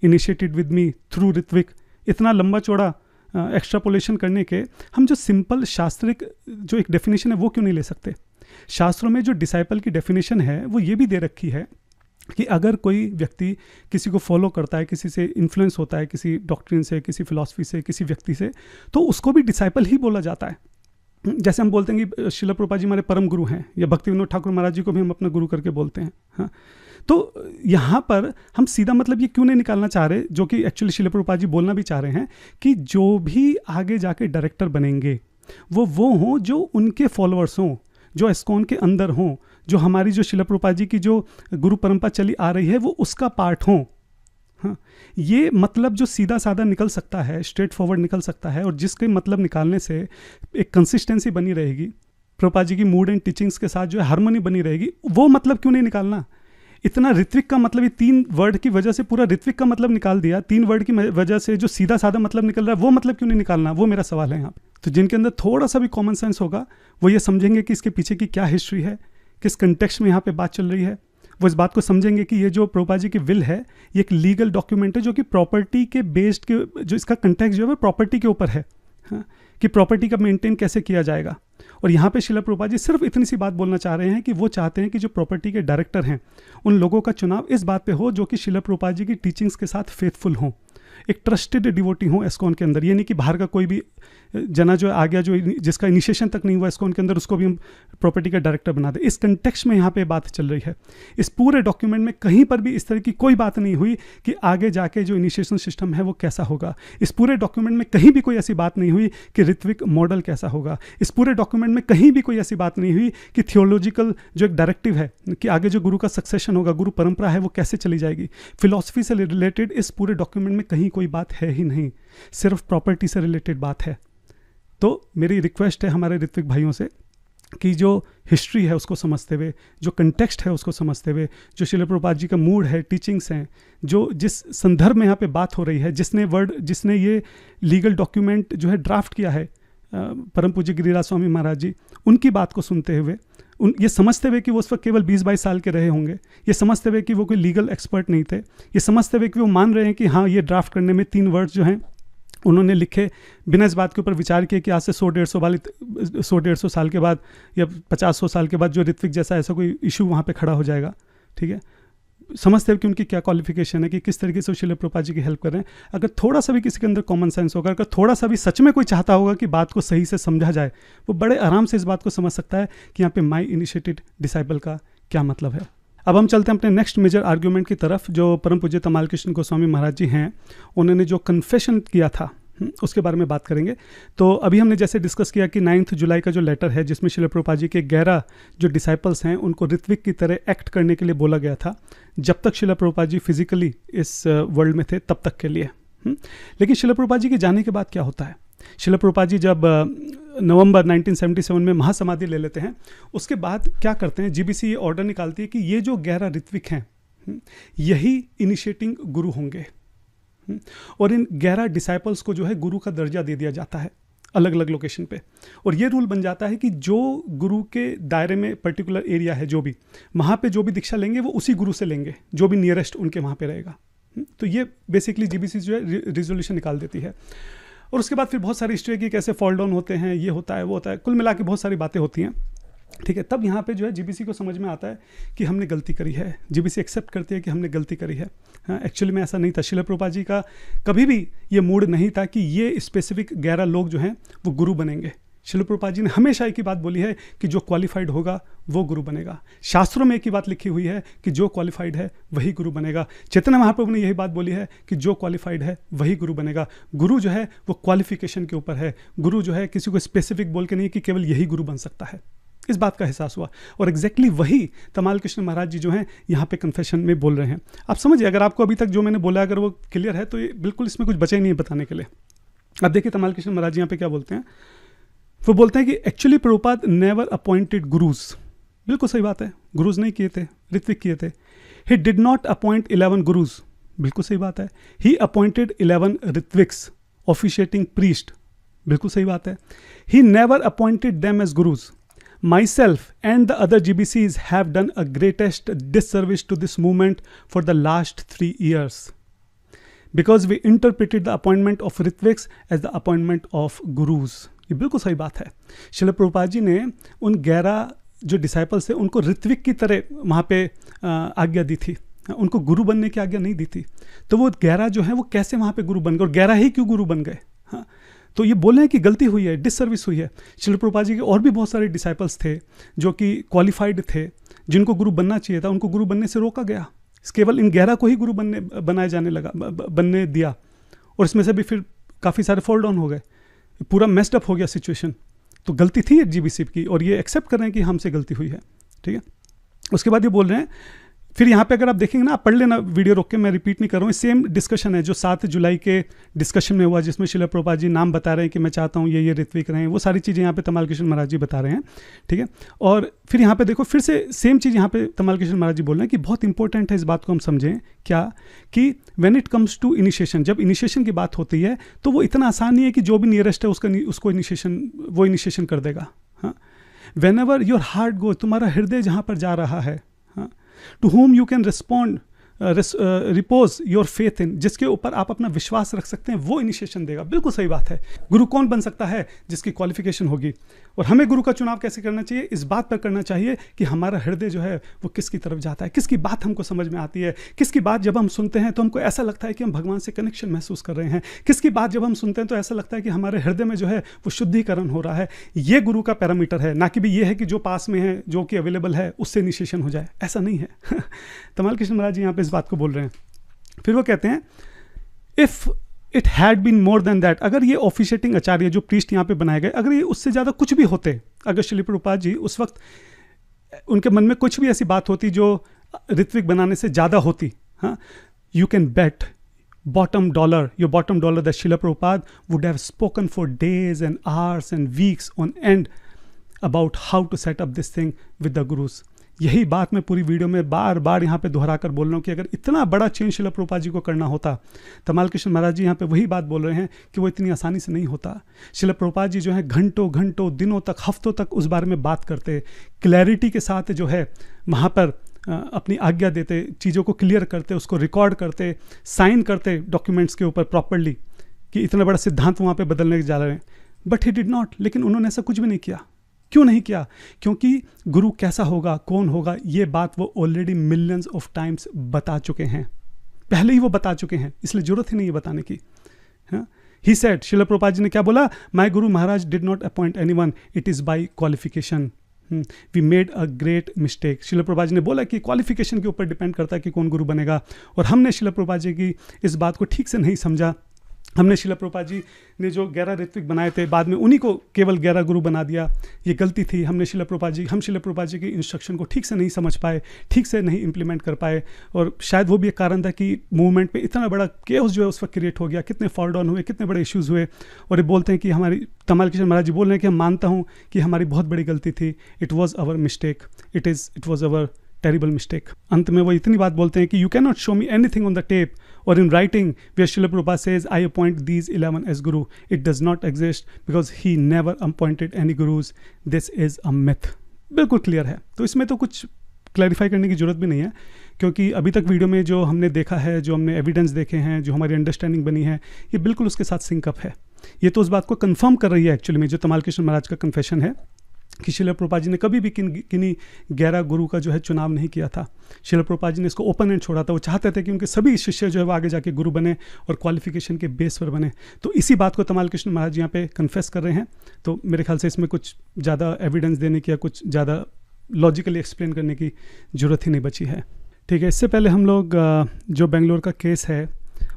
initiated with me through ritvik, इतना लंबा चौड़ा एक्स्ट्रापोलेशन करने के हम जो सिंपल शास्त्रिक जो एक डेफिनेशन है वो क्यों नहीं ले सकते? शास्त्रों में जो डिसाइपल की डेफिनेशन है वो ये भी दे रखी है कि अगर कोई व्यक्ति किसी को फॉलो करता है, किसी से इन्फ्लुएंस होता है, किसी डॉक्ट्रिन से, किसी फिलॉसफी से, किसी व्यक्ति से, तो उसको भी डिसाइपल ही बोला जाता है। जैसे हम बोलते हैं कि श्रील प्रभुपाद जी हमारे परम गुरु हैं, या भक्ति विनोद ठाकुर महाराज जी को भी हम अपना गुरु करके बोलते हैं। हाँ, तो यहाँ पर हम सीधा मतलब ये क्यों नहीं निकालना चाह रहे, जो कि एक्चुअली श्रील प्रभुपाद जी बोलना भी चाह रहे हैं, कि जो भी आगे जाके डायरेक्टर बनेंगे वो हों जो उनके फॉलोअर्स हों, जो एस्कॉन के अंदर हों, जो हमारी जो श्रील प्रभुपाद जी की जो गुरु परंपरा चली आ रही है वो उसका पार्ट हों। हाँ, ये मतलब जो सीधा साधा निकल सकता है, स्ट्रेट फॉरवर्ड निकल सकता है, और जिसके मतलब निकालने से एक कंसिस्टेंसी बनी रहेगी, प्रभुपाद जी की मूड एंड टीचिंग्स के साथ जो है हार्मनी बनी रहेगी, वो मतलब क्यों नहीं निकालना? इतना ऋत्विक का मतलब, ये 3 वर्ड की वजह से पूरा ऋत्विक का मतलब निकाल दिया, 3 वर्ड की वजह से जो सीधा साधा मतलब निकल रहा है वो मतलब क्यों नहीं निकालना? वो मेरा सवाल है यहाँ पे। तो जिनके अंदर थोड़ा सा भी कॉमन सेंस होगा वो ये समझेंगे कि इसके पीछे की क्या हिस्ट्री है, किस कंटेक्स्ट में यहाँ पे बात चल रही है। वो इस बात को समझेंगे कि ये जो प्रभुपाद जी की विल है ये एक लीगल डॉक्यूमेंट है, जो कि प्रॉपर्टी के बेस्ड के, जो इसका कंटेक्स्ट जो है वो प्रॉपर्टी के ऊपर है। हाँ, कि प्रॉपर्टी का मेंटेन कैसे किया जाएगा। और यहाँ पे श्रील प्रभुपाद जी सिर्फ इतनी सी बात बोलना चाह रहे हैं कि वो चाहते हैं कि जो प्रॉपर्टी के डायरेक्टर हैं उन लोगों का चुनाव इस बात पे हो जो कि श्रील प्रभुपाद जी की टीचिंग्स के साथ फेथफुल हों, एक ट्रस्टेड डिवोटी हो एस्कॉन के अंदर। ये नहीं कि बाहर का कोई भी जना जो आ गया, जो जिसका इनिशिएशन तक नहीं हुआ एस्कॉन के अंदर, उसको भी हम प्रॉपर्टी का डायरेक्टर बना दे। इस कंटेक्स्ट में यहाँ पे बात चल रही है। इस पूरे डॉक्यूमेंट में कहीं पर भी इस तरह की कोई बात नहीं हुई कि आगे जाके जो इनिशिएशन सिस्टम है वो कैसा होगा। इस पूरे डॉक्यूमेंट में कहीं भी कोई ऐसी बात नहीं हुई कि ऋत्विक मॉडल कैसा होगा। इस पूरे डॉक्यूमेंट में कहीं भी कोई ऐसी बात नहीं हुई कि थियोलॉजिकल जो एक डायरेक्टिव है कि आगे जो गुरु का सक्सेशन होगा, गुरु परंपरा है वो कैसे चली जाएगी, फिलॉसफी से रिलेटेड इस पूरे डॉक्यूमेंट में कहीं कोई बात है ही नहीं, सिर्फ प्रॉपर्टी से रिलेटेड बात है। तो मेरी रिक्वेस्ट है हमारे ऋत्विक भाइयों से कि जो हिस्ट्री है उसको समझते हुए, जो कंटेक्स्ट है उसको समझते हुए, जो श्रील प्रभुपाद जी का मूड है, टीचिंग्स हैं, जो जिस संदर्भ में यहाँ पे बात हो रही है, जिसने ये लीगल डॉक्यूमेंट जो है ड्राफ्ट किया है, परम पूज्य गिरिराज स्वामी महाराज जी, उनकी बात को सुनते हुए, ये समझते हुए कि वो उस वक्त केवल 20-22 साल के रहे होंगे, ये समझते हुए कि वो कोई लीगल एक्सपर्ट नहीं थे, ये समझते हुए कि वो मान रहे हैं कि हाँ ये ड्राफ्ट करने में 3 वर्ड्स जो हैं उन्होंने लिखे बिना इस बात के ऊपर विचार किए कि आज से 100-150 साल के बाद या 50-100 साल के बाद जो ऋत्विक जैसा ऐसा कोई इशू वहाँ पे खड़ा हो जाएगा। ठीक है, समझते हैं कि उनकी क्या क्वालिफिकेशन है, कि किस तरीके से श्रील प्रभुपाद जी की हेल्प कर रहे हैं। अगर थोड़ा सा भी किसी के अंदर कॉमन सेंस होगा, अगर थोड़ा सा भी सच में कोई चाहता होगा कि बात को सही से समझा जाए, वो बड़े आराम से इस बात को समझ सकता है कि यहाँ पे माई इनिशिएटेड डिसाइपल का क्या मतलब है। अब हम चलते हैं अपने नेक्स्ट मेजर आर्ग्यूमेंट की तरफ, जो परम पूज्य तमाल कृष्ण गोस्वामी महाराज जी हैं, उन्होंने जो कन्फेशन किया था उसके बारे में बात करेंगे। तो अभी हमने जैसे डिस्कस किया कि 9 जुलाई का जो लेटर है जिसमें श्रील प्रभुपाद जी के 11 जो डिसाइपल्स हैं उनको ऋत्विक की तरह एक्ट करने के लिए बोला गया था, जब तक श्रील प्रभुपाद जी फिजिकली इस वर्ल्ड में थे तब तक के लिए। लेकिन श्रील प्रभुपाद जी के जाने के बाद क्या होता है? श्रील प्रभुपाद जी जब नवंबर 1977 में महासमाधि ले लेते हैं, उसके बाद क्या करते हैं, जीबीसी ये ऑर्डर निकालती है कि ये जो 11 ऋत्विक हैं यही इनिशिएटिंग गुरु होंगे, और इन 11 डिसाइपल्स को जो है गुरु का दर्जा दे दिया जाता है अलग अलग लोकेशन पे। और ये रूल बन जाता है कि जो गुरु के दायरे में पर्टिकुलर एरिया है, जो भी वहाँ पे जो भी दीक्षा लेंगे वो उसी गुरु से लेंगे, जो भी नियरेस्ट उनके वहाँ पे रहेगा। तो ये बेसिकली जीबीसी जो है रिजोल्यूशन निकाल देती है। और उसके बाद फिर बहुत सारी हिस्ट्री है कि कैसे फॉल डाउन होते हैं, ये होता है वो होता है, कुल मिला के बहुत सारी बातें होती हैं। ठीक है, तब यहाँ पे जो है जीबीसी को समझ में आता है कि हमने गलती करी है। जीबीसी एक्सेप्ट करती है कि हमने गलती करी है। हाँ, एक्चुअली में ऐसा नहीं था। श्रील प्रभुपाद जी का कभी भी ये मूड नहीं था कि ये स्पेसिफिक 11 लोग जो हैं वो गुरु बनेंगे। श्रील प्रभुपाद जी ने हमेशा एक ही बात बोली है कि जो क्वालिफाइड होगा वो गुरु बनेगा। शास्त्रों में एक ही बात लिखी हुई है कि जो क्वालिफाइड है वही गुरु बनेगा। चैतन्य महाप्रभु ने यही बात बोली है कि जो क्वालिफाइड है वही गुरु बनेगा। गुरु जो है वो क्वालिफिकेशन के ऊपर है। गुरु जो है किसी को स्पेसिफिक बोल के नहीं कि केवल यही गुरु बन सकता है। इस बात का एहसास हुआ, और एग्जैक्टली वही तमाल कृष्ण महाराज जी जो हैं यहाँ पे कन्फेशन में बोल रहे हैं। आप समझिए, अगर आपको अभी तक जो मैंने बोला अगर वो क्लियर है तो ये बिल्कुल इसमें कुछ बचा ही नहीं है बताने के लिए। अब देखिए तमाल कृष्ण महाराज जी यहाँ पे क्या बोलते हैं। वो बोलते हैं कि actually Prabhupada never appointed gurus. बिल्कुल सही बात है, गुरुज नहीं किए थे, ऋत्विक किए थे। He did not appoint 11 gurus. बिल्कुल सही बात है। He appointed 11 ritviks officiating priest. बिल्कुल सही बात है। He never appointed them as gurus. Myself and the other GBCs have done a greatest disservice to this movement for the last 3 years. Because we interpreted the appointment of ritviks as the appointment of gurus. ये बिल्कुल सही बात है। श्रील प्रभुपाद जी ने उन 11 जो disciples थे उनको ऋत्विक की तरह वहाँ पे आज्ञा दी थी, उनको गुरु बनने की आज्ञा नहीं दी थी। तो वो 11 जो हैं वो कैसे वहाँ पे गुरु बन गए, और 11 ही क्यों गुरु बन गए? हाँ, तो ये बोल रहे हैं कि गलती हुई है, डिससर्विस हुई है। श्रील प्रभुपाद जी के और भी बहुत सारे डिसाइपल्स थे जो कि क्वालिफाइड थे, जिनको गुरु बनना चाहिए था, उनको गुरु बनने से रोका गया। केवल इन 11 को ही गुरु बनाए जाने लगा, बनने दिया, और इसमें से भी फिर काफ़ी सारे फॉल डाउन हो गए, पूरा मेस्ड अप हो गया सिचुएशन। तो गलती थी एचजीबीसी की, और ये एक्सेप्ट कर रहे हैं कि हमसे गलती हुई है। ठीक है, उसके बाद ये बोल रहे हैं, फिर यहाँ पे अगर आप देखेंगे ना, आप पढ़ लेना वीडियो रोक के, मैं रिपीट नहीं कर रहा हूँ, सेम डिस्कशन है जो 7 जुलाई के डिस्कशन में हुआ, जिसमें श्रील प्रभुपाद जी नाम बता रहे हैं कि मैं चाहता हूँ ये ऋत्विक रहें, वो सारी चीज़ें यहाँ पे तमाल कृष्ण महाराज जी बता रहे हैं। ठीक है, और फिर यहाँ पे देखो, फिर से सेम चीज़ यहाँ पे तमाल कृष्ण महाराज जी बोल रहे हैं कि बहुत इंपॉर्टेंट है इस बात को हम समझें, क्या कि when it comes to initiation, जब इनिशिएशन की बात होती है तो वो इतना आसान नहीं है कि जो भी नियरेस्ट है उसको इनिशिएशन कर देगा। हाँ, whenever your heart go, तुम्हारा हृदय जहाँ पर जा रहा है, to whom you can repose your faith in, जिसके ऊपर आप अपना विश्वास रख सकते हैं, वो इनिशिएशन देगा। बिल्कुल सही बात है। गुरु कौन बन सकता है? जिसकी क्वालिफिकेशन होगी। और हमें गुरु का चुनाव कैसे करना चाहिए? इस बात पर करना चाहिए कि हमारा हृदय जो है वो किसकी तरफ जाता है, किसकी बात हमको समझ में आती है, किसकी बात जब हम सुनते हैं तो हमको ऐसा लगता है कि हम भगवान से कनेक्शन महसूस कर रहे हैं, किसकी बात जब हम सुनते हैं तो ऐसा लगता है कि हमारे हृदय में जो है वो शुद्धिकरण हो रहा है। ये गुरु का पैरामीटर है, ना कि भी ये है कि जो पास में है, जो कि अवेलेबल है, उससे इनिशिएशन हो जाए, ऐसा नहीं है। तमाल कृष्ण महाराज जी यहाँ पे इस बात को बोल रहे हैं। फिर वो कहते हैं, if it had been more than that, अगर ये ऑफिशिएटिंग आचार्य जो प्रीस्ट यहाँ पे बनाए गए, अगर ये उससे ज़्यादा कुछ भी होते, अगर श्रील प्रभुपाद जी उस वक्त उनके मन में कुछ भी ऐसी बात होती जो ऋत्विक बनाने से ज़्यादा होती, हाँ, you can bet bottom dollar, your bottom dollar, that Srila Prabhupada would have spoken for days and hours and weeks on end about how to set up this thing with the gurus. यही बात मैं पूरी video में बार बार यहाँ पे दोहरा कर बोल रहा हूँ कि अगर इतना बड़ा चेंज श्रील प्रभुपाद जी को करना होता, तमाल कृष्ण महाराज जी यहाँ पे वही बात बोल रहे हैं कि वो इतनी आसानी से नहीं होता। श्रील प्रभुपाद जी जो है घंटों घंटों, दिनों तक, हफ्तों तक उस बारे में बात करते, क्लैरिटी के साथ जो है वहाँ पर अपनी आज्ञा देते, चीज़ों को क्लियर करते, उसको रिकॉर्ड करते, साइन करते डॉक्यूमेंट्स के ऊपर प्रॉपरली कि इतना बड़ा सिद्धांत वहाँ पे बदलने जा रहे हैं। बट ही डिड नॉट, लेकिन उन्होंने ऐसा कुछ भी नहीं किया। क्यों नहीं किया? क्योंकि गुरु कैसा होगा, कौन होगा, ये बात वो ऑलरेडी मिलियंस ऑफ टाइम्स बता चुके हैं, पहले ही वो बता चुके हैं, इसलिए जरूरत ही नहीं है बताने की। ही सेड, श्रील प्रभुपाद जी ने क्या बोला? My guru Maharaj did not appoint anyone, it is by qualification. We made a great mistake. Srila Prabhupada ji ने बोला कि क्वालिफिकेशन के ऊपर डिपेंड करता है कि कौन गुरु बनेगा, और हमने श्रील प्रभुपाद जी की इस बात को ठीक से नहीं समझा। हमने श्रील प्रभुपाद जी ने जो 11 ऋत्विक बनाए थे, बाद में उन्हीं को केवल 11 गुरु बना दिया, ये गलती थी। हम श्रील प्रभुपाद जी की इंस्ट्रक्शन को ठीक से नहीं समझ पाए, ठीक से नहीं इम्प्लीमेंट कर पाए, और शायद वो भी एक कारण था कि मूवमेंट पे इतना बड़ा केओस जो है उस वक्त क्रिएट हो गया, कितने फॉल डाउन हुए, कितने बड़े इश्यूज़ हुए। और ये बोलते हैं कि हमारी, तमाल कृष्ण महाराज जी बोल रहे हैं कि हम मानता हूँ कि हमारी बहुत बड़ी गलती थी, it was our mistake, it was our terrible mistake. अंत में वो इतनी बात बोलते हैं कि you can not show me anything on the tape or in writing where Srila Prabhupada says, I appoint these 11 as guru. It does not exist because he never appointed any gurus. This is a myth. बिल्कुल clear है। तो इसमें तो कुछ clarify करने की जरूरत भी नहीं है, क्योंकि अभी तक वीडियो में जो हमने देखा है, जो हमने एविडेंस देखे हैं, जो हमारी अंडरस्टैंडिंग बनी है, ये बिल्कुल उसके साथ सिंकअप है। ये तो उस बात को कंफर्म कर रही है एक्चुअली में, जो तमाल कृष्ण महाराज का कन्फेशन है कि श्रील प्रभुपाद जी ने कभी भी किन्हीं 11 गुरु का जो है चुनाव नहीं किया था। श्रील प्रभुपाद जी ने इसको ओपन एंड छोड़ा था। वो चाहते थे कि उनके सभी शिष्य जो है वो आगे जाके गुरु बने और क्वालिफिकेशन के बेस पर बने। तो इसी बात को तमाल कृष्ण महाराज जी यहाँ पे कन्फेस कर रहे हैं। तो मेरे ख्याल से इसमें कुछ ज़्यादा एविडेंस देने की या कुछ ज़्यादा लॉजिकली एक्सप्लेन करने की ज़रूरत ही नहीं बची है। ठीक है, इससे पहले हम लोग जो बेंगलोर का केस है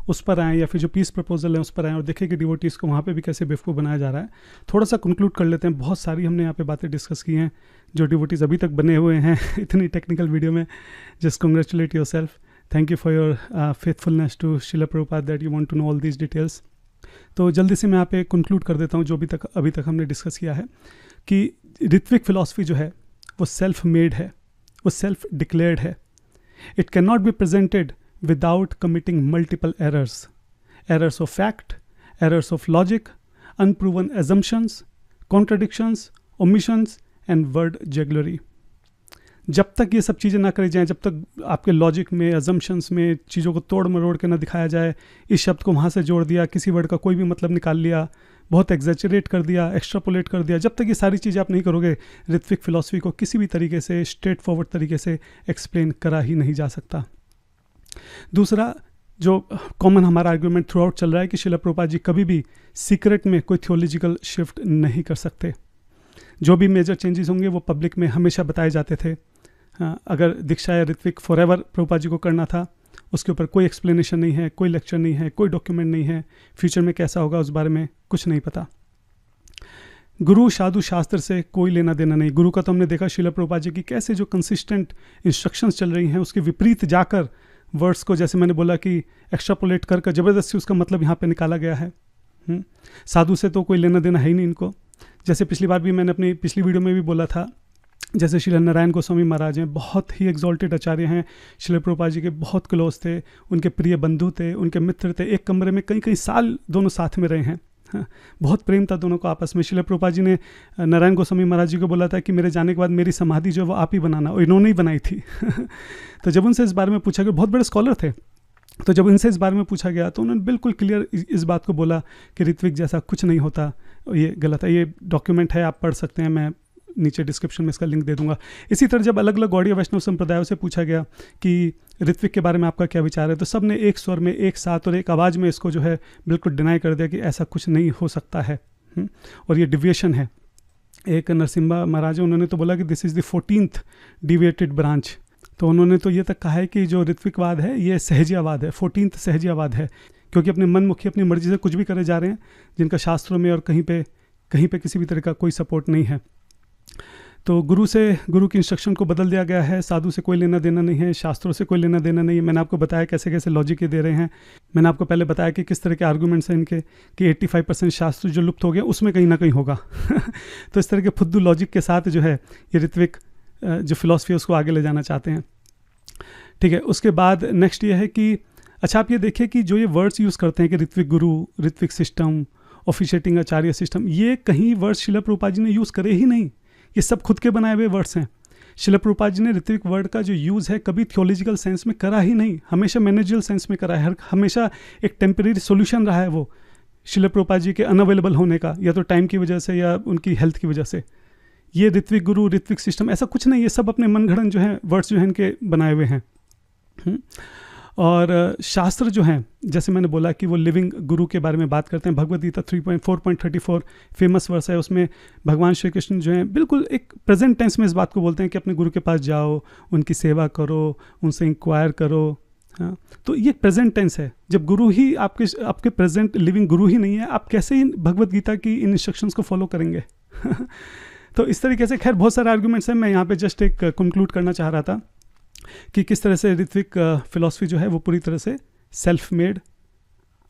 उस पर आएँ, या फिर जो पीस प्रपोजल है उस पर आएँ, और देखें कि डिवोटीज़ को वहाँ पे भी कैसे बेवकूफ़ बनाया जा रहा है। थोड़ा सा कंक्लूड कर लेते हैं। बहुत सारी हमने यहाँ पे बातें डिस्कस की हैं जो डिवोटीज़ अभी तक बने हुए हैं इतनी टेक्निकल वीडियो में। Just congratulate yourself, thank you for your faithfulness to Srila Prabhupada that you want to know all these details. तो जल्दी से मैं यहाँ पे कंक्लूड कर देता हूँ जो अभी तक हमने डिस्कस किया है, कि ऋत्विक फिलॉसफी जो है वो सेल्फ मेड है, वो सेल्फ डिक्लेयर्ड है। It can not be presented without committing multiple errors of fact, errors of logic, unproven assumptions, contradictions, omissions, and word jugglery. जब तक ये सब चीज़ें ना करी जाएं, जब तक आपके लॉजिक में, अजम्पशंस में चीज़ों को तोड़ मरोड़ के ना दिखाया जाए, इस शब्द को वहाँ से जोड़ दिया, किसी वर्ड का कोई भी मतलब निकाल लिया, बहुत एग्जैचरेट कर दिया, एक्स्ट्रापोलेट कर दिया, जब तक ये सारी चीज़ें आप नहीं करोगे, ऋत्विक फिलॉसफी को किसी भी तरीके से स्ट्रेट फॉरवर्ड तरीके से एक्सप्लेन करा ही नहीं जा सकता। दूसरा जो कॉमन हमारा आर्ग्यूमेंट थ्रू आउट चल रहा है कि श्रील प्रभुपाद जी कभी भी सीक्रेट में कोई थियोलॉजिकल शिफ्ट नहीं कर सकते। जो भी मेजर चेंजेस होंगे वो पब्लिक में हमेशा बताए जाते थे। अगर दीक्षा या ऋत्विक फॉरएवर प्रभुपाद जी को करना था, उसके ऊपर कोई एक्सप्लेनेशन नहीं है, कोई लेक्चर नहीं है, कोई डॉक्यूमेंट नहीं है, फ्यूचर में कैसा होगा उस बारे में कुछ नहीं पता। गुरु साधु शास्त्र से कोई लेना देना नहीं। गुरु का तो हमने देखा श्रील प्रभुपाद जी की कैसे जो कंसिस्टेंट इंस्ट्रक्शंस चल रही हैं उसके विपरीत जाकर वर्ड्स को, जैसे मैंने बोला कि एक्स्ट्रापोलेट कर ज़बरदस्ती उसका मतलब यहाँ पे निकाला गया है। साधु से तो कोई लेना देना है ही नहीं इनको। जैसे पिछली बार भी मैंने अपनी पिछली वीडियो में भी बोला था, जैसे श्री नारायण गोस्वामी महाराज हैं, बहुत ही एग्जॉल्टेड आचार्य हैं, श्रील प्रभुपाद जी के बहुत क्लोज थे, उनके प्रिय बंधु थे, उनके मित्र थे, एक कमरे में कई कई साल दोनों साथ में रहे हैं। बहुत प्रेम था दोनों को आपस में। श्रील प्रभुपाद जी ने नारायण गोस्वामी महाराज जी को बोला था कि मेरे जाने के बाद मेरी समाधि जो है वो आप ही बनाना, और इन्होंने ही बनाई थी। तो जब उनसे इस बारे में पूछा गया, बहुत बड़े स्कॉलर थे, तो जब उनसे इस बारे में पूछा गया तो उन्होंने बिल्कुल क्लियर इस बात को बोला कि ऋत्विक जैसा कुछ नहीं होता, ये गलत है। ये डॉक्यूमेंट है, आप पढ़ सकते हैं, मैं नीचे डिस्क्रिप्शन में इसका लिंक दे दूंगा। इसी तरह जब अलग अलग गौड़ीय वैष्णव संप्रदायों से पूछा गया कि ऋत्विक के बारे में आपका क्या विचार है, तो सब ने एक स्वर में, एक साथ और एक आवाज़ में इसको जो है बिल्कुल डिनाई कर दिया कि ऐसा कुछ नहीं हो सकता है और ये डिविएशन है। एक नरसिम्हा महाराज, उन्होंने तो बोला कि this is the 14th deviated branch. तो उन्होंने तो ये तक कहा है कि जो ऋत्विकवाद है ये सहजियावाद है, 14th सहजियावाद है, क्योंकि अपने मन मुखी अपनी मर्जी से कुछ भी करे जा रहे हैं, जिनका शास्त्रों में और कहीं पे किसी भी तरह का कोई सपोर्ट नहीं है। तो गुरु की इंस्ट्रक्शन को बदल दिया गया है। साधु से कोई लेना देना नहीं है, शास्त्रों से कोई लेना देना नहीं है। मैंने आपको बताया कैसे कैसे लॉजिक ये दे रहे हैं। मैंने आपको पहले बताया कि किस तरह के आर्गूमेंट्स हैं इनके, कि 85% शास्त्र जो लुप्त हो गया उसमें कहीं ना कहीं होगा। तो इस तरह के फुद्दू लॉजिक के साथ जो है ये ऋत्विक जो फिलॉसफी है उसको आगे ले जाना चाहते हैं। ठीक है, उसके बाद नेक्स्ट ये है कि अच्छा आप ये देखिए कि जो ये वर्ड्स यूज़ करते हैं कि ऋत्विक गुरु, ऋत्विक सिस्टम, ऑफिशिएटिंग आचार्य सिस्टम, ये कहीं वर्ड्स श्रील प्रभुपाद जी ने यूज़ करे ही नहीं। ये सब खुद के बनाए हुए वर्ड्स हैं। श्रील प्रभुपाद जी ने ऋत्विक वर्ड का जो यूज़ है कभी थियोलॉजिकल सेंस में करा ही नहीं, हमेशा मैनेजरियल सेंस में करा है। हमेशा एक टेम्परेरी सोल्यूशन रहा है वो श्रील प्रभुपाद जी के अनअवेलेबल होने का, या तो टाइम की वजह से या उनकी हेल्थ की वजह से। ये ऋत्विक गुरु, ऋत्विक सिस्टम ऐसा कुछ नहीं, ये सब अपने मनगढ़ंत जो है वर्ड्स जो है इनके बनाए हुए हैं। और शास्त्र जो हैं, जैसे मैंने बोला कि वो लिविंग गुरु के बारे में बात करते हैं। भगवद गीता 3.4.34 फेमस वर्स है, उसमें भगवान श्री कृष्ण जो हैं बिल्कुल एक प्रेजेंट टेंस में इस बात को बोलते हैं कि अपने गुरु के पास जाओ, उनकी सेवा करो, उनसे इंक्वायर करो। हाँ, तो ये प्रेजेंट टेंस है। जब गुरु ही आपके प्रेजेंट लिविंग गुरु ही नहीं है, आप कैसे इन भगवद गीता की इन इंस्ट्रक्शंस को फॉलो करेंगे? तो इस तरीके से खैर बहुत सारे आर्गूमेंट्स हैं। मैं यहाँ पे जस्ट एक कंक्लूड करना चाह रहा था कि किस तरह से ऋत्विक फिलॉसफी जो है वो पूरी तरह से सेल्फ मेड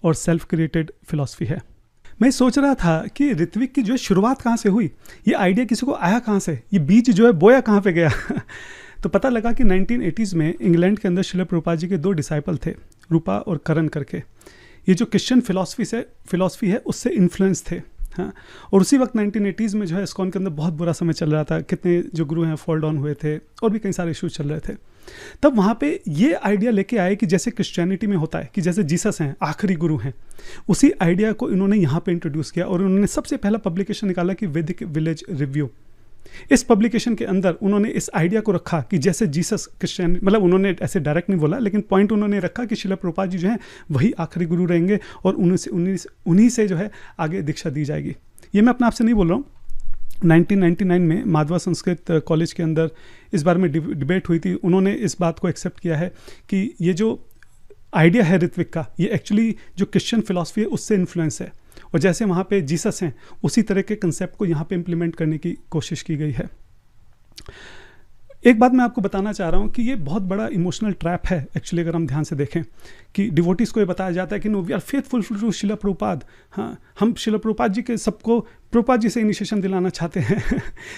और सेल्फ क्रिएटेड फिलॉसफी है। मैं सोच रहा था कि ऋत्विक की जो है शुरुआत कहाँ से हुई, ये आइडिया किसी को आया कहाँ से, ये बीज जो है बोया कहाँ पे गया? तो पता लगा कि 1980s में इंग्लैंड के अंदर श्रील प्रभुपाद जी के 2 डिसाइपल थे, रूपा और करण करके। ये जो क्रिश्चियन फिलॉसफी है उससे इन्फ्लुएंस थे। हाँ, और उसी वक्त 1980s में जो है इस्कॉन के अंदर बहुत बुरा समय चल रहा था, कितने जो गुरु हैं फॉल डाउन हुए थे और भी कई सारे इश्यूज चल रहे थे। तब वहाँ पे ये आइडिया लेके आए कि जैसे क्रिश्चियनिटी में होता है कि जैसे जीसस हैं आखिरी गुरु हैं, उसी आइडिया को इन्होंने यहाँ पे इंट्रोड्यूस किया और उन्होंने सबसे पहला पब्लिकेशन निकाला कि वैदिक विलेज रिव्यू। इस पब्लिकेशन के अंदर उन्होंने इस आइडिया को रखा कि जैसे जीसस क्रिश्चियन, मतलब उन्होंने ऐसे डायरेक्ट नहीं बोला, लेकिन पॉइंट उन्होंने रखा कि श्रील प्रभुपाद जी जो हैं वही आखिरी गुरु रहेंगे और उन्हीं से जो है आगे दीक्षा दी जाएगी। ये मैं अपने आप से नहीं बोल रहा हूँ। 1999 में माधवा संस्कृत कॉलेज के अंदर इस बारे में डिबेट हुई थी। उन्होंने इस बात को एक्सेप्ट किया है कि ये जो आइडिया है ऋत्विक का, ये एक्चुअली जो क्रिश्चियन फिलॉसफी है उससे इन्फ्लुएंस है, और जैसे वहाँ पे जीसस हैं उसी तरह के कंसेप्ट को यहाँ पे इम्प्लीमेंट करने की कोशिश की गई है। एक बात मैं आपको बताना चाह रहा हूँ कि ये बहुत बड़ा इमोशनल ट्रैप है एक्चुअली, अगर हम ध्यान से देखें कि डिवोटीज को ये बताया जाता है कि no we are faithful to Srila Prabhupada. हाँ, हम श्रील प्रभुपाद जी के सबको प्रभुपाद जी से इनिशिएशन दिलाना चाहते हैं।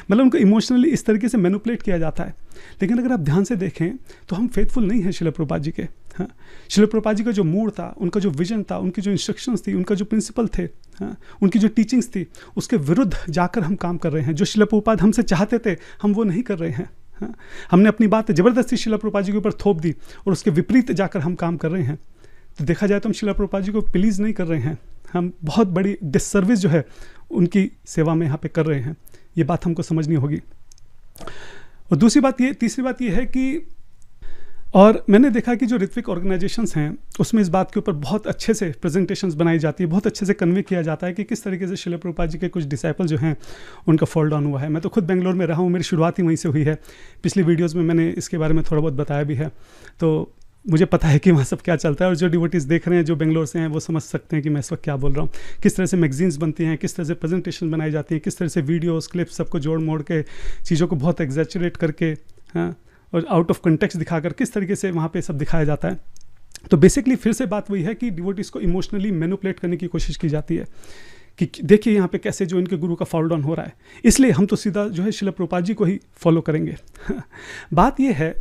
मतलब उनको इमोशनली इस तरीके से मैनिपुलेट किया जाता है। लेकिन अगर आप ध्यान से देखें तो हम फेथफुल नहीं हैं श्रील प्रभुपाद जी के। हाँ, श्रील प्रभुपाद जी का जो मूड था, उनका जो विजन था, उनकी जो इंस्ट्रक्शंस थी, उनका जो प्रिंसिपल थे, हाँ, उनकी जो टीचिंग्स थी, उसके विरुद्ध जाकर हम काम कर रहे हैं। जो श्रील प्रभुपाद हमसे चाहते थे हम वो नहीं कर रहे हैं। हाँ, हमने अपनी बात ज़बरदस्ती शिला प्रभुपाद जी के ऊपर थोप दी और उसके विपरीत जाकर हम काम कर रहे हैं, तो देखा जाए तो हम शिला प्रभुपाद जी को प्लीज़ नहीं कर रहे हैं, हम बहुत बड़ी डिससर्विस जो है उनकी सेवा में यहाँ पे कर रहे हैं। ये बात हमको समझनी होगी। और तीसरी बात ये है कि, और मैंने देखा कि जो ऋत्विक ऑर्गेनाइजेशंस हैं उसमें इस बात के ऊपर बहुत अच्छे से प्रेजेंटेशंस बनाई जाती है, बहुत अच्छे से कन्वे किया जाता है कि किस तरीके से शिला प्रभुपाद जी के कुछ डिसाइपल जो हैं उनका फॉल डाउन हुआ है। मैं तो खुद बेंगलोर में रहा हूँ, मेरी शुरुआत ही वहीं से हुई है। पिछली वीडियोज़ में मैंने इसके बारे में थोड़ा बहुत बताया भी है, तो मुझे पता है कि वहाँ सब क्या चलता है। और जो डिवोटीज़ देख रहे हैं जो बेंगलोर से हैं वो समझ सकते हैं कि मैं इस वक्त क्या बोल रहा हूँ, किस तरह से मैगजीन्स बनती हैं, किस तरह से प्रेजेंटेशन बनाई जाती हैं, किस तरह से वीडियोस क्लिप्स सबको जोड़ मोड़ के चीज़ों को बहुत एग्जैचुरेट करके, हाँ, और आउट ऑफ कंटेक्स्ट दिखाकर किस तरीके से वहाँ पे सब दिखाया जाता है। तो बेसिकली फिर से बात वही है कि डिवोटीज़ को इमोशनली मैनिपुलेट करने की कोशिश की जाती है कि देखिए यहाँ पे कैसे जो इनके गुरु का फॉल डाउन हो रहा है, इसलिए हम तो सीधा जो है शिला प्रभुपाद जी को ही फॉलो करेंगे। बात यह है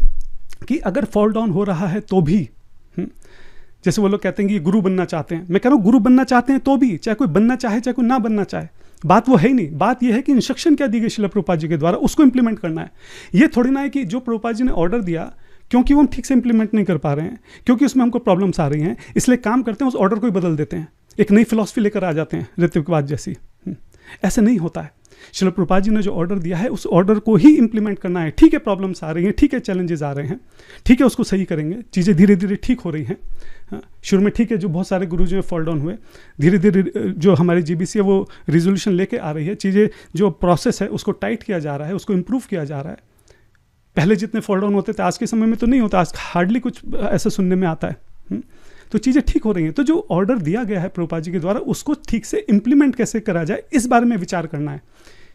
कि अगर फॉल डाउन हो रहा है तो भी, जैसे वो लोग कहते हैं कि गुरु बनना चाहते हैं, मैं कह रहा हूँ गुरु बनना चाहते हैं तो भी, चाहे कोई बनना चाहे चाहे कोई ना बनना चाहे, बात वो है ही नहीं। बात ये है कि इंस्ट्रक्शन क्या दी गई शिला प्रभुपाद जी के द्वारा, उसको इंप्लीमेंट करना है। ये थोड़ी ना है कि जो प्रभुपाद जी ने ऑर्डर दिया, क्योंकि वो हम ठीक से इंप्लीमेंट नहीं कर पा रहे हैं, क्योंकि उसमें हमको प्रॉब्लम्स आ रही हैं, इसलिए काम करते हैं उस ऑर्डर को ही बदल देते हैं, एक नई फिलॉसफी लेकर आ जाते हैं ऋत्विकवाद जैसी। ऐसे नहीं होता है। शिला प्रभुपाद जी ने जो ऑर्डर दिया है उस ऑर्डर को ही इंप्लीमेंट करना है। ठीक है, प्रॉब्लम्स आ रही हैं, ठीक है, चैलेंजेस आ रहे हैं, ठीक है, उसको सही करेंगे, चीज़ें धीरे धीरे ठीक हो रही हैं। शुरू में ठीक है, जो बहुत सारे गुरु जो है फॉल डाउन हुए, धीरे धीरे जो हमारी जीबीसी है वो रिजोल्यूशन लेके आ रही है, चीज़ें जो प्रोसेस है उसको टाइट किया जा रहा है, उसको इम्प्रूव किया जा रहा है। पहले जितने फॉल डाउन होते थे आज के समय में तो नहीं होता, आज हार्डली कुछ ऐसा सुनने में आता है। तो चीज़ें ठीक हो रही हैं। तो जो ऑर्डर दिया गया है प्रभुपाद जी के द्वारा उसको ठीक से इम्प्लीमेंट कैसे करा जाए, इस बारे में विचार करना है।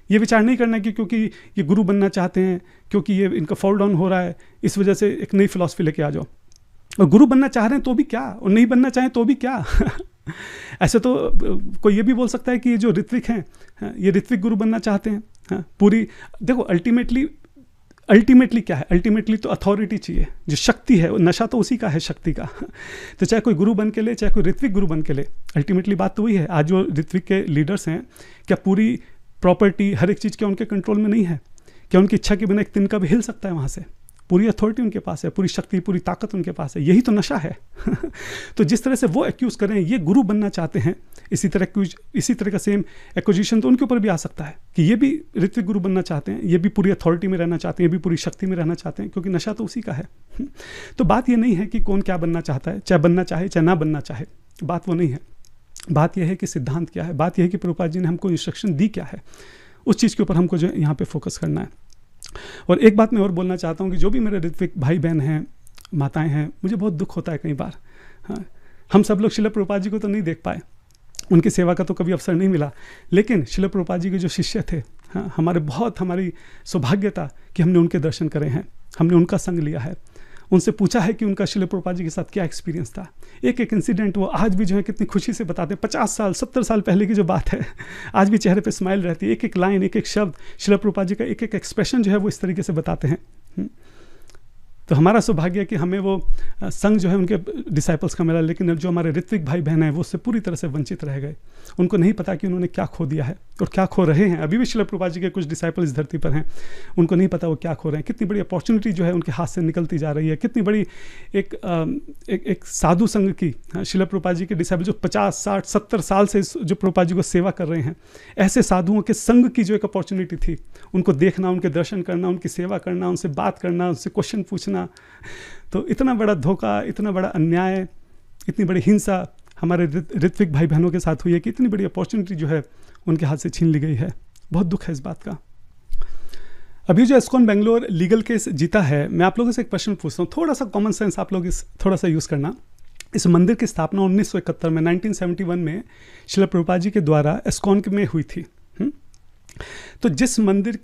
ये विचार नहीं करना है कि क्योंकि ये गुरु बनना चाहते हैं, क्योंकि ये इनका फॉल डाउन हो रहा है, इस वजह से एक नई फिलॉसफी लेके आ जाओ। और गुरु बनना चाह रहे हैं तो भी क्या, और नहीं बनना चाहें तो भी क्या। ऐसे तो कोई ये भी बोल सकता है कि ये जो ऋत्विक हैं ये ऋत्विक गुरु बनना चाहते हैं। पूरी देखो अल्टीमेटली क्या है, अल्टीमेटली तो अथॉरिटी चाहिए, जो शक्ति है, नशा तो उसी का है, शक्ति का। तो चाहे कोई गुरु बन के ले, चाहे कोई ऋत्विक गुरु बन के ले, अल्टीमेटली बात तो वही है। आज जो ऋत्विक के लीडर्स हैं, क्या पूरी प्रॉपर्टी हर एक चीज़ क्या उनके कंट्रोल में नहीं है? क्या उनकी इच्छा के बिना एक तिनका भी हिल सकता है वहाँ से? पूरी अथॉरिटी उनके पास है, पूरी शक्ति, पूरी ताकत उनके पास है। यही तो नशा है। तो जिस तरह से वो एक्यूज़ कर रहे हैं, ये गुरु बनना चाहते हैं, इसी तरह का सेम एक्विजिशन तो उनके ऊपर भी आ सकता है कि ये भी ऋत्विक गुरु बनना चाहते हैं, ये भी पूरी अथॉरिटी में रहना चाहते हैं, ये भी पूरी शक्ति में रहना चाहते हैं, क्योंकि नशा तो उसी का है। तो बात ये नहीं है कि कौन क्या बनना चाहता है, चाहे बनना चाहे चाहे ना बनना चाहे, बात वो नहीं है। बात यह है कि सिद्धांत क्या है, बात यह है कि प्रभुपाद जी ने हमको इंस्ट्रक्शन दी क्या है, उस चीज़ के ऊपर हमको जो यहाँ पे फोकस करना है। और एक बात मैं और बोलना चाहता हूँ कि जो भी मेरे ऋत्विक भाई बहन हैं, माताएं हैं, मुझे बहुत दुख होता है कई बार। हाँ, हम सब लोग शिला प्रभुपाद जी को तो नहीं देख पाए, उनकी सेवा का तो कभी अवसर नहीं मिला, लेकिन शिला प्रभुपाद जी के जो शिष्य थे, हाँ, हमारी सौभाग्य था कि हमने उनके दर्शन करे हैं, हमने उनका संग लिया है, उनसे पूछा है कि उनका शिला प्रभुपाद जी के साथ क्या एक्सपीरियंस था। एक एक इंसिडेंट वो आज भी जो है कितनी खुशी से बताते हैं। 50 साल 70 साल पहले की जो बात है, आज भी चेहरे पे स्माइल रहती है। एक एक लाइन, एक एक शब्द, शिला प्रभुपाद जी का एक एक एक्सप्रेशन जो है वो इस तरीके से बताते हैं। तो हमारा सौभाग्य है कि हमें वो संग जो है उनके डिसाइपल्स का मिला, लेकिन जो हमारे ऋत्विक भाई बहन हैं वो उससे पूरी तरह से वंचित रह गए। उनको नहीं पता कि उन्होंने क्या खो दिया है और क्या खो रहे हैं। अभी भी शिला प्रभुपाद जी के कुछ डिसाइपल इस धरती पर हैं, उनको नहीं पता वो क्या खो रहे हैं। कितनी बड़ी अपॉर्चुनिटी जो है उनके हाथ से निकलती जा रही है, कितनी बड़ी एक साधु संघ की, शिला प्रभुपाद जी के डिसाइपल जो 50 60 70 साल से जो प्रभुपाद जी को सेवा कर रहे हैं, ऐसे साधुओं के संघ की जो एक अपॉर्चुनिटी थी, उनको देखना, उनके दर्शन करना, उनकी सेवा करना, उनसे बात करना, उनसे क्वेश्चन पूछना। तो इतना बड़ा धोखा, इतना बड़ा अन्याय, इतनी बड़ी हिंसा हमारे ऋत्विक भाई बहनों के साथ हुई है कि इतनी बड़ी अपॉर्चुनिटी जो है उनके हाथ से छीन ली गई है। बहुत दुख है इस बात का। अभी जो इस्कॉन बेंगलोर लीगल केस जीता है, मैं आप लोगों से एक प्रश्न पूछता हूँ, थोड़ा सा कॉमन सेंस आप लोग थोड़ा सा यूज़ करना। इस मंदिर की स्थापना 1971 में 1971 में शिला प्रभुपाद जी के द्वारा इस्कॉन में हुई थी। तो जिस मंदिर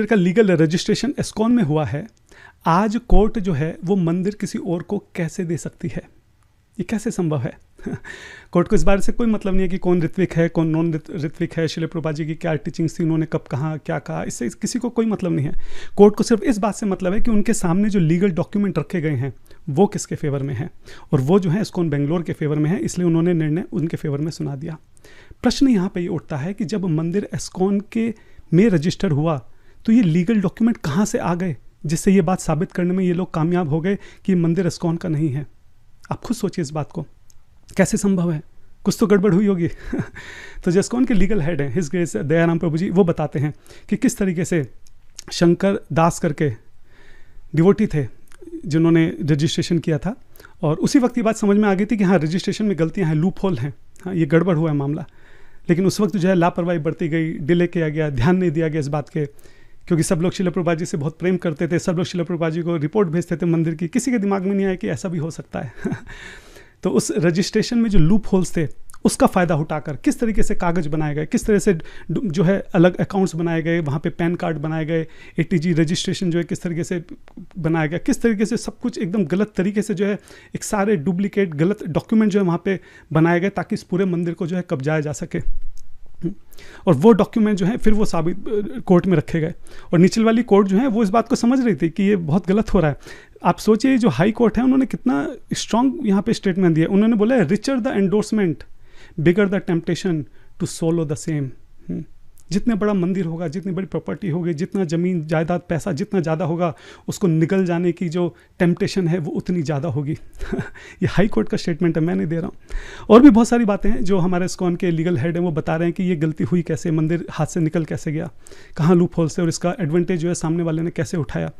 का लीगल रजिस्ट्रेशन इस्कॉन में हुआ है, आज कोर्ट जो है वो मंदिर किसी और को कैसे दे सकती है? ये कैसे संभव है? कोर्ट को इस बारे से कोई मतलब नहीं है कि कौन ऋत्विक है, कौन नॉन ऋत्विक है, शिला प्रभुपाद जी की क्या टीचिंग्स थी, उन्होंने कब कहा, क्या कहा, इससे किसी को कोई मतलब नहीं है। कोर्ट को सिर्फ इस बात से मतलब है कि उनके सामने जो लीगल डॉक्यूमेंट रखे गए हैं वो किसके फेवर में है, और वो जो है इस्कॉन बेंगलोर के फेवर में है, इसलिए उन्होंने निर्णय उनके फेवर में सुना दिया। प्रश्न यहाँ पर ये उठता है कि जब मंदिर इस्कॉन में रजिस्टर हुआ तो ये लीगल डॉक्यूमेंट कहाँ से आ गए जिससे ये बात साबित करने में ये लोग कामयाब हो गए कि ये मंदिर इस्कॉन का नहीं है? आप खुद सोचिए इस बात को, कैसे संभव है? कुछ तो गड़बड़ हुई होगी। तो जो इस्कॉन के लीगल हेड हैं हिज ग्रेस दयाराम प्रभु जी, वो बताते हैं कि किस तरीके से शंकर दास करके डिवोटी थे जिन्होंने रजिस्ट्रेशन किया था, और उसी वक्त ये बात समझ में आ गई थी कि हाँ रजिस्ट्रेशन में गलतियाँ हैं, लूप होल हैं, हाँ ये गड़बड़ हुआ है मामला। लेकिन उस वक्त जो है लापरवाही बरती गई, डिले किया गया, ध्यान नहीं दिया गया इस बात के, क्योंकि सब लोग श्रील प्रभुपाद जी से बहुत प्रेम करते थे, सब लोग श्रील प्रभुपाद जी को रिपोर्ट भेजते थे मंदिर की, किसी के दिमाग में नहीं आया कि ऐसा भी हो सकता है। तो उस रजिस्ट्रेशन में जो लूप होल्स थे उसका फ़ायदा उठाकर किस तरीके से कागज़ बनाए गए, किस तरह से जो है अलग अकाउंट्स बनाए गए, वहाँ पे पैन कार्ड बनाए गए, ATG रजिस्ट्रेशन जो है किस तरीके से बनाया गया, किस तरीके से सब कुछ एकदम गलत तरीके से जो है एक सारे डुप्लीकेट गलत डॉक्यूमेंट जो है वहाँ पे बनाए गए ताकि इस पूरे मंदिर को जो है कब्जाया जा सके। और वो डॉक्यूमेंट जो है फिर वो साबित कोर्ट में रखे गए, और नीचे वाली कोर्ट जो है वो इस बात को समझ रही थी कि ये बहुत गलत हो रहा है। आप सोचिए जो हाई कोर्ट है उन्होंने कितना स्ट्रॉन्ग यहाँ पे स्टेटमेंट दिया। उन्होंने बोला है richer the endorsement bigger the temptation to solo the same. जितना बड़ा मंदिर होगा, जितनी बड़ी प्रॉपर्टी होगी, जितना ज़मीन जायदाद पैसा जितना ज़्यादा होगा, उसको निकल जाने की जो टेम्पटेशन है वो उतनी ज़्यादा होगी। ये हाई कोर्ट का स्टेटमेंट है, मैं नहीं दे रहा हूँ। और भी बहुत सारी बातें हैं जो हमारे इस्कॉन के लीगल हेड हैं वो बता रहे हैं कि ये गलती हुई कैसे, मंदिर हाथ से निकल कैसे गया, कहाँ लूप होल से, और इसका एडवांटेज जो है सामने वाले ने कैसे उठाया।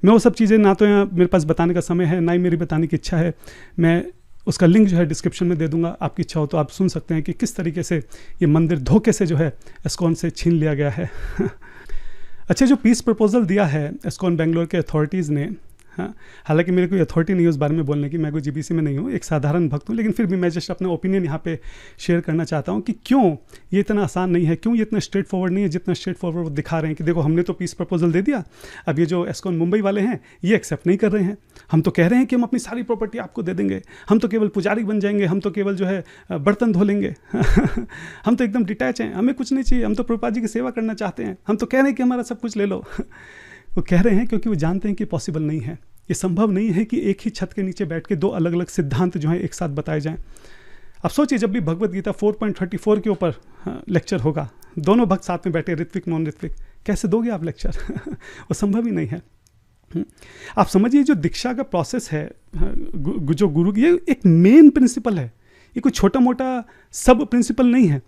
मैं वो सब चीज़ें ना तो यहाँ मेरे पास बताने का समय है, ना ही मेरी बताने की इच्छा है। मैं उसका लिंक जो है डिस्क्रिप्शन में दे दूंगा, आपकी इच्छा हो तो आप सुन सकते हैं कि किस तरीके से ये मंदिर धोखे से जो है इस्कॉन से छीन लिया गया है। अच्छा, जो पीस प्रपोजल दिया है इस्कॉन बेंगलोर के अथॉरिटीज़ ने, हाँ, हालांकि मेरे कोई अथॉरिटी नहीं है उस बारे में बोलने की, मैं कोई GBC में नहीं हूँ, एक साधारण भक्त हूँ, लेकिन फिर भी मैं जस्ट अपना ओपिनियन यहाँ पे शेयर करना चाहता हूँ कि क्यों ये इतना आसान नहीं है, क्यों ये इतना स्ट्रेट फॉरवर्ड नहीं है जितना स्ट्रेट फॉरवर्ड वो दिखा रहे हैं कि देखो हमने तो पीस प्रपोजल दे दिया, अब ये जो इस्कॉन मुंबई वाले हैं ये एक्सेप्ट नहीं कर रहे हैं। हम तो कह रहे हैं कि हम अपनी सारी प्रॉपर्टी आपको दे देंगे, हम तो केवल पुजारी बन जाएंगे, हम तो केवल जो है बर्तन धो लेंगे। हम तो एकदम डिटैच हैं, हमें कुछ नहीं चाहिए, हम तो प्रभुपाद जी की सेवा करना चाहते हैं, हम तो कह रहे हैं कि हमारा सब कुछ ले लो। वो कह रहे हैं क्योंकि वो जानते हैं कि पॉसिबल नहीं है, ये संभव नहीं है कि एक ही छत के नीचे बैठ के दो अलग अलग सिद्धांत जो हैं एक साथ बताए जाएं। अब सोचिए जब भी भगवत गीता 4.34 के ऊपर लेक्चर होगा, दोनों भक्त साथ में बैठे, ऋत्विक नॉन ऋत्विक, कैसे दोगे आप लेक्चर? वो संभव ही नहीं है। आप समझिए जो दीक्षा का प्रोसेस है, जो गुरु, ये एक मेन प्रिंसिपल है, ये कोई छोटा मोटा सब प्रिंसिपल नहीं है।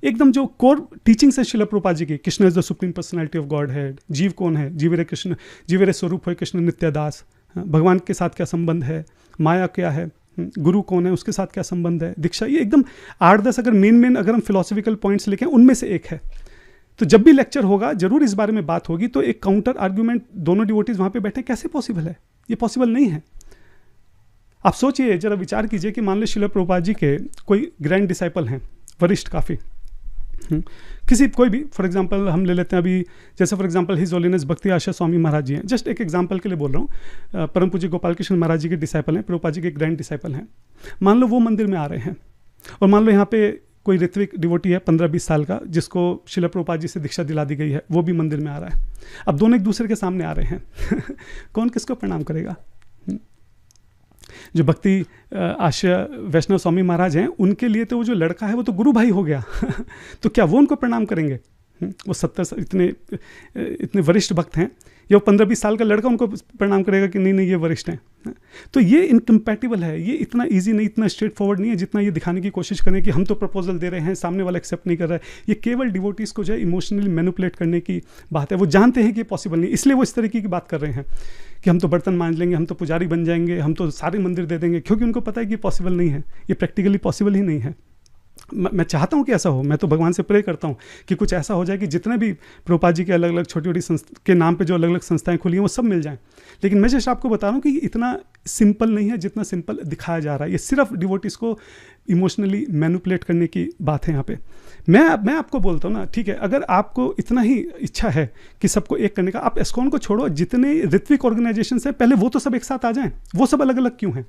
एकदम जो कोर टीचिंग्स है श्रील प्रभुपाद जी की, Krishna is the supreme personality of God head, जीव कौन है, जीवेरे कृष्ण, जीवेरे स्वरूप है कृष्ण नित्यदास, भगवान के साथ क्या संबंध है, माया क्या है, गुरु कौन है, उसके साथ क्या संबंध है, दीक्षा, ये एकदम 8-10 अगर मेन अगर हम फिलोसफिकल पॉइंट्स लिखें उनमें से एक है। तो जब भी लेक्चर होगा जरूर इस बारे में बात होगी, तो एक काउंटर आर्ग्यूमेंट, दोनों डिवोटीज वहाँ पे बैठे, कैसे पॉसिबल है? ये पॉसिबल नहीं है। आप सोचिए, जरा विचार कीजिए कि मान लो श्रील प्रभुपाद जी के कोई ग्रैंड डिसाइपल हैं, वरिष्ठ काफ़ी, किसी कोई भी, फॉर एग्जांपल हम ले लेते हैं अभी, जैसे फॉर एग्जांपल हिज होलीनेस भक्ति आशा स्वामी महाराज जी हैं, जस्ट एक एग्जांपल के लिए बोल रहा हूँ, परम पूज्य गोपाल कृष्ण महाराज जी के डिसाइपल हैं, प्रभुपाद जी के ग्रैंड डिसाइपल हैं। मान लो वो मंदिर में आ रहे हैं, और मान लो यहाँ पे कोई ऋत्विक डिवोटी है 15-20 साल का, जिसको श्रील प्रभुपाद जी से दीक्षा दिला दी गई है, वो भी मंदिर में आ रहा है। अब दोनों एक दूसरे के सामने आ रहे हैं। कौन किसको प्रणाम करेगा? जो भक्ति आशा वैष्णव स्वामी महाराज हैं, उनके लिए तो वो जो लड़का है वो तो गुरु भाई हो गया। तो क्या वो उनको प्रणाम करेंगे? वो 70 इतने वरिष्ठ भक्त हैं, या वो 15-20 साल का लड़का उनको प्रणाम करेगा कि नहीं नहीं ये वरिष्ठ हैं? तो ये इनकम्पैटिबल है, ये इतना इजी नहीं, इतना स्ट्रेट फॉरवर्ड नहीं है जितना ये दिखाने की कोशिश करें कि हम तो प्रपोजल दे रहे हैं, सामने वाला एक्सेप्ट नहीं कर रहा है। ये केवल डिवोटीज़ को जो है इमोशनली मैनिपुलेट करने की बात है। वो जानते हैं कि पॉसिबल नहीं, इसलिए वो इस तरीके की बात कर रहे हैं कि हम तो बर्तन मांज लेंगे, हम तो पुजारी बन जाएंगे, हम तो सारे मंदिर दे देंगे, क्योंकि उनको पता है कि पॉसिबल नहीं है, ये प्रैक्टिकली पॉसिबल ही नहीं है। मैं चाहता हूँ कि ऐसा हो, मैं तो भगवान से प्रे करता हूँ कि कुछ ऐसा हो जाए कि जितने भी प्रभुपाद जी के अलग अलग छोटी छोटी के नाम पे जो अलग अलग संस्थाएं खुली हैं वो सब मिल जाएं। लेकिन मैं जस्ट आपको बता रहा हूँ कि इतना सिंपल नहीं है जितना सिंपल दिखाया जा रहा है। ये सिर्फ डिवोटीज़ को इमोशनली मैनिपुलेट करने की बात है यहाँ पे। मैं आपको बोलता हूँ ना, ठीक है, अगर आपको इतना ही इच्छा है कि सबको एक करने का, आप इस्कॉन को छोड़ो, जितने ऋत्विक ऑर्गेनाइजेशन है पहले वो तो सब एक साथ आ जाएं, वो सब अलग अलग क्यों हैं?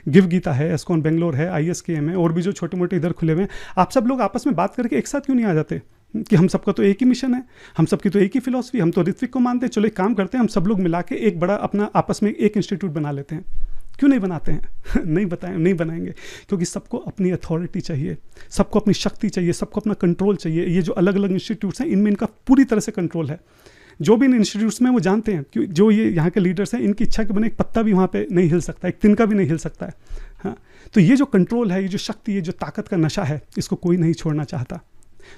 गिव गीता है, इस्कॉन बेंगलोर है, ISKM है, और भी जो छोटे मोटे इधर खुले हुए हैं, आप सब लोग आपस में बात करके एक साथ क्यों नहीं आ जाते कि हम सबका तो एक ही मिशन है, हम सबकी तो एक ही फिलॉसफी, हम तो ऋत्विक को मानते हैं, चलो एक काम करते हैं, हम सब लोग मिला के एक बड़ा अपना आपस में एक इंस्टीट्यूट बना लेते हैं। क्यों नहीं बनाते हैं? नहीं बनाएंगे, क्योंकि सबको अपनी अथॉरिटी चाहिए, सबको अपनी शक्ति चाहिए, सबको अपना कंट्रोल चाहिए। ये जो अलग अलग इंस्टीट्यूट्स हैं, इनमें इनका पूरी तरह से कंट्रोल है। जो भी इन इंस्टीट्यूट्स में वो जानते हैं कि जो ये यहाँ के लीडर्स हैं, इनकी इच्छा के बने एक पत्ता भी वहाँ पे नहीं हिल सकता, एक तिनका भी नहीं हिल सकता है। हाँ, तो ये जो कंट्रोल है, ये जो शक्ति, ये जो ताकत का नशा है, इसको कोई नहीं छोड़ना चाहता।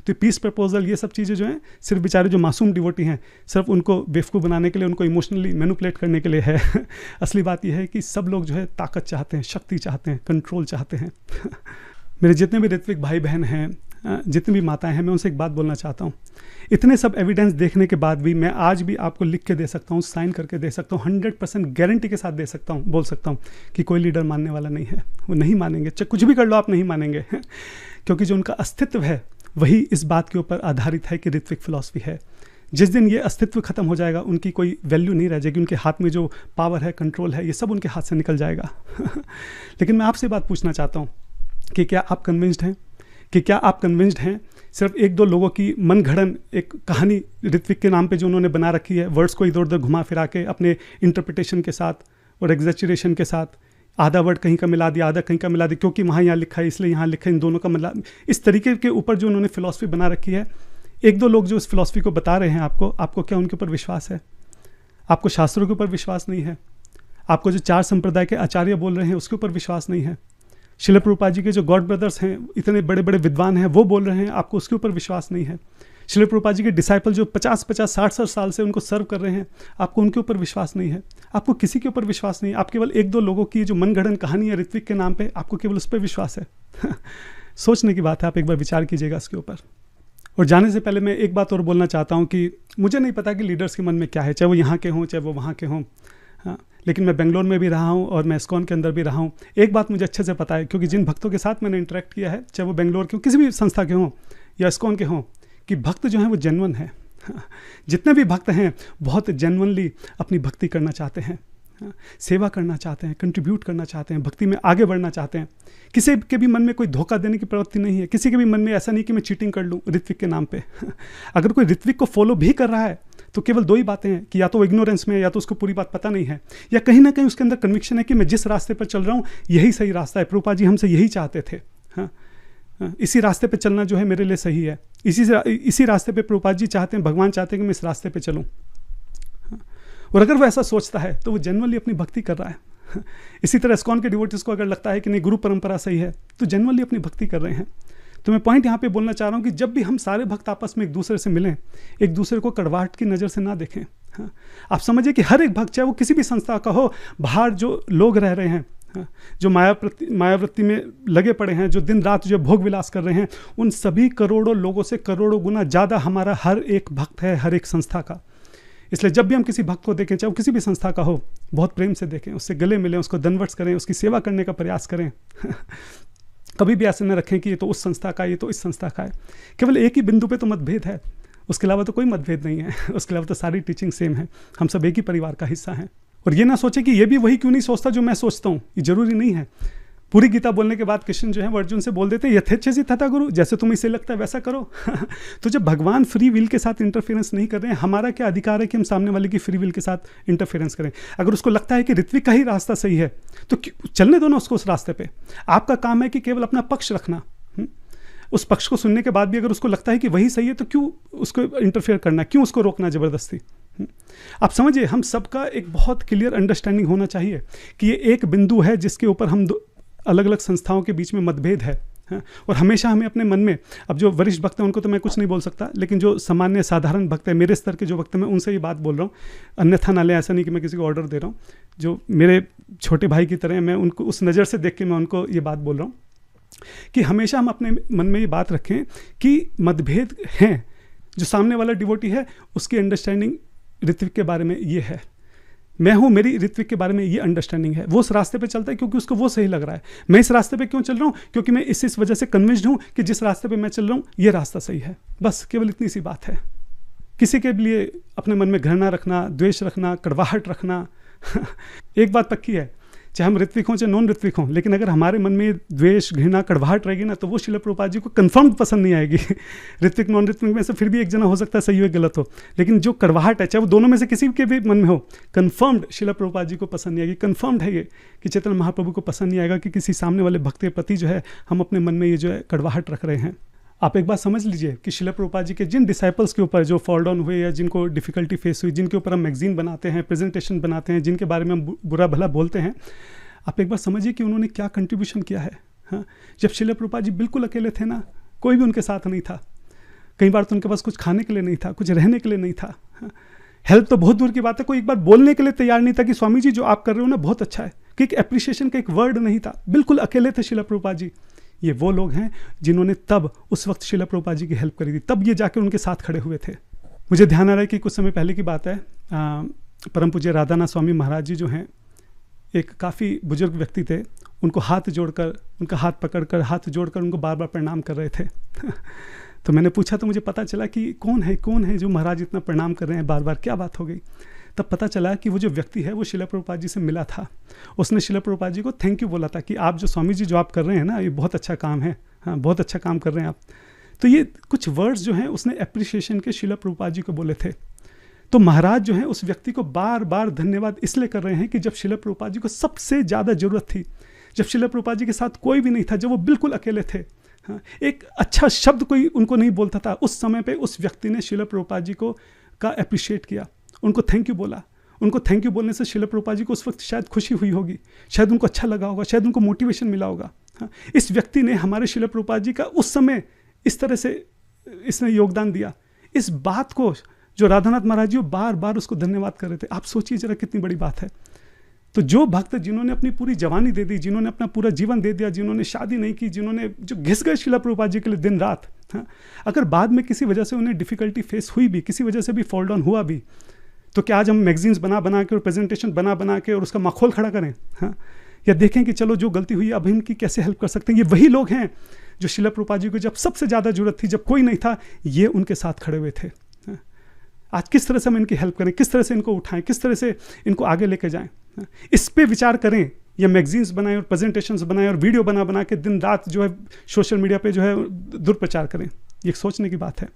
तो पीस प्रपोजल, ये सब चीज़ें जो हैं, सिर्फ बेचारे जो मासूम डिवोटी हैं, सिर्फ उनको बेवकूफ़ बनाने के लिए, उनको इमोशनली मैनिपुलेट करने के लिए है। असली बात यह है कि सब लोग जो है ताकत चाहते हैं, शक्ति चाहते हैं, कंट्रोल चाहते हैं। मेरे जितने भी ऋत्विक भाई बहन हैं, जितनी भी माताएं हैं, मैं उनसे एक बात बोलना चाहता हूँ। इतने सब एविडेंस देखने के बाद भी मैं आज भी आपको लिख के दे सकता हूँ, साइन करके दे सकता हूँ, 100% गारंटी के साथ दे सकता हूँ, बोल सकता हूँ कि कोई लीडर मानने वाला नहीं है। वो नहीं मानेंगे, चाहे कुछ भी कर लो, आप नहीं मानेंगे। क्योंकि जो उनका अस्तित्व है वही इस बात के ऊपर आधारित है कि ऋत्विक फिलॉसफी है। जिस दिन ये अस्तित्व खत्म हो जाएगा, उनकी कोई वैल्यू नहीं रह जाएगी, उनके हाथ में जो पावर है, कंट्रोल है, ये सब उनके हाथ से निकल जाएगा। लेकिन मैं आपसे बात पूछना चाहता हूँ कि क्या आप कन्विंस्ड हैं सिर्फ एक दो लोगों की मन घड़न एक कहानी ऋत्विक के नाम पे जो उन्होंने बना रखी है, वर्ड्स को इधर उधर घुमा फिरा के अपने इंटरप्रिटेशन के साथ और एग्जैचुरेशन के साथ, आधा वर्ड कहीं का मिला दिया, आधा कहीं का मिला दिया, क्योंकि वहाँ यहाँ लिखा है इसलिए यहाँ लिखा है, इन दोनों का मतलब, इस तरीके के ऊपर जो उन्होंने फिलॉसफी बना रखी है। एक दो लोग जो इस फिलॉसफी को बता रहे हैं आपको क्या उनके ऊपर विश्वास है? आपको शास्त्रों के ऊपर विश्वास नहीं है? आपको जो 4 संप्रदाय के आचार्य बोल रहे हैं उसके ऊपर विश्वास नहीं है? शिल प्रभुपाद जी के जो गॉड ब्रदर्स हैं, इतने बड़े बड़े विद्वान हैं, वो बोल रहे हैं, आपको उसके ऊपर विश्वास नहीं है? शिल प्रभुपाद जी के डिसाइपल जो 50-50, 60 साल से उनको सर्व कर रहे हैं, आपको उनके ऊपर विश्वास नहीं है? आपको किसी के ऊपर विश्वास नहीं है। आप केवल एक दो लोगों की जो मनगढ़ंत कहानी है ऋत्विक के नाम पे, आपको केवल उस पर विश्वास है। सोचने की बात है, आप एक बार विचार कीजिएगा इसके ऊपर। और जाने से पहले मैं एक बात और बोलना चाहता हूँ कि मुझे नहीं पता कि लीडर्स के मन में क्या है, चाहे वो यहाँ के हों, चाहे वो वहाँ के हों। हाँ, लेकिन मैं बेंगलोर में भी रहा हूँ और मैं इस्कॉन के अंदर भी रहा हूँ। एक बात मुझे अच्छे से पता है, क्योंकि जिन भक्तों के साथ मैंने इंटरेक्ट किया है, चाहे वो बेंगलोर के हों, किसी भी संस्था के हों या इस्कॉन के हों, कि भक्त जो हैं वो जेन्युइन है। जितने भी भक्त हैं बहुत जेन्युइनली अपनी भक्ति करना चाहते हैं, सेवा करना चाहते हैं, कंट्रीब्यूट करना चाहते हैं, भक्ति में आगे बढ़ना चाहते हैं। किसी के भी मन में कोई धोखा देने की प्रवृत्ति नहीं है। किसी के भी मन में ऐसा नहीं कि मैं चीटिंग कर लूँ ऋत्विक के नाम पे। अगर कोई ऋत्विक को फॉलो भी कर रहा है तो केवल 2 ही बातें हैं कि या तो वो इग्नोरेंस में है, या तो उसको पूरी बात पता नहीं है, या कहीं ना कहीं उसके अंदर कन्विक्शन है कि मैं जिस रास्ते पर चल रहा हूँ यही सही रास्ता है। प्रभुपाद जी हमसे यही चाहते थे। हाँ, इसी रास्ते पे चलना जो है मेरे लिए सही है। इसी रास्ते पे प्रभुपाद जी चाहते हैं, भगवान चाहते हैं कि मैं इस रास्ते पे चलूँ। और अगर वो ऐसा सोचता है तो वो जेन्युइनली अपनी भक्ति कर रहा है। इसी तरह इस्कॉन के डिवोटीज को अगर लगता है कि नहीं गुरु परंपरा सही है, तो जेन्युइनली अपनी भक्ति कर रहे हैं। तो मैं पॉइंट यहाँ पे बोलना चाह रहा हूँ कि जब भी हम सारे भक्त आपस में एक दूसरे से मिलें, एक दूसरे को कड़वाहट की नज़र से ना देखें। हाँ, आप समझिए कि हर एक भक्त, चाहे वो किसी भी संस्था का हो, बाहर जो लोग रह रहे हैं, जो मायावृत्ति में लगे पड़े हैं, जो दिन रात जो भोग विलास कर रहे हैं, उन सभी करोड़ों लोगों से करोड़ों गुना ज़्यादा हमारा हर एक भक्त है, हर एक संस्था का। इसलिए जब भी हम किसी भक्त को देखें, चाहे वो किसी भी संस्था का हो, बहुत प्रेम से देखें, उससे गले मिलें, उसको दंडवत करें, उसकी सेवा करने का प्रयास करें। कभी भी ऐसे न रखें कि ये तो उस संस्था का, ये तो इस संस्था का है। केवल एक ही बिंदु पे तो मतभेद है, उसके अलावा तो कोई मतभेद नहीं है। उसके अलावा तो सारी टीचिंग सेम है, हम सब एक ही परिवार का हिस्सा हैं। और ये ना सोचे कि ये भी वही क्यों नहीं सोचता जो मैं सोचता हूँ, ये जरूरी नहीं है। पूरी गीता बोलने के बाद कृष्ण जो है वो अर्जुन से बोल देते हैं, यथेच्छसि तथा गुरु, जैसे तुम्हें इसे लगता है वैसा करो। तो जब भगवान फ्री विल के साथ इंटरफेरेंस नहीं कर रहे हैं, हमारा क्या अधिकार है कि हम सामने वाले की फ्री विल के साथ इंटरफेरेंस करें? अगर उसको लगता है कि ऋत्विक का ही रास्ता सही है तो चलने दो ना उसको उस रास्ते पे। आपका काम है कि केवल अपना पक्ष रखना। उस पक्ष को सुनने के बाद भी अगर उसको लगता है कि वही सही है तो क्यों उसको इंटरफेयर करना, क्यों उसको रोकना जबरदस्ती? आप समझिए, हम सबका एक बहुत क्लियर अंडरस्टैंडिंग होना चाहिए कि ये एक बिंदु है जिसके ऊपर हम अलग अलग संस्थाओं के बीच में मतभेद है। और हमेशा हमें अपने मन में, अब जो वरिष्ठ भक्त हैं उनको तो मैं कुछ नहीं बोल सकता, लेकिन जो सामान्य साधारण भक्त है, मेरे स्तर के जो भक्त हैं, मैं उनसे ये बात बोल रहा हूँ, अन्यथा ना ले, ऐसा नहीं कि मैं किसी को ऑर्डर दे रहा हूँ। जो मेरे छोटे भाई की तरह, मैं उनको उस नज़र से देख के मैं उनको ये बात बोल रहा हूँ कि हमेशा हम अपने मन में ये बात रखें कि मतभेद हैं। जो सामने वाला डिवोटी है उसकी अंडरस्टैंडिंग ऋत्विक के बारे में ये है, मैं हूँ, मेरी ऋत्विक के बारे में ये अंडरस्टैंडिंग है। वो उस रास्ते पे चलता है क्योंकि उसको वो सही लग रहा है। मैं इस रास्ते पे क्यों चल रहा हूँ? क्योंकि मैं इस वजह से कन्विंस्ड हूँ कि जिस रास्ते पे मैं चल रहा हूँ ये रास्ता सही है। बस केवल इतनी सी बात है। किसी के लिए अपने मन में घृणा रखना, द्वेष रखना, कड़वाहट रखना एक बात पक्की है, चाहे हम ऋत्विक हों चाहे नॉन ऋत्विक हों, लेकिन अगर हमारे मन में द्वेष, घृणा, कड़वाहट रहेगी ना, तो वो श्रील प्रभुपाद जी को कन्फर्म पसंद नहीं आएगी। ऋत्विक नॉन ऋत्विक में से फिर भी एक जना हो सकता है सही हो गलत हो, लेकिन जो कड़वाहट है, चाहे वो दोनों में से किसी के भी मन में हो, कन्फर्म्ड श्रील प्रभुपाद जी को पसंद नहीं आएगी। कन्फर्म्ड है ये कि चैतन्य महाप्रभु को पसंद नहीं आएगा कि किसी सामने वाले भक्त के प्रति जो है हम अपने मन में ये जो है कड़वाहट रख रहे हैं। आप एक बात समझ लीजिए कि श्रील प्रभुपाद जी के जिन डिसाइपल्स के ऊपर जो फॉल डाउन हुए या जिनको डिफ़िकल्टी फेस हुई, जिनके ऊपर हम मैगजीन बनाते हैं, प्रेजेंटेशन बनाते हैं, जिनके बारे में हम बुरा भला बोलते हैं, आप एक बार समझिए कि उन्होंने क्या कंट्रीब्यूशन किया है। हाँ, जब श्रील प्रभुपाद जी बिल्कुल अकेले थे ना, कोई भी उनके साथ नहीं था, कई बार तो उनके पास कुछ खाने के लिए नहीं था, कुछ रहने के लिए नहीं था। हाँ, हेल्प तो बहुत दूर की बात है, कोई एक बार बोलने के लिए तैयार नहीं था कि स्वामी जी जो आप कर रहे हो ना बहुत अच्छा है, कि एक एप्रिसिएशन का एक वर्ड नहीं था, बिल्कुल अकेले थे श्रील प्रभुपाद जी। ये वो लोग हैं जिन्होंने तब उस वक्त श्रील प्रभुपाद जी की हेल्प करी थी, तब ये जाके उनके साथ खड़े हुए थे। मुझे ध्यान आ रहा है कि कुछ समय पहले की बात है, परम पूज्य राधानाथ स्वामी महाराज जी जो हैं, एक काफ़ी बुजुर्ग व्यक्ति थे, उनको हाथ जोड़कर, उनका हाथ पकड़कर, हाथ जोड़कर उनको बार बार प्रणाम कर रहे थे। तो मैंने पूछा तो मुझे पता चला कि कौन है जो महाराज इतना प्रणाम कर रहे हैं बार बार, क्या बात हो गई। तब पता चला कि वो जो व्यक्ति है वो श्रील प्रभुपाद जी से मिला था, उसने श्रील प्रभुपाद जी को थैंक यू बोला था कि आप जो स्वामी जी जो आप कर रहे हैं ना, ये बहुत अच्छा काम है, हाँ बहुत अच्छा काम कर रहे हैं आप। तो ये कुछ वर्ड्स जो हैं उसने एप्रिसिएशन के श्रील प्रभुपाद जी को बोले थे। तो महाराज जो है उस व्यक्ति को बार बार धन्यवाद इसलिए कर रहे हैं कि जब श्रील प्रभुपाद जी को सबसे ज़्यादा ज़रूरत थी, जब श्रील प्रभुपाद जी के साथ कोई भी नहीं था, जब वो बिल्कुल अकेले थे, हाँ, एक अच्छा शब्द कोई उनको नहीं बोलता था, उस समय पे उस व्यक्ति ने श्रील प्रभुपाद जी को का अप्रिशिएट किया, उनको थैंक यू बोला। उनको थैंक यू बोलने से श्रील प्रभुपाद जी को उस वक्त शायद खुशी हुई होगी, शायद उनको अच्छा लगा होगा, शायद उनको मोटिवेशन मिला होगा। हाँ, इस व्यक्ति ने हमारे श्रील प्रभुपाद जी का उस समय इस तरह से इसने योगदान दिया। इस बात को जो राधानाथ महाराज जी बार बार उसको धन्यवाद कर रहे थे, आप सोचिए जरा कितनी बड़ी बात है। तो जो भक्त जिन्होंने अपनी पूरी जवानी दे दी, जिन्होंने अपना पूरा जीवन दे दिया, जिन्होंने शादी नहीं की, जिन्होंने जो घिस गए श्रील प्रभुपाद जी के लिए दिन रात, हाँ, अगर बाद में किसी वजह से उन्हें डिफिकल्टी फेस हुई भी, किसी वजह से भी फॉल डाउन हुआ भी, तो क्या आज हम मैगजीन्स बना के और प्रेजेंटेशन बना के और उसका माखोल खड़ा करें, हाँ, या देखें कि चलो जो गलती हुई अब इनकी कैसे हेल्प कर सकते हैं। ये वही लोग हैं जो श्रील प्रभुपाद जी को जब सबसे ज़्यादा जरूरत थी, जब कोई नहीं था, ये उनके साथ खड़े हुए थे। आज किस तरह से हम इनकी हेल्प करें, किस तरह से इनको उठाएं, किस तरह से इनको आगे लेके जाएं, इस पे विचार करें। या मैगजीन्स बनाएं और प्रेजेंटेशंस बनाएं और वीडियो बना के दिन रात जो है सोशल मीडिया पे जो है दुष्प्रचार करें, ये सोचने की बात है।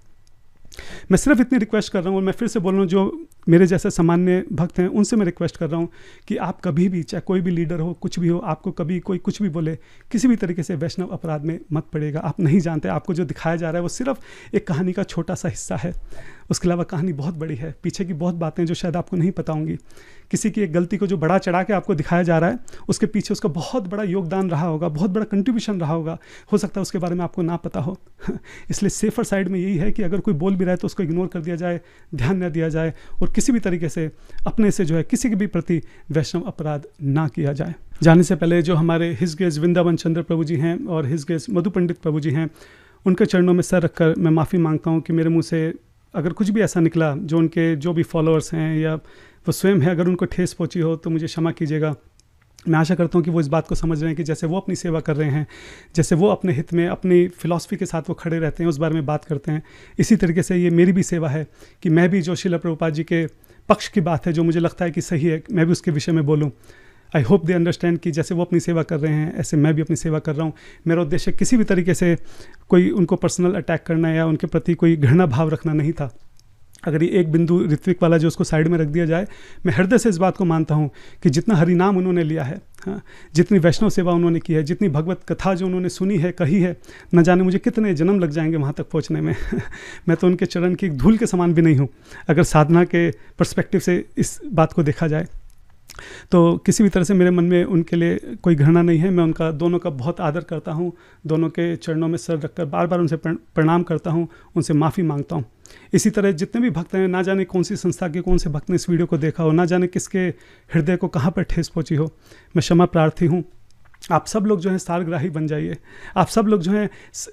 मैं सिर्फ इतनी रिक्वेस्ट कर रहा हूँ, और मैं फिर से बोल रहा हूँ, जो मेरे जैसे सामान्य भक्त हैं उनसे मैं रिक्वेस्ट कर रहा हूँ कि आप कभी भी, चाहे कोई भी लीडर हो, कुछ भी हो, आपको कभी कोई कुछ भी बोले, किसी भी तरीके से वैष्णव अपराध में मत पड़ेगा। आप नहीं जानते, आपको जो दिखाया जा रहा है वो सिर्फ एक कहानी का छोटा सा हिस्सा है, उसके अलावा कहानी बहुत बड़ी है, पीछे की बहुत बातें जो शायद आपको नहीं पता होंगी। किसी की एक गलती को जो बढ़ा चढ़ा के आपको दिखाया जा रहा है, उसके पीछे उसका बहुत बड़ा योगदान रहा होगा, बहुत बड़ा कंट्रीब्यूशन रहा होगा, हो सकता है उसके बारे में आपको ना पता हो। इसलिए सेफर साइड में यही है कि अगर कोई बोल भी रहा है तो उसको इग्नोर कर दिया जाए, ध्यान न दिया जाए, और किसी भी तरीके से अपने से जो है किसी के भी प्रति वैष्णव अपराध ना किया जाए। जाने से पहले जो हमारे हिज ग्रेस वृंदावन चंद्र प्रभु जी हैं और हिज ग्रेस मधु पंडित प्रभु जी हैं, उनके चरणों में सर रखकर मैं माफ़ी मांगता हूँ कि मेरे मुँह से अगर कुछ भी ऐसा निकला जो उनके जो भी फॉलोअर्स हैं या वो स्वयं है, अगर उनको ठेस पहुंची हो तो मुझे क्षमा कीजिएगा। मैं आशा करता हूं कि वो इस बात को समझ रहे हैं कि जैसे वो अपनी सेवा कर रहे हैं, जैसे वो अपने हित में अपनी फ़िलॉसफी के साथ वो खड़े रहते हैं, उस बारे में बात करते हैं, इसी तरीके से ये मेरी भी सेवा है कि मैं भी जो श्रील प्रभुपाद जी के पक्ष की बात है, जो मुझे लगता है कि सही है, मैं भी उसके विषय में बोलूँ। आई होप दे अंडरस्टैंड कि जैसे वो अपनी सेवा कर रहे हैं, ऐसे मैं भी अपनी सेवा कर रहा हूँ। मेरा उद्देश्य किसी भी तरीके से कोई उनको पर्सनल अटैक करना या उनके प्रति कोई घृणा भाव रखना नहीं था। अगर ये एक बिंदु ऋत्विक वाला जो उसको साइड में रख दिया जाए, मैं हृदय से इस बात को मानता हूँ कि जितना हरिनाम उन्होंने लिया है, हाँ, जितनी वैष्णव सेवा उन्होंने की है, जितनी भगवत कथा जो उन्होंने सुनी है, कही है, न जाने मुझे कितने जन्म लग जाएंगे वहाँ तक पहुँचने में। मैं तो उनके चरण की एक धूल के समान भी नहीं हूँ, अगर साधना के पर्सपेक्टिव से इस बात को देखा जाए। तो किसी भी तरह से मेरे मन में उनके लिए कोई घृणा नहीं है। मैं उनका दोनों का बहुत आदर करता हूँ, दोनों के चरणों में सर रखकर बार बार उनसे प्रणाम करता हूँ, उनसे माफ़ी मांगता हूँ। इसी तरह जितने भी भक्त हैं, ना जाने कौन सी संस्था के कौन से भक्त ने इस वीडियो को देखा हो, ना जाने किसके हृदय को कहाँ पर ठेस पहुँची हो, मैं क्षमा प्रार्थी हूँ। आप सब लोग जो हैं सारग्राही बन जाइए। आप सब लोग जो हैं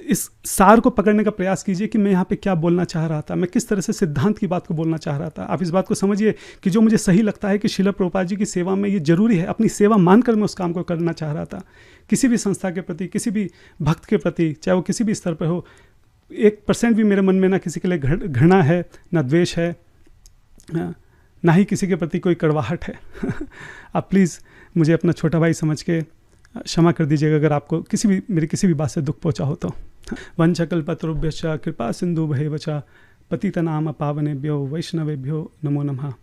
इस सार को पकड़ने का प्रयास कीजिए कि मैं यहाँ पे क्या बोलना चाह रहा था, मैं किस तरह से सिद्धांत की बात को बोलना चाह रहा था। आप इस बात को समझिए कि जो मुझे सही लगता है कि श्रील प्रभुपाद जी की सेवा में ये जरूरी है, अपनी सेवा मानकर मैं उस काम को करना चाह रहा था। किसी भी संस्था के प्रति, किसी भी भक्त के प्रति, चाहे वो किसी भी स्तर पर हो, 1% भी मेरे मन में ना किसी के लिए घृणा है, ना द्वेष है, ना ही किसी के प्रति कोई कड़वाहट है। आप प्लीज़ मुझे अपना छोटा भाई समझ के क्षमा कर दीजिएगा अगर आपको मेरी किसी भी बात से दुख पहुंचा हो तो। वंशकल्पतरुभ्यश्च कृपा सिन्धुभ्यैव च पतितनाम पावनेभ्यो वैष्णवेभ्यो नमो नमः।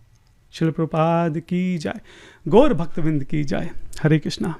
शिल प्रभुपाद की जाय, गौर भक्तविंद की जाय। हरे कृष्णा।